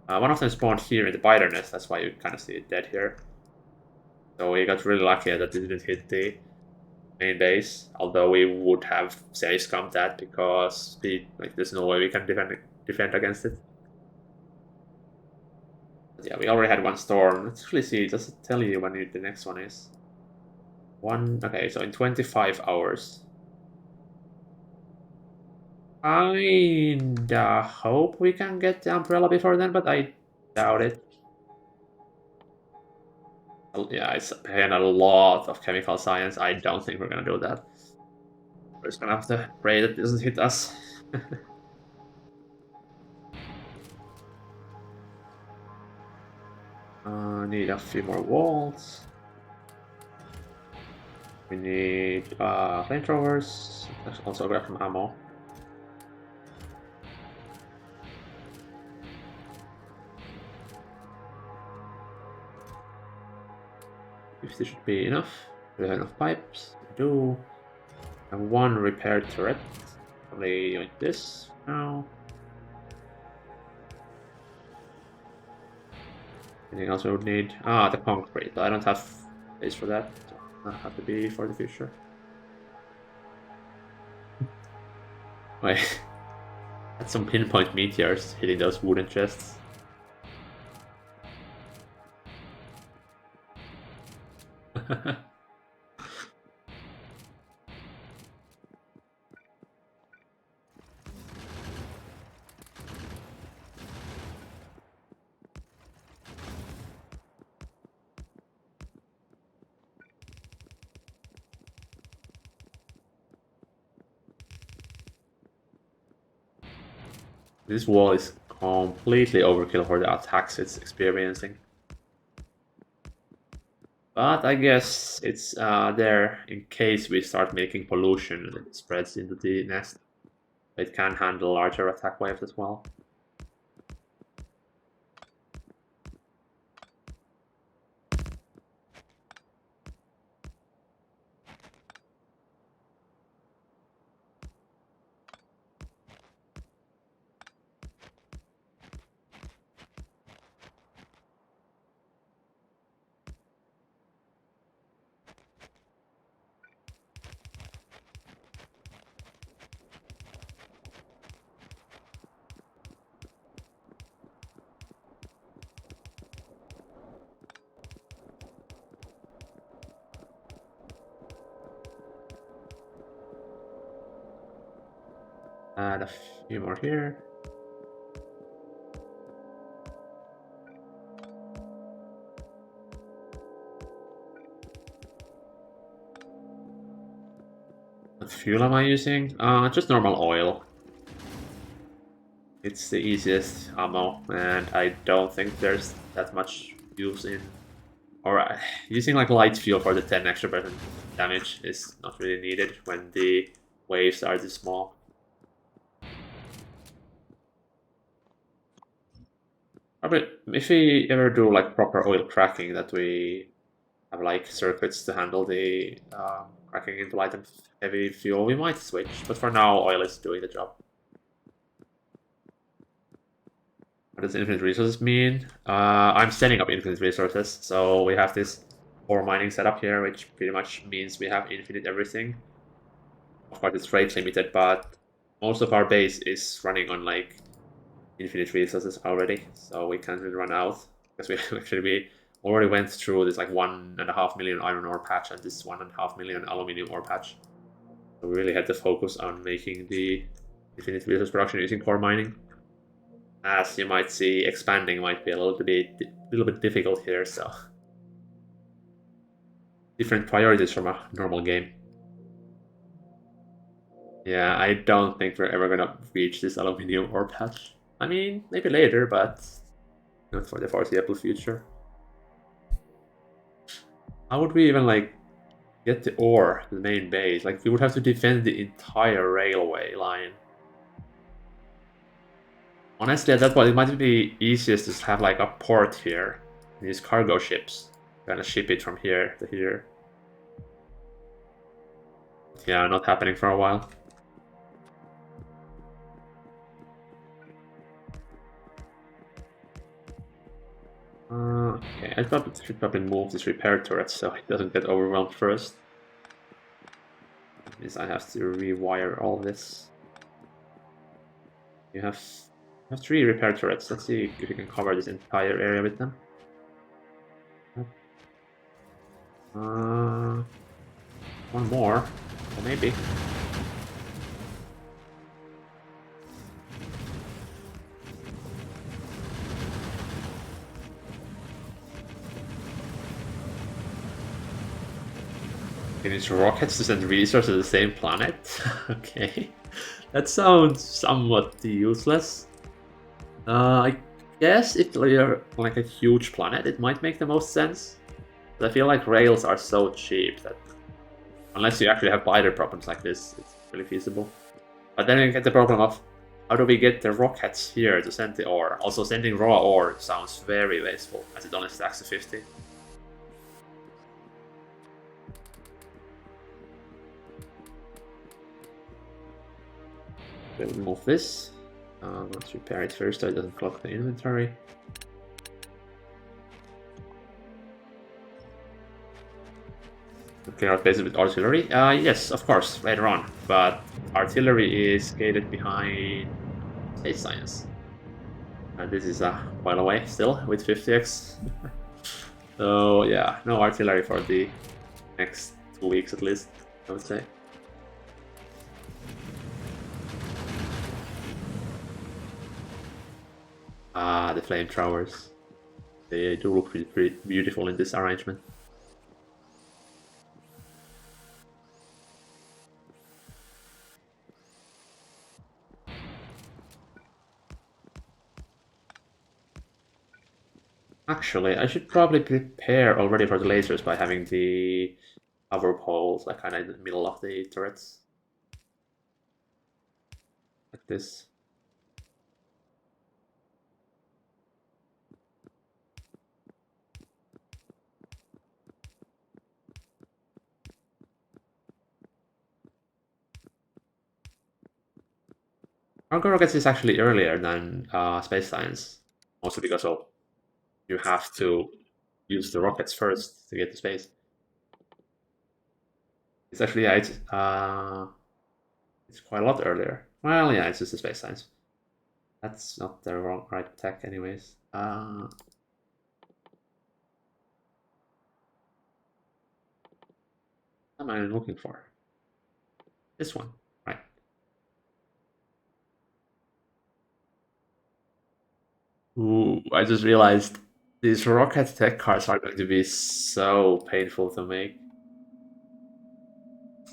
One of them spawned here in the biter nest, that's why you kind of see it dead here. So we got really lucky that it didn't hit the main base, although we would have safe scummed that because there's no way we can defend against it. But yeah, we already had one storm. Let's actually see, does it tell you when the next one is? Okay, so in 25 hours. I hope we can get the umbrella before then, but I doubt it. Yeah, it's paying a lot of chemical science. I don't think we're gonna do that. We're just gonna have to pray that it doesn't hit us. Need a few more walls. We need flamethrowers. Let's also grab some ammo. If this should be enough. We have enough pipes. We do. And one repair turret. Probably like this now. Anything else we would need? The concrete, but I don't have space for that. So that'll have to be for the future. Wait. That's some pinpoint meteors hitting those wooden chests. This wall is completely overkill for the attacks it's experiencing. But I guess it's there in case we start making pollution and it spreads into the nest. It can handle larger attack waves as well. Add a few more here. What fuel am I using? Just normal oil. It's the easiest ammo, and I don't think there's that much use in... Or using like light fuel for the 10 extra percent damage is not really needed when the waves are this small. Probably, if we ever do like proper oil cracking, that we have like circuits to handle the cracking into light and heavy fuel, we might switch. But for now, oil is doing the job. What does infinite resources mean? I'm setting up infinite resources, so we have this ore mining setup here, which pretty much means we have infinite everything. Of course, it's rate limited, but most of our base is running on like infinite resources already, so we can't really run out because we already went through this like 1.5 million iron ore patch and this 1.5 million aluminium ore patch. So we really had to focus on making the infinite resource production using core mining. As you might see, expanding might be a little bit difficult here, so different priorities from a normal game. Yeah, I don't think we're ever gonna reach this aluminium ore patch. I mean, maybe later, but not for the foreseeable future. How would we even like get the ore to the main base. Like, we would have to defend the entire railway line. Honestly, at that point, it might be easiest to have like a port here. These cargo ships. Kind of ship it from here to here. Yeah, not happening for a while. Okay, I should probably move this repair turret so it doesn't get overwhelmed first. That means I have to rewire all this. You have 3 repair turrets. Let's see if you can cover this entire area with them. One more, or maybe. Finish rockets to send resources to the same planet? Okay. That sounds somewhat useless. I guess if you're like a huge planet, it might make the most sense. But I feel like rails are so cheap that unless you actually have spider problems like this, it's really feasible. But then you get the problem of how do we get the rockets here to send the ore? Also, sending raw ore sounds very wasteful, as it only stacks to 50. We'll remove this. Let's repair it first so it doesn't clog the inventory. Clear out bases with artillery? Yes, of course, later on. But artillery is gated behind space science. And this is a while away still with 50x. So yeah, no artillery for the next 2 weeks at least, I would say. The flamethrowers. They do look pretty beautiful in this arrangement. Actually, I should probably prepare already for the lasers by having the hover poles like kind of in the middle of the turrets. Like this. Cargo rockets is actually earlier than space science, mostly because of you have to use the rockets first to get to space. It's actually yeah, it's quite a lot earlier. Well, yeah, it's just a space science. That's not the right tech, anyways. What am I looking for? This one, right? Ooh, I just realized these rocket tech cars are going to be so painful to make.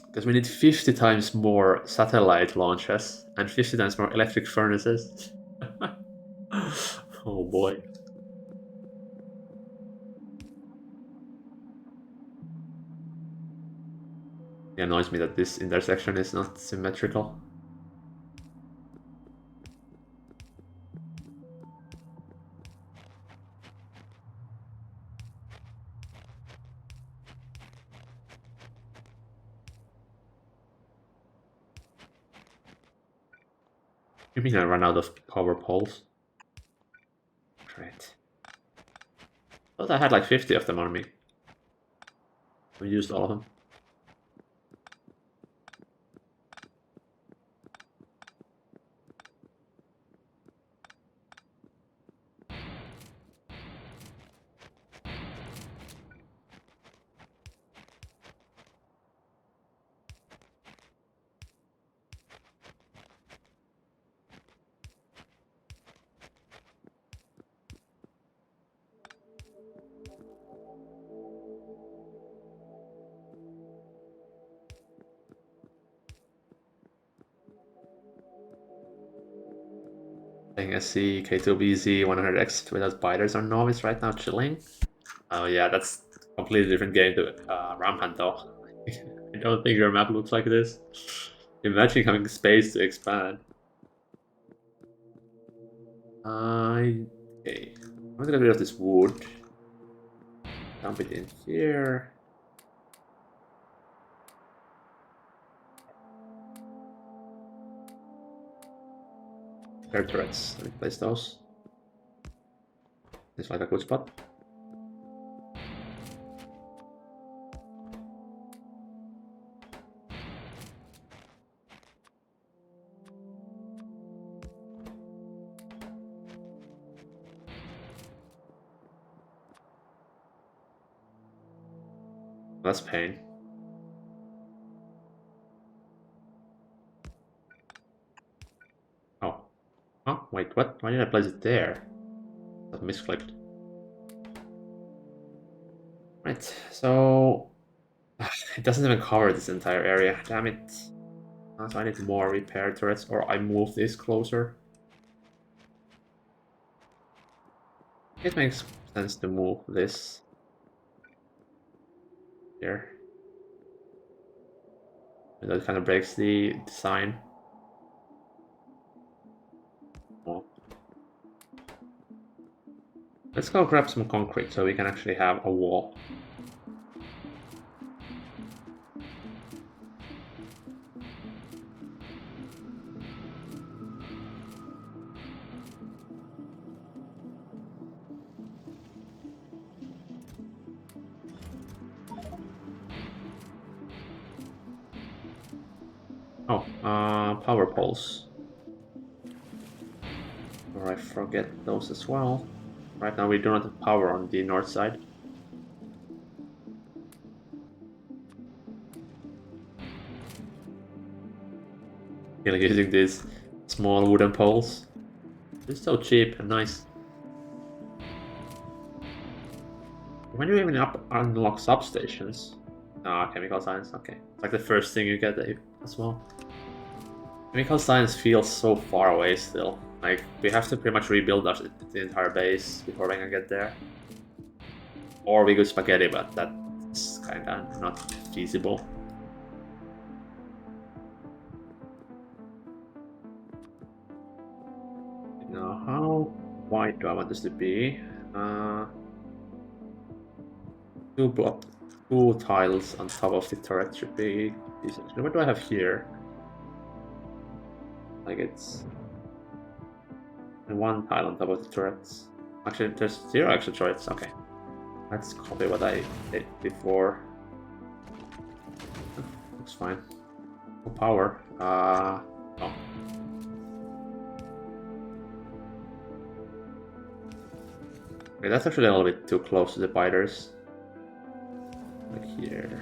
Because we need 50 times more satellite launches and 50 times more electric furnaces. Oh boy. It annoys me that this intersection is not symmetrical. You mean I run out of power poles? Great. Thought I had like 50 of them on me. We used all of them. Playing SC, K2BZ, 100X without spiders or novice right now chilling. Oh yeah, that's a completely different game to Rampant though. don't think your map looks like this. Imagine having space to expand. Okay. I'm gonna get rid of this wood. Dump it in here. Air turrets. Let me place those. It's like a good spot. That's pain. Oh. Oh, wait, what? Why did I place it there? That misclicked. Right, so... It doesn't even cover this entire area. Damn it. So I need more repair turrets, or I move this closer. It makes sense to move this here. And that kind of breaks the design. Oh. Let's go grab some concrete so we can actually have a wall. Oh, power poles. Or I forget those as well. Right now we do not have power on the north side. You're using these small wooden poles. It's so cheap and nice. When you even unlock substations? Ah, chemical science, okay. It's like the first thing you get as well. Chemical science feels so far away still. Like, we have to pretty much rebuild the entire base before we can get there. Or we go spaghetti, but that's kinda not feasible. Now, how wide do I want this to be? Two tiles on top of the turret should be decent. What do I have here? Like it's one tile on top of the turrets. Actually, there's 0 extra turrets. Okay, let's copy what I did before. Looks fine. No power. Oh. Okay, that's actually a little bit too close to the biters. Like here.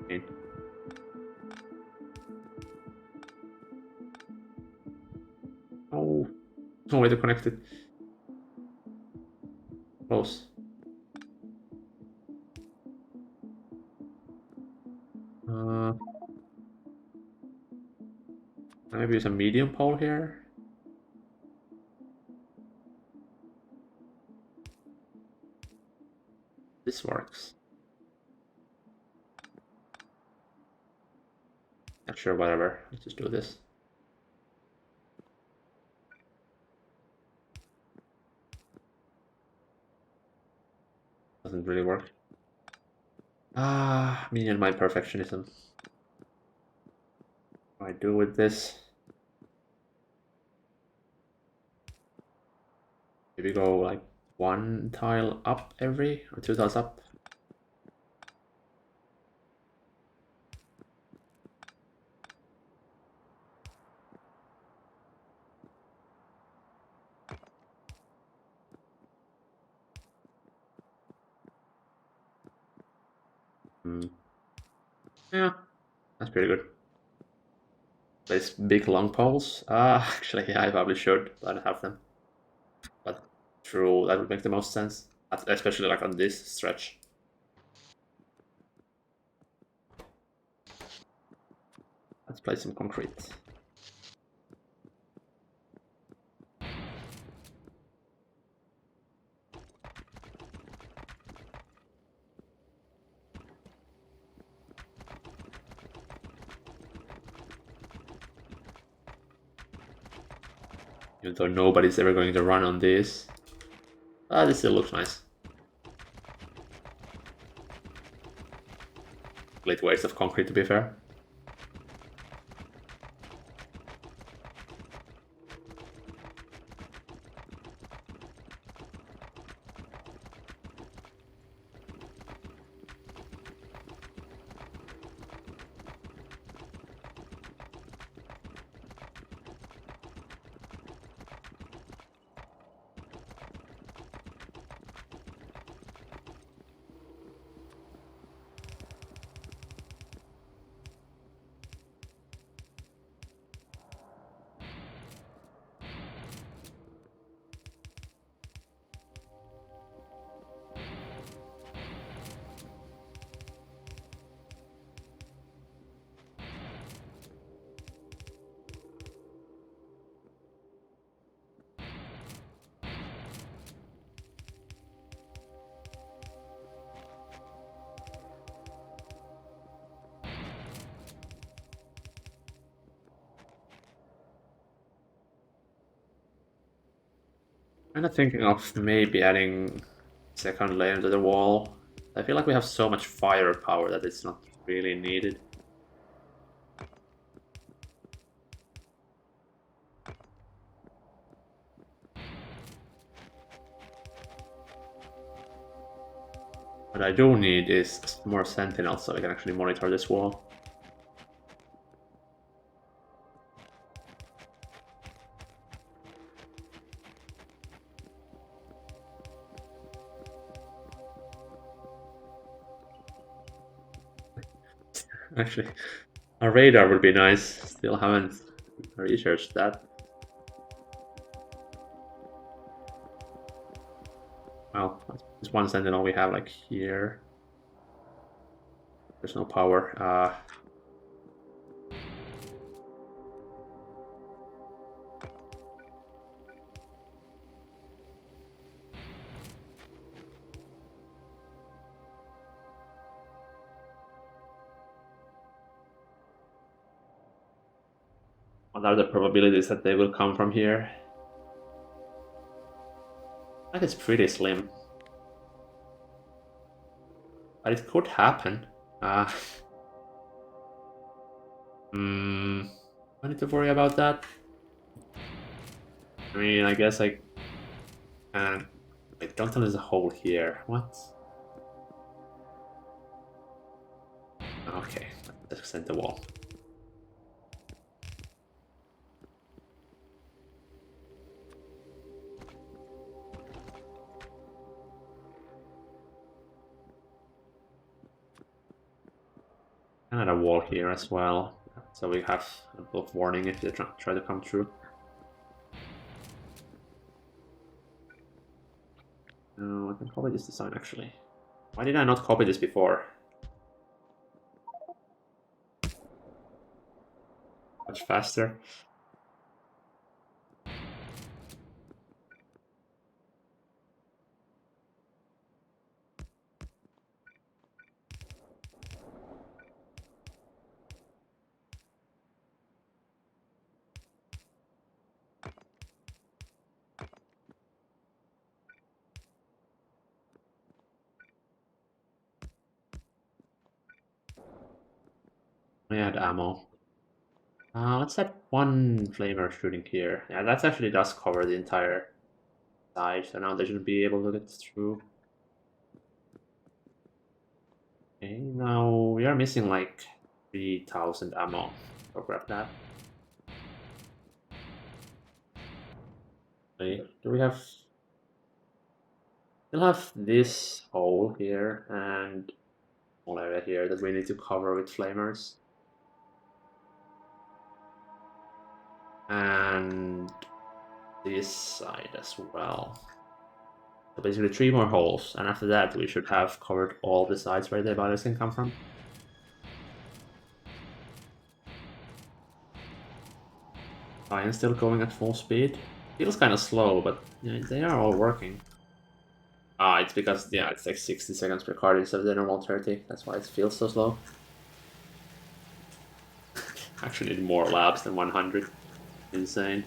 Okay. Oh, no way to connect it. Close. Maybe use a medium pole here. This works. Not sure, whatever. Let's just do this. Doesn't really work. Me and my perfectionism. What do I do with this? Maybe go like 1 tile up every, or 2 tiles up. Yeah, that's pretty good. Place big long poles. Actually, yeah, I probably should. I don't have them. But true, that would make the most sense. Especially like on this stretch. Let's place some concrete. Even though nobody's ever going to run on this. This still looks nice. Complete waste of concrete, to be fair. Kind of thinking of maybe adding second layer to the wall. I feel like we have so much firepower that it's not really needed. What I do need is more sentinels so I can actually monitor this wall. Actually, a radar would be nice. Still haven't researched that. Well, there's one sentinel we have like here. There's no power. What are the probabilities that they will come from here? I think it's pretty slim. But it could happen. I need to worry about that. I mean, I guess I can. Wait, don't tell me there's a hole here. What? Okay, let's extend the wall. And add a wall here as well, so we have a book warning if they try to come through. No, I can copy this design actually. Why did I not copy this before? Much faster. I had ammo. Let's set one flamer shooting here. Yeah, that actually does cover the entire side, so now they shouldn't be able to get through. Okay, now we are missing like 3,000 ammo. So grab that. Okay, do we have... We'll have this hole here and small area here that we need to cover with flamers. And this side as well. So basically 3 more holes, and after that we should have covered all the sides where the bodies can come from. Iron still going at full speed. Feels kind of slow, but yeah, they are all working. It's because, yeah, it's like 60 seconds per card instead of the normal 30. That's why it feels so slow. Actually need more labs than 100. Insane.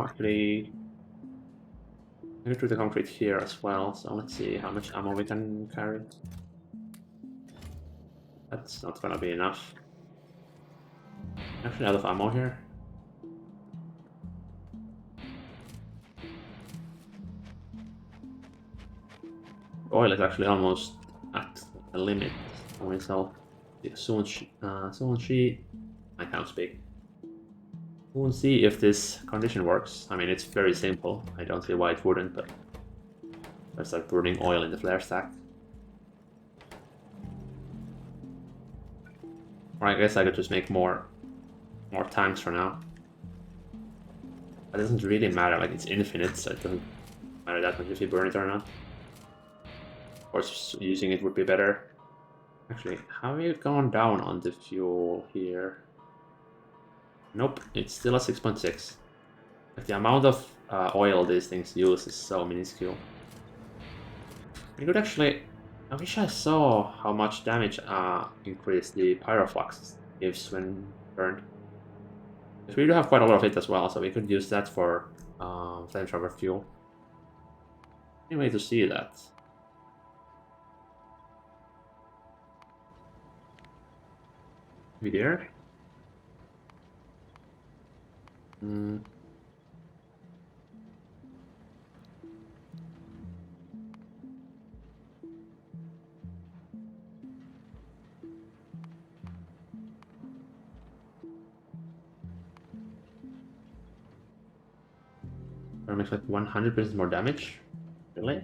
actually, we could do the concrete here as well. So let's see how much ammo we can carry. That's not gonna be enough. Actually, out of ammo here. Oil is actually almost at the limit. Only so soon she I can't speak. We'll see if this condition works. I mean, it's very simple. I don't see why it wouldn't, but there's like burning oil in the flare stack. Or I guess I could just make more tanks for now. That doesn't really matter. Like it's infinite, so it doesn't matter that much if you burn it or not. Of course, using it would be better. Actually, have we gone down on the fuel here? Nope, it's still a 6.6. Like the amount of oil these things use is so minuscule. We could actually... I wish I saw how much damage increase the pyroflux gives when burned. Because we do have quite a lot of it as well, so we could use that for flamethrower fuel. Any way to see that? Maybe there? Or makes like 100% more damage? Really?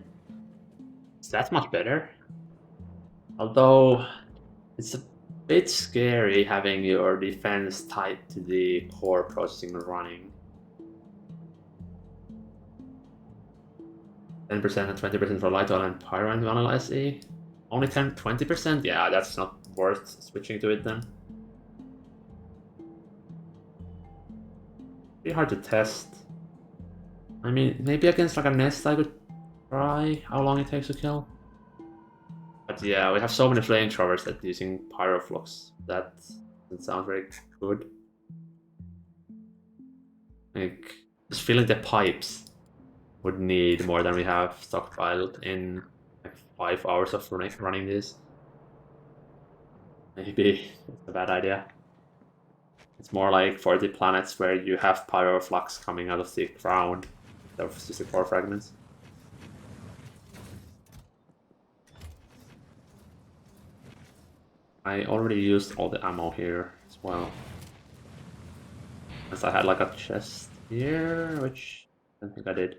Is that much better? Although, it's a bit scary having your defense tied to the core processing running. 10% and 20% for light oil and pyro and vanilla SE. Only 20%? Yeah, that's not worth switching to it then. Pretty hard to test. I mean, maybe against like a nest I could try how long it takes to kill. But yeah, we have so many flamethrowers that using pyroflux, that doesn't sound very good. Like, just filling the pipes would need more than we have stockpiled in like 5 hours of running this. Maybe it's a bad idea. It's more like for the planets where you have pyroflux coming out of the ground of 64 fragments. I already used all the ammo here as well. As I had like a chest here, which I don't think I did.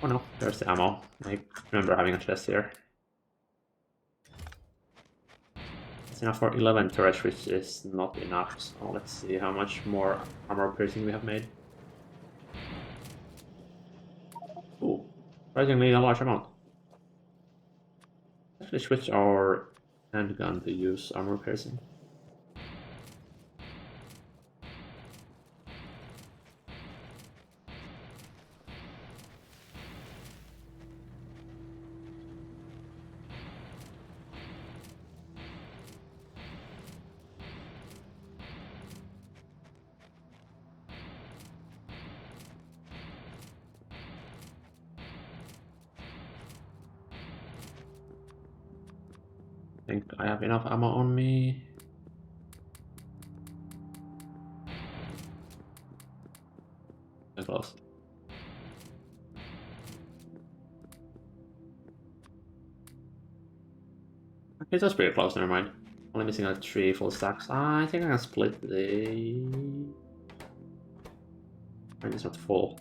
Oh no, there's the ammo. I remember having a chest here. It's enough for 11 turrets, which is not enough. So let's see how much more armor piercing we have made. Ooh, surprisingly a large amount. Actually switch our handgun to use armor piercing. I think I have enough ammo on me. Close. Okay, that's pretty close, never mind. Only missing like 3 full stacks. I think I can split the... Mine is not full.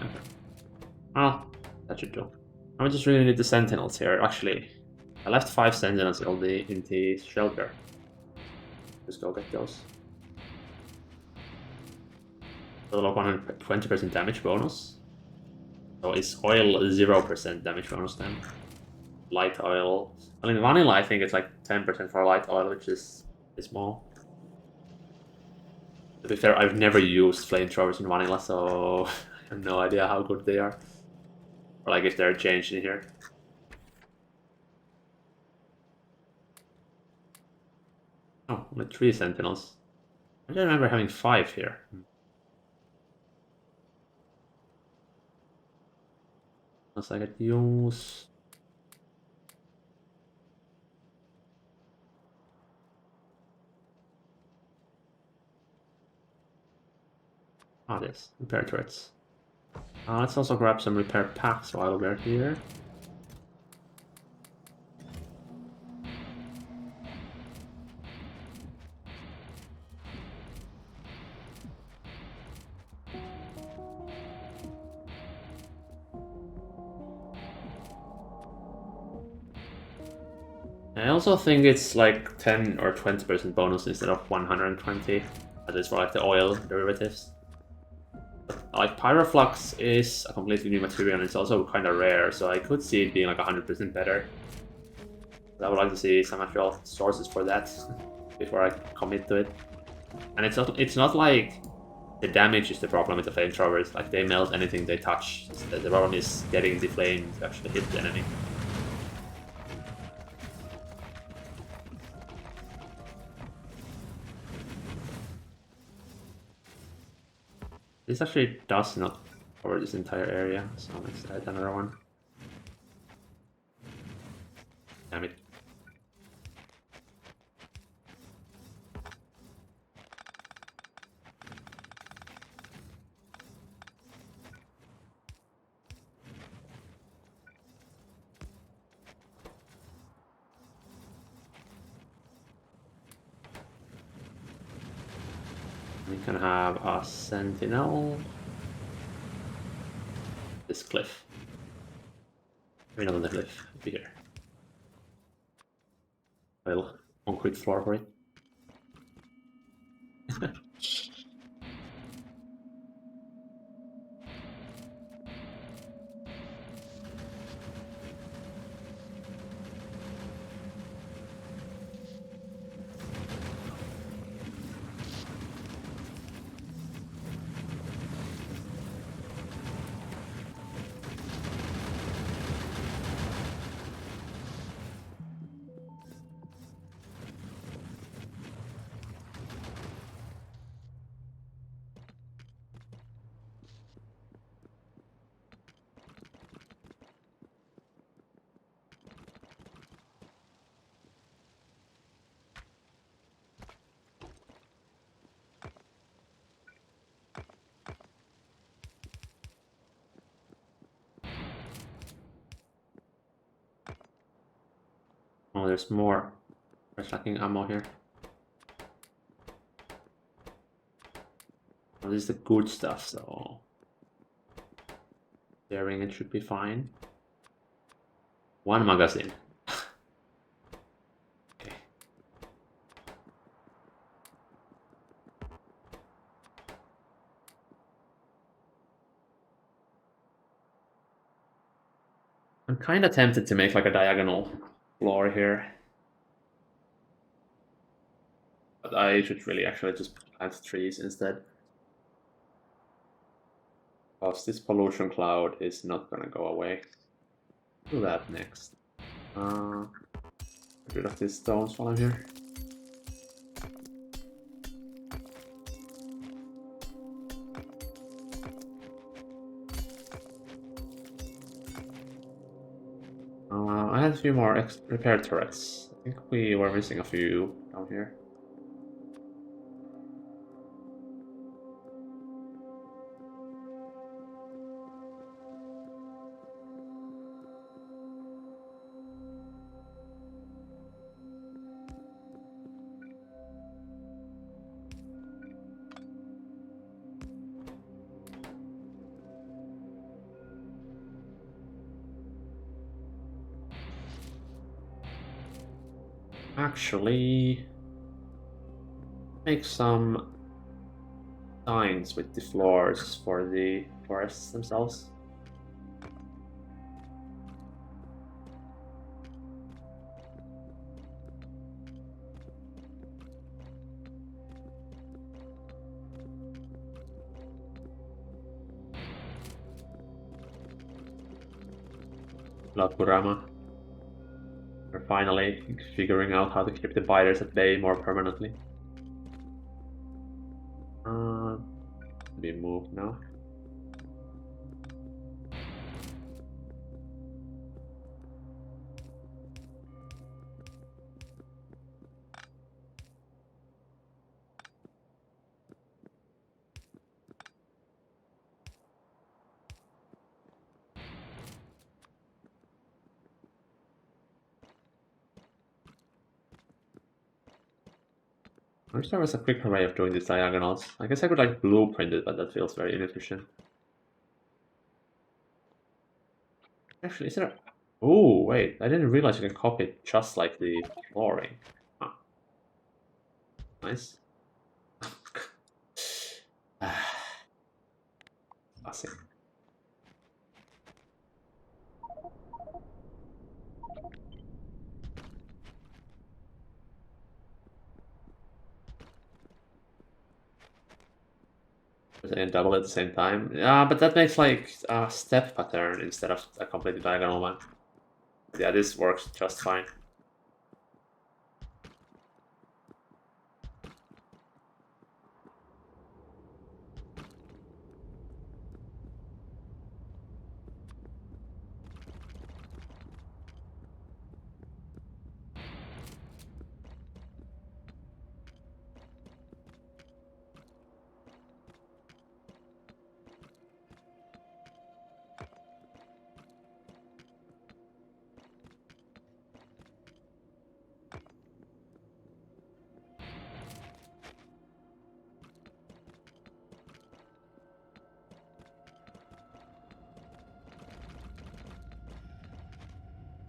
Okay. Oh, that should do. I just really need the sentinels here. Actually, I left 5 sentinels in the shelter. Just go get those. Total 120% damage bonus. So is oil 0% damage bonus then? Light oil. I mean, vanilla, I think it's like 10% for light oil, which is small. To be fair, I've never used flamethrowers in vanilla, so I have no idea how good they are. Or like if they're changed in here. Oh, only 3 sentinels. I don't remember having 5 here. Unless I could use... Ah, this. Repair turrets. Let's also grab some repair packs while we're here. I also think it's like 10 or 20% bonus instead of 120. That is for like the oil derivatives. Like Pyroflux is a completely new material and it's also kind of rare, so I could see it being like 100% better. But I would like to see some actual sources for that before I commit to it. And it's not like the damage is the problem with the flamethrowers. Like they melt anything they touch. The problem is getting the flame to actually hit the enemy. This actually does not cover this entire area, so let's add another one. Damn it. We can have a sentinel. This cliff. Maybe not on the cliff, be here. Well, concrete floor for it. Oh, there's more. There's lacking ammo here. Oh, this is the good stuff, so... Daring it should be fine. 1 magazine. Okay. I'm kind of tempted to make like a diagonal floor here. But I should really actually just plant trees instead. Because this pollution cloud is not gonna go away. Do that next. Get rid of these stones while I'm here. I had a few more repair turrets. I think we were missing a few down here. Actually, make some signs with the floors for the forests themselves. La Kurama. finally figuring out how to keep the biters at bay more permanently. Be moved now. I wish there was a quicker way of doing these diagonals. I guess I could like blueprint it, but that feels very inefficient. Actually, is there a... Oh, wait, I didn't realize you can copy it just like the flooring. Huh. Nice. Classic. And double at the same time. Yeah, but that makes like a step pattern instead of a completely diagonal one. Yeah, this works just fine.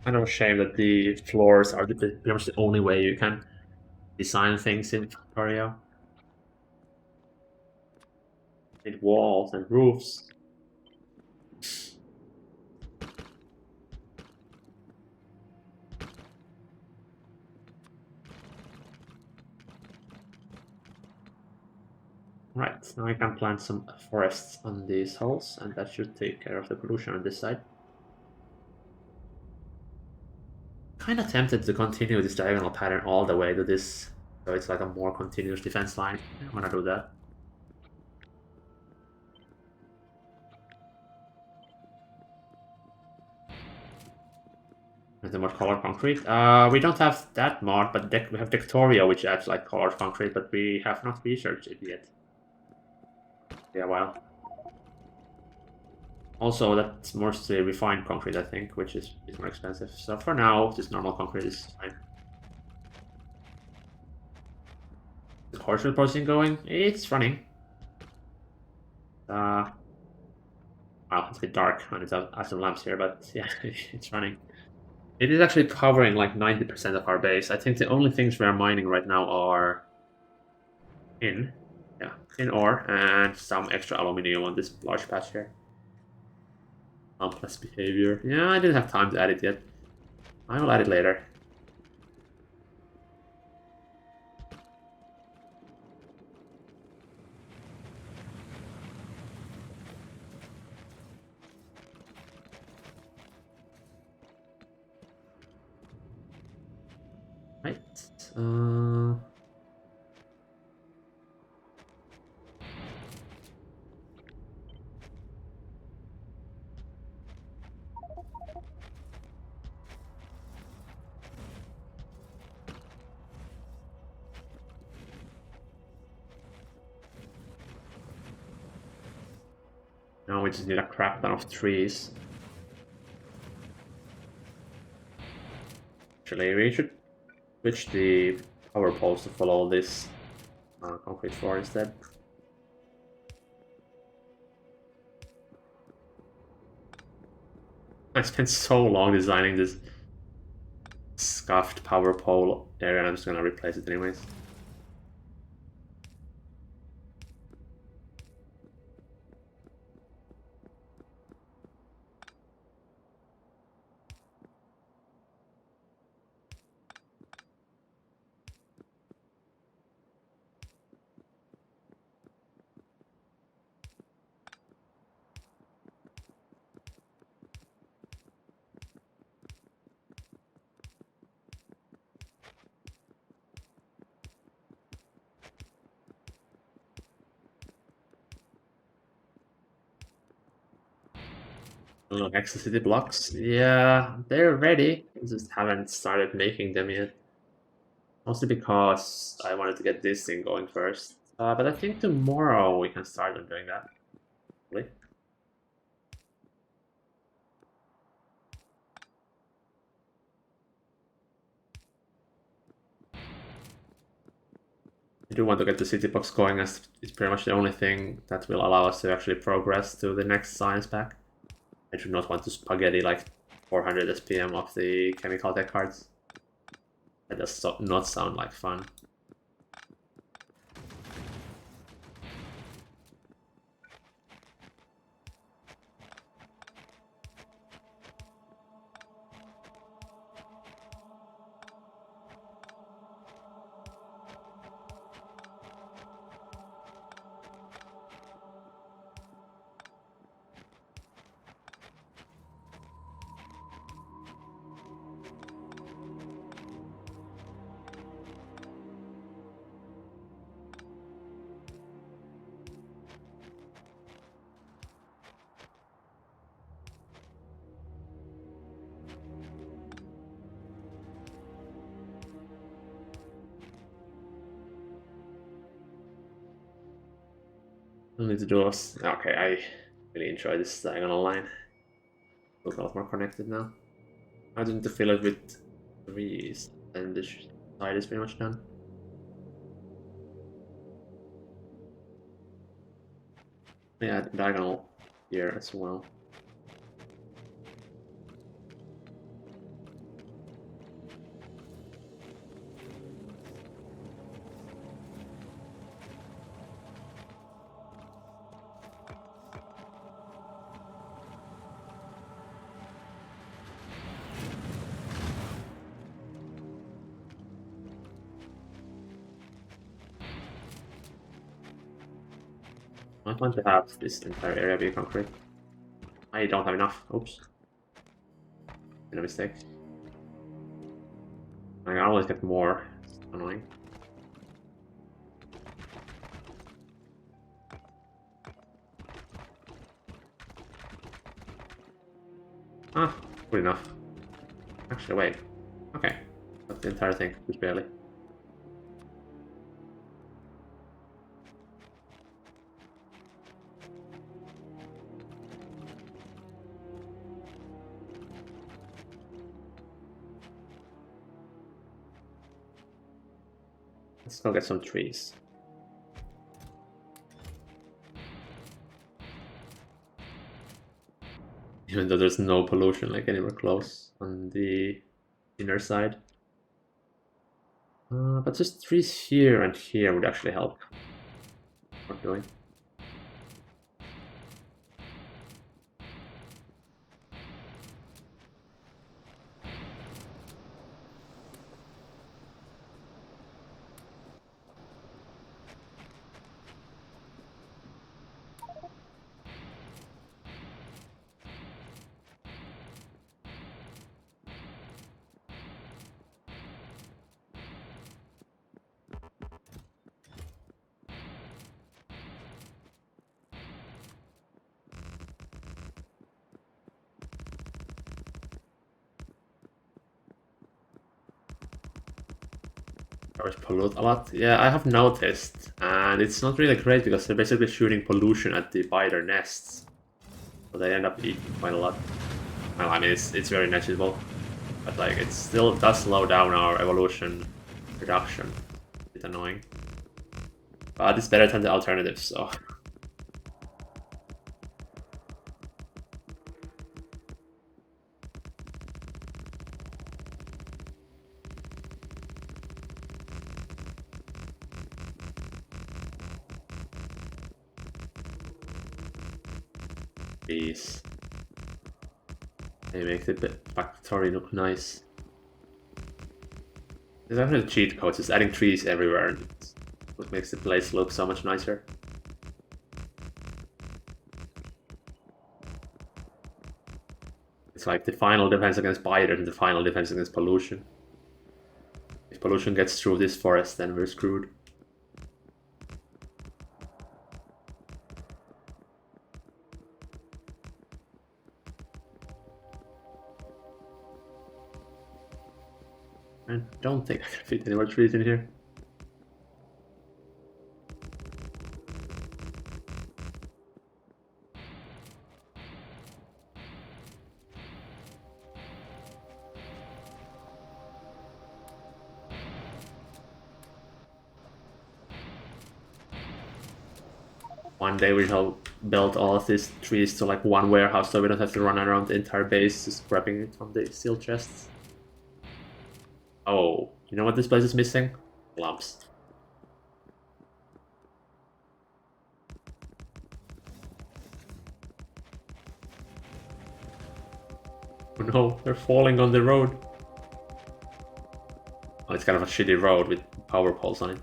Kind of a shame that the floors are pretty much the only way you can design things in Factorio. Need walls and roofs. Right, now I can plant some forests on these holes, and that should take care of the pollution on this side. Kind of tempted to continue this diagonal pattern all the way to this, so it's like a more continuous defense line. I want to do that. And then more colored concrete. We don't have that mod, but we have Factorio, which adds like colored concrete, but we have not researched it yet. Yeah, well. Also, that's mostly refined concrete, I think, which is more expensive. So for now, just normal concrete is fine. Is the horseshoe processing going? It's running. Wow, it's a bit dark when it's out of lamps here, but yeah, it's running. It is actually covering like 90% of our base. I think the only things we are mining right now are in ore and some extra aluminium on this large patch here. Complex behavior. Yeah, I didn't have time to add it yet. I will add it later. Right. Now we just need a crap ton of trees. Actually, we should switch the power poles to follow this concrete floor instead. I spent so long designing this scuffed power pole area, and I'm just gonna replace it anyways. Oh, next to city blocks. Yeah, they're ready. I just haven't started making them yet. Mostly because I wanted to get this thing going first. But I think tomorrow we can start on doing that. Really? I do want to get the city box going, as it's pretty much the only thing that will allow us to actually progress to the next science pack. I do not want to spaghetti like 400 SPM of the chemical tech cards. That does not sound like fun. I need to do us. Okay, I really enjoy this diagonal line. Look a lot more connected now. I need to fill it with trees, and this side is pretty much done. Yeah, diagonal here as well. I want to have this entire area be concrete. I don't have enough. Oops. Made a mistake. I can always get more. It's annoying. Ah, good enough. Actually, wait. Okay. That's the entire thing, just barely. Let's go get some trees. Even though there's no pollution like anywhere close on the inner side. But just trees here and here would actually help. What we're doing. Cars pollute a lot. Yeah, I have noticed, and it's not really great because they're basically shooting pollution at the biter nests, so they end up eating quite a lot. Well, I mean, it's very negligible, but like it still does slow down our evolution production. It's annoying, but it's better than the alternatives. So these they make the Factorio look nice. There's actually cheat codes. It's adding trees everywhere, and it's what makes the place look so much nicer. It's like the final defense against biter and the final defense against pollution. If pollution gets through this forest, then we're screwed. I don't think I can fit any more trees in here. One day we shall build all of these trees to like one warehouse so we don't have to run around the entire base just grabbing it from the steel chests. Oh, you know what this place is missing? Lumps. Oh no, they're falling on the road. Oh, it's kind of a shitty road with power poles on it.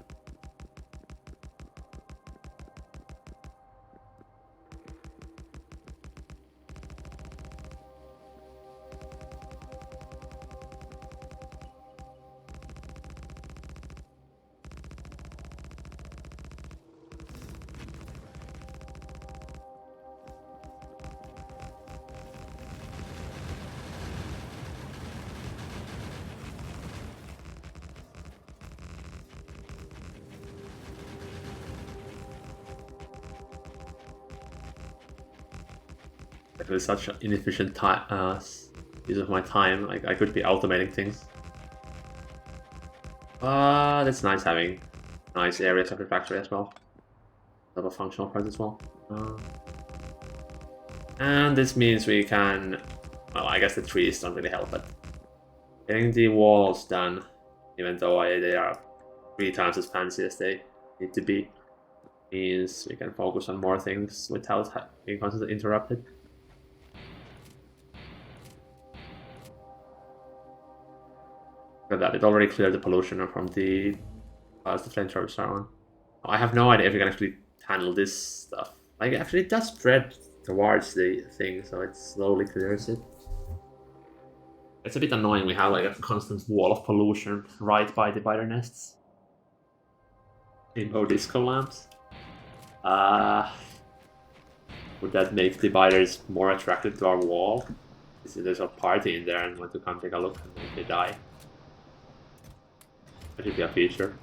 It was such an inefficient use of my time. Like I could be automating things. That's nice having nice areas of the factory as well. Have a functional part as well. And this means we can. Well, I guess the trees don't really help, but getting the walls done, even though they are 3 times as fancy as they need to be, means we can focus on more things without being constantly interrupted. Look at that, it already cleared the pollution from the as the flamethrowers are on. I have no idea if we can actually handle this stuff. Like, actually it does spread towards the thing, so it slowly clears it. It's a bit annoying we have like a constant wall of pollution right by the spider nests. Rainbow disco lamps. Would that make the biters more attracted to our wall? There's a party in there and want to come take a look and then they die. That should be a feature.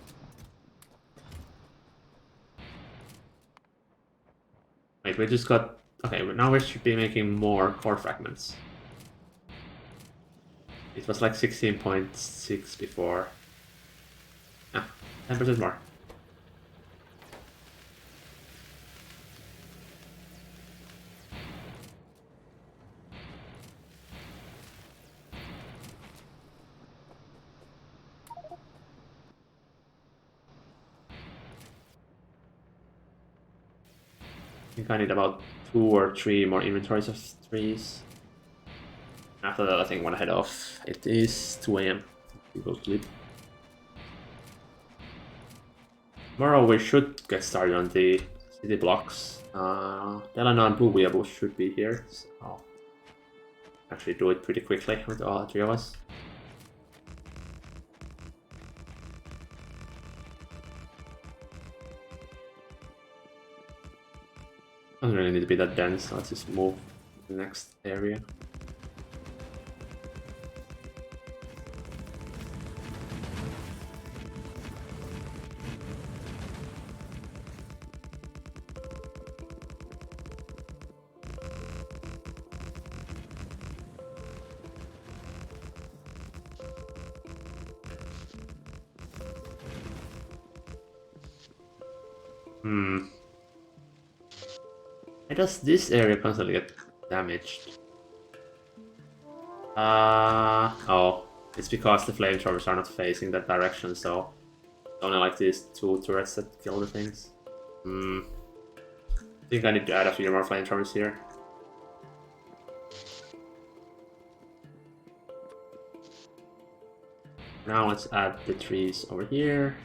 Wait, we just got... Okay, now we should be making more core fragments. It was like 16.6 before. 10% more. I think I need about 2 or 3 more inventories of trees. After that, I think I want to head off. It is 2 AM. We go sleep. Tomorrow we should get started on the city blocks. Delano and Blue Weeaboo should be here, so I'll actually do it pretty quickly with all 3 of us. Doesn't really need to be that dense, let's just move to the next area. Why does this area constantly get damaged? Oh, it's because the flamethrowers are not facing that direction, so only like these 2 turrets that kill the things. I think I need to add a few more flamethrowers here. Now let's add the trees over here.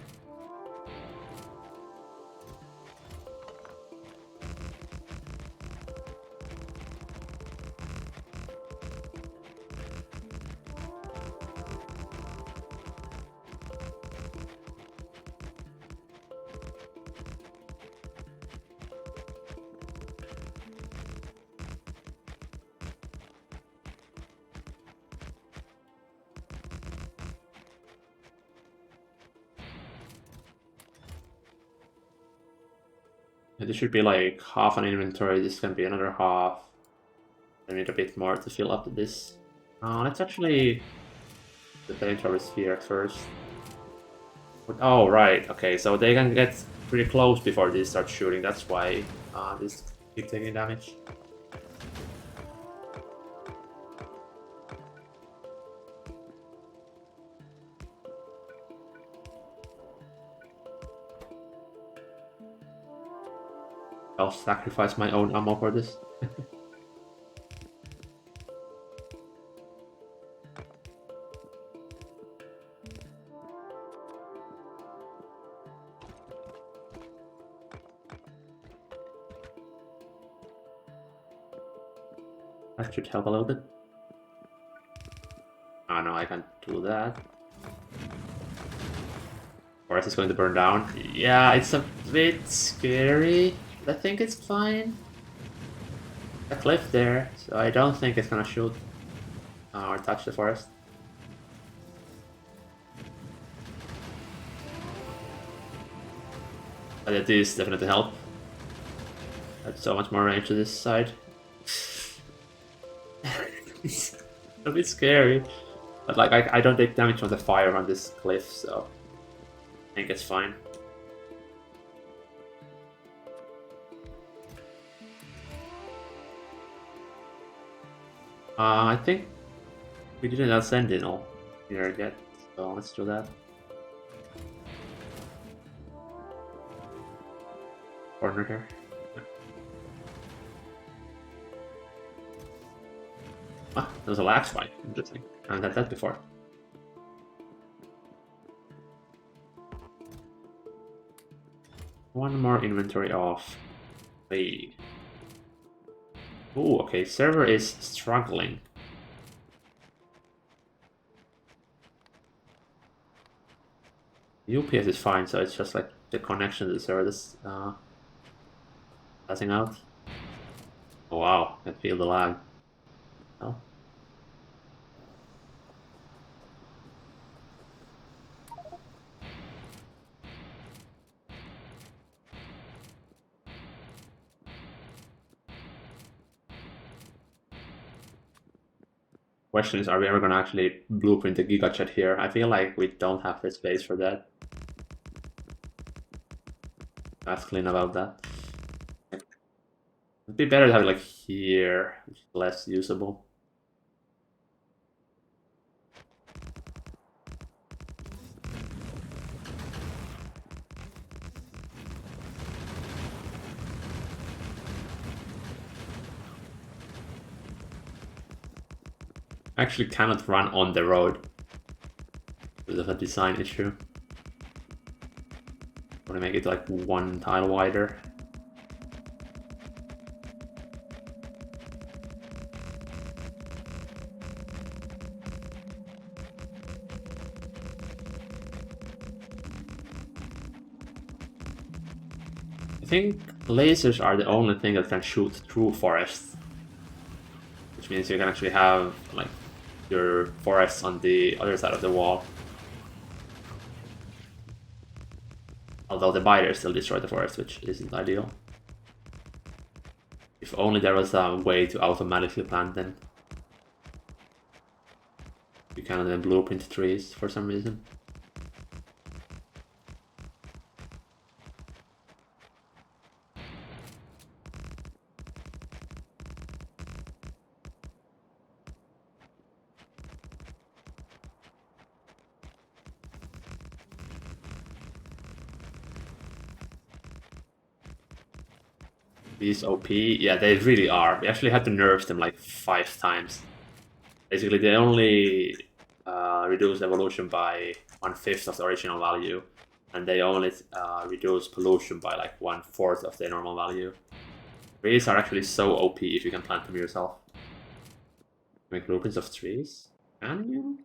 This should be like half an inventory. This can be another half. I need a bit more to fill up this. Let's actually the flamethrower sphere first. Oh, right. Okay, so they can get pretty close before they start shooting. That's why this keep taking damage. I'll sacrifice my own ammo for this. That should help a little bit. Oh no, I can't do that. Forest is going to burn down. Yeah, it's a bit scary. I think it's fine. A cliff there, so I don't think it's gonna shoot or touch the forest. But it is definitely help. That's so much more range to this side. It's a bit scary. But like I don't take damage from the fire on this cliff, so I think it's fine. I think we didn't have Sentinel here yet, so let's do that. Corner here. Ah, there's a lag spike. Interesting. I haven't had that before. One more inventory off. Hey. Oh, okay. Server is struggling. UPS is fine, so it's just like the connection to the server is passing out. Oh wow, I feel the lag. Oh. Question is, are we ever gonna actually blueprint the GigaChat here? I feel like we don't have the space for that. That's clean about that. It'd be better to have it like here, which is less usable. I actually cannot run on the road because of a design issue. I want to make it like one tile wider. I think lasers are the only thing that can shoot through forests, which means you can actually have like your forests on the other side of the wall. Although the biters still destroy the forest, which isn't ideal. If only there was a way to automatically plant them. You cannot even blueprint trees for some reason. These OP, yeah, they really are. We actually had to nerf them like 5 times. Basically, they only reduce evolution by 1/5 of the original value, and they only reduce pollution by like 1/4 of their normal value. Trees are actually so OP if you can plant them yourself. Make blueprints of trees? Can you?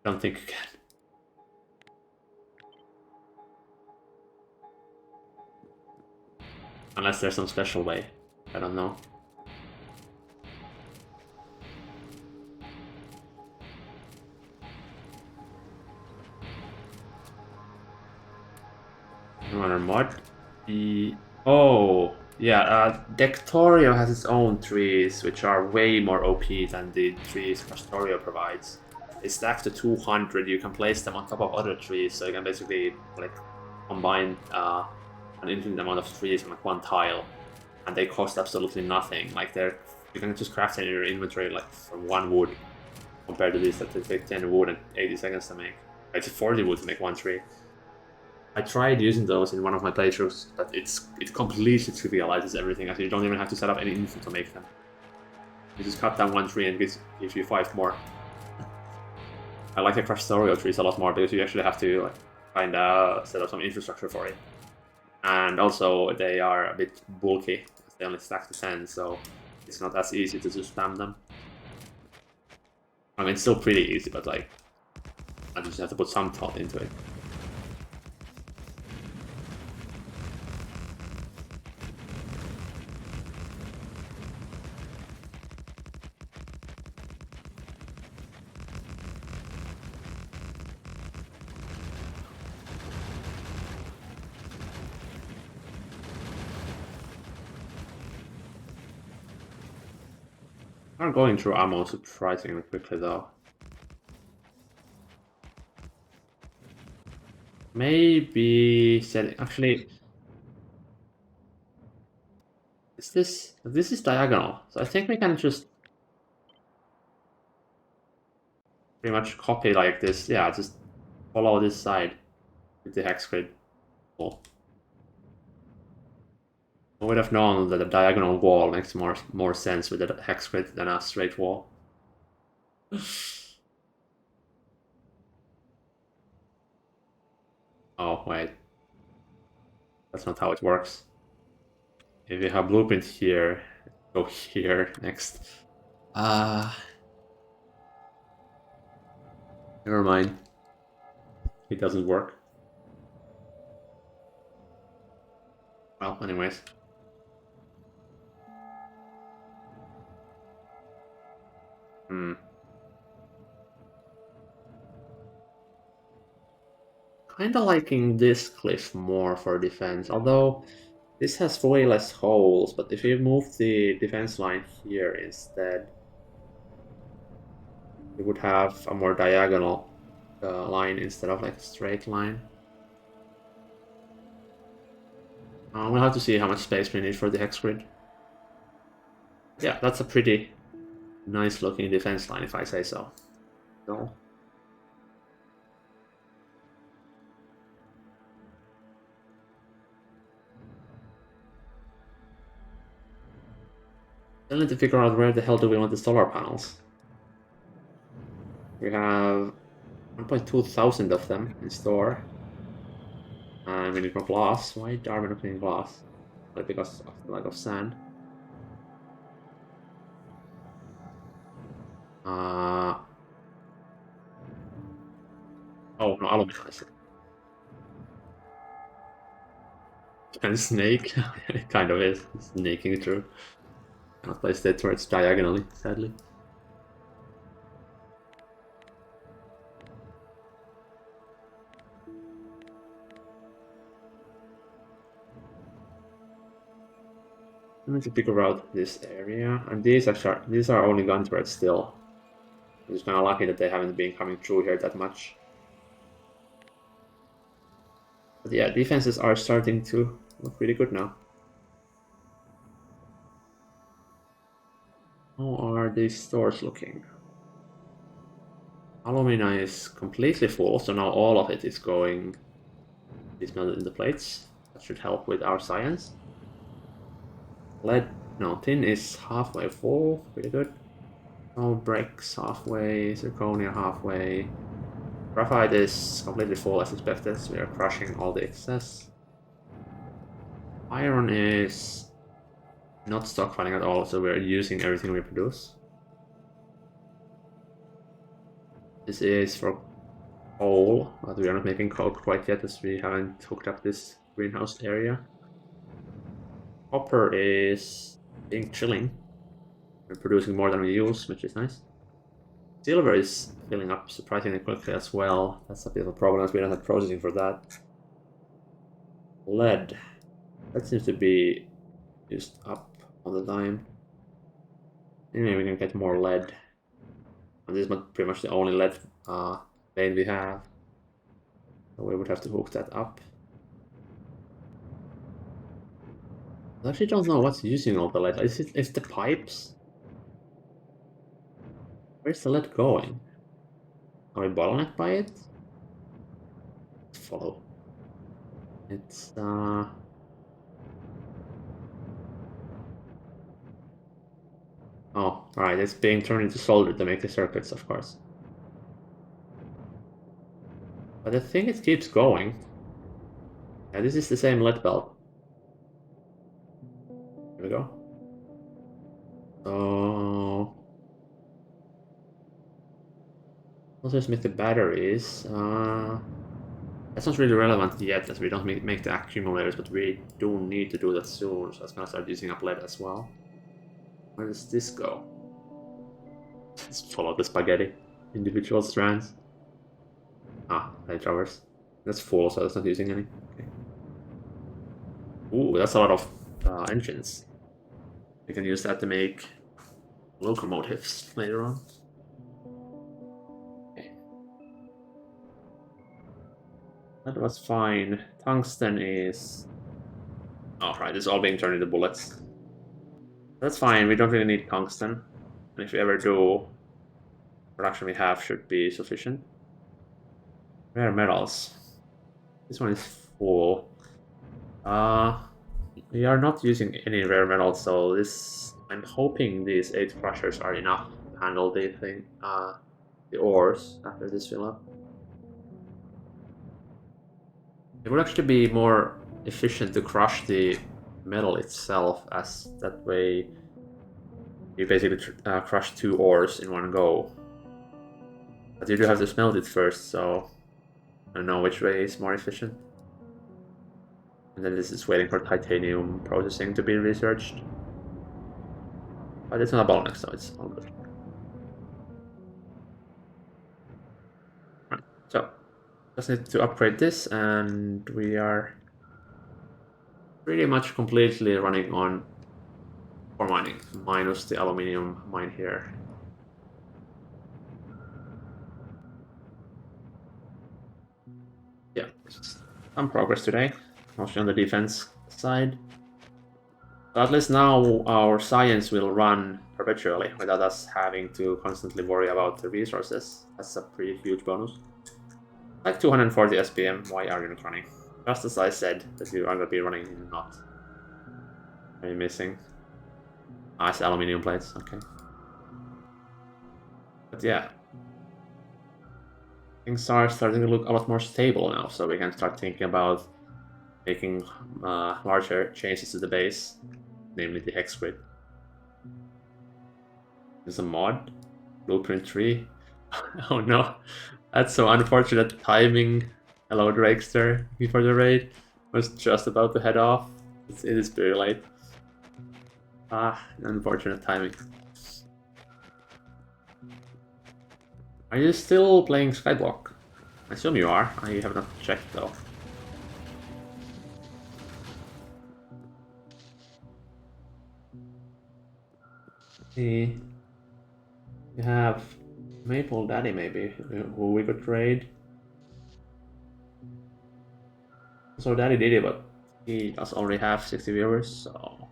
I don't think you can. Unless there's some special way. I don't know. another mod. Oh, yeah, Factorio has its own trees, which are way more OP than the trees Krastorio provides. They stack to 200, you can place them on top of other trees, so you can basically like combine an infinite amount of trees on like one tile, and they cost absolutely nothing. Like you can just craft it in your inventory like from 1 wood, compared to these that take 10 wood and 80 seconds to make. It's 40 wood to make 1 tree. I tried using those in one of my playthroughs, but it completely trivializes everything. Actually, you don't even have to set up any info to make them. You just cut down 1 tree and it gives you 5 more. I like the Krastorio trees a lot more because you actually have to like kind of set up some infrastructure for it. And also, they are a bit bulky. They only stack to 10, so it's not as easy to just spam them. I mean, it's still pretty easy, but like, I just have to put some thought into it. I'm going through ammo surprisingly quickly though. Maybe setting actually this is diagonal, so I think we can just pretty much copy like this. Yeah, just follow this side with the hex grid. Cool. I would have known that a diagonal wall makes more sense with a hex grid than a straight wall. Oh, wait. That's not how it works. If you have blueprint here, go here next. Never mind. It doesn't work. Well, anyways. Kinda liking this cliff more for defense, although this has way less holes, but if you move the defense line here instead, you would have a more diagonal line instead of like a straight line. We'll have to see how much space we need for the hex grid. Yeah, that's a pretty nice looking defense line if I say so. So. Then need to figure out where the hell do we want the solar panels. We have 1.2 thousand of them in store. And we need more glass. Why are we not getting glass? Like because of the lack of sand. Oh no, aluminum. And snake? It kind of is. Snaking through. Cannot place that towards diagonally, sadly. I need to figure out this area, and these are only gun turrets still. I'm just kind of lucky that they haven't been coming through here that much. But yeah, defenses are starting to look really good now. How are these stores looking? Alumina is completely full, so now all of it is going dismantled in the plates. That should help with our science. Tin is halfway full, pretty good. No bricks halfway, zirconia halfway. Graphite is completely full as expected, so we are crushing all the excess. Iron is not stockpiling at all, so we're using everything we produce. This is for coal, but we are not making coke quite yet as we haven't hooked up this greenhouse area. Copper is being chilling. We're producing more than we use, which is nice. Silver is filling up surprisingly quickly as well. That's a bit of a problem as we don't have processing for that. Lead. That seems to be used up all the time. Anyway, we can get more lead. And this is pretty much the only lead vein we have. So we would have to hook that up. I actually don't know what's using all the lead. Is the pipes? Where's the lead going? Are we bottlenecked by it? Let's follow. It's oh, right, it's being turned into solder to make the circuits, of course. But I think it keeps going. Yeah, this is the same lead belt. Here we go. So also just make the batteries. That's not really relevant yet as we don't make the accumulators, but we do need to do that soon, so it's gonna start using up lead as well. Where does this go? Just follow the spaghetti. Individual strands. Ah, light drawers. That's full, so that's not using any. Okay. Ooh, that's a lot of engines. We can use that to make locomotives later on. Okay. That was fine. Tungsten is... Oh, right, it's all being turned into bullets. That's fine, we don't really need tungsten. And if we ever do, production we have should be sufficient. Rare metals. This one is full. We are not using any rare metals, so this... I'm hoping these 8 crushers are enough to handle the thing, the ores after this fill up. It would actually be more efficient to crush the metal itself, as that way you basically crush 2 ores in one go. But you do have to smelt it first, so I don't know which way is more efficient. And then this is waiting for titanium processing to be researched. But it's not a bottleneck, so it's all good. Right, so just need to upgrade this, and we are pretty much completely running on ore mining, minus the aluminium mine here. Yeah, some progress today, mostly on the defense side. So at least now our science will run perpetually without us having to constantly worry about the resources. That's a pretty huge bonus. Like 240 SPM, why are you not running? Just as I said that you are going to be running, you're not. Are you missing? Ah, it's aluminium plates, okay. But yeah. Things are starting to look a lot more stable now, so we can start thinking about making larger changes to the base, namely the hex grid. There's a mod, blueprint 3. Oh no, that's so unfortunate timing. Hello Drakester, before the raid. Was just about to head off. It is very late. Ah, unfortunate timing. Are you still playing Skyblock? I assume you are. I have not checked though. See, you have Maple Daddy maybe, who we could trade. So Daddy did it, but he does only have 60 viewers, so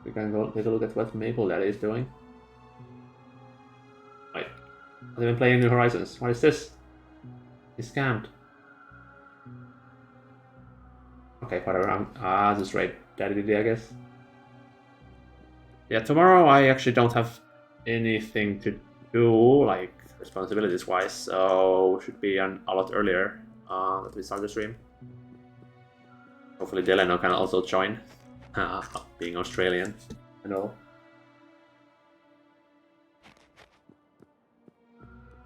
we can go take a look at what Maple Daddy is doing. Wait, I've been playing New Horizons. What is this? He's scammed. Okay, whatever. Just raid Daddy did it, I guess. Yeah, tomorrow I actually don't have anything to do, like responsibilities-wise, so should be a lot earlier that we start the stream. Hopefully Delano can also join, being Australian and all.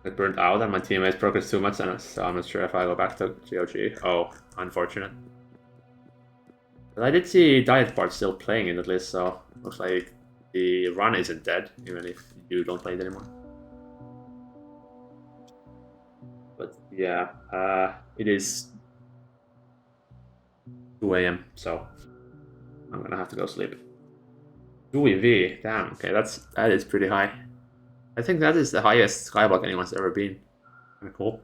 It burnt out and my teammates progressed too much, so I'm not sure if I go back to GOG. Oh, unfortunate. But I did see Diet Part still playing it at least, so looks like the run isn't dead, even if you don't play it anymore. But yeah, it is 2 a.m. So I'm gonna have to go sleep. 2 EV, damn. Okay, that is pretty high. I think that is the highest skyblock anyone's ever been. Kinda cool.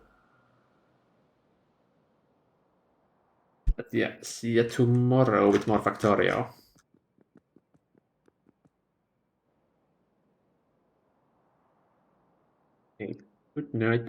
But yeah, see you tomorrow with more Factorio. Okay, good night.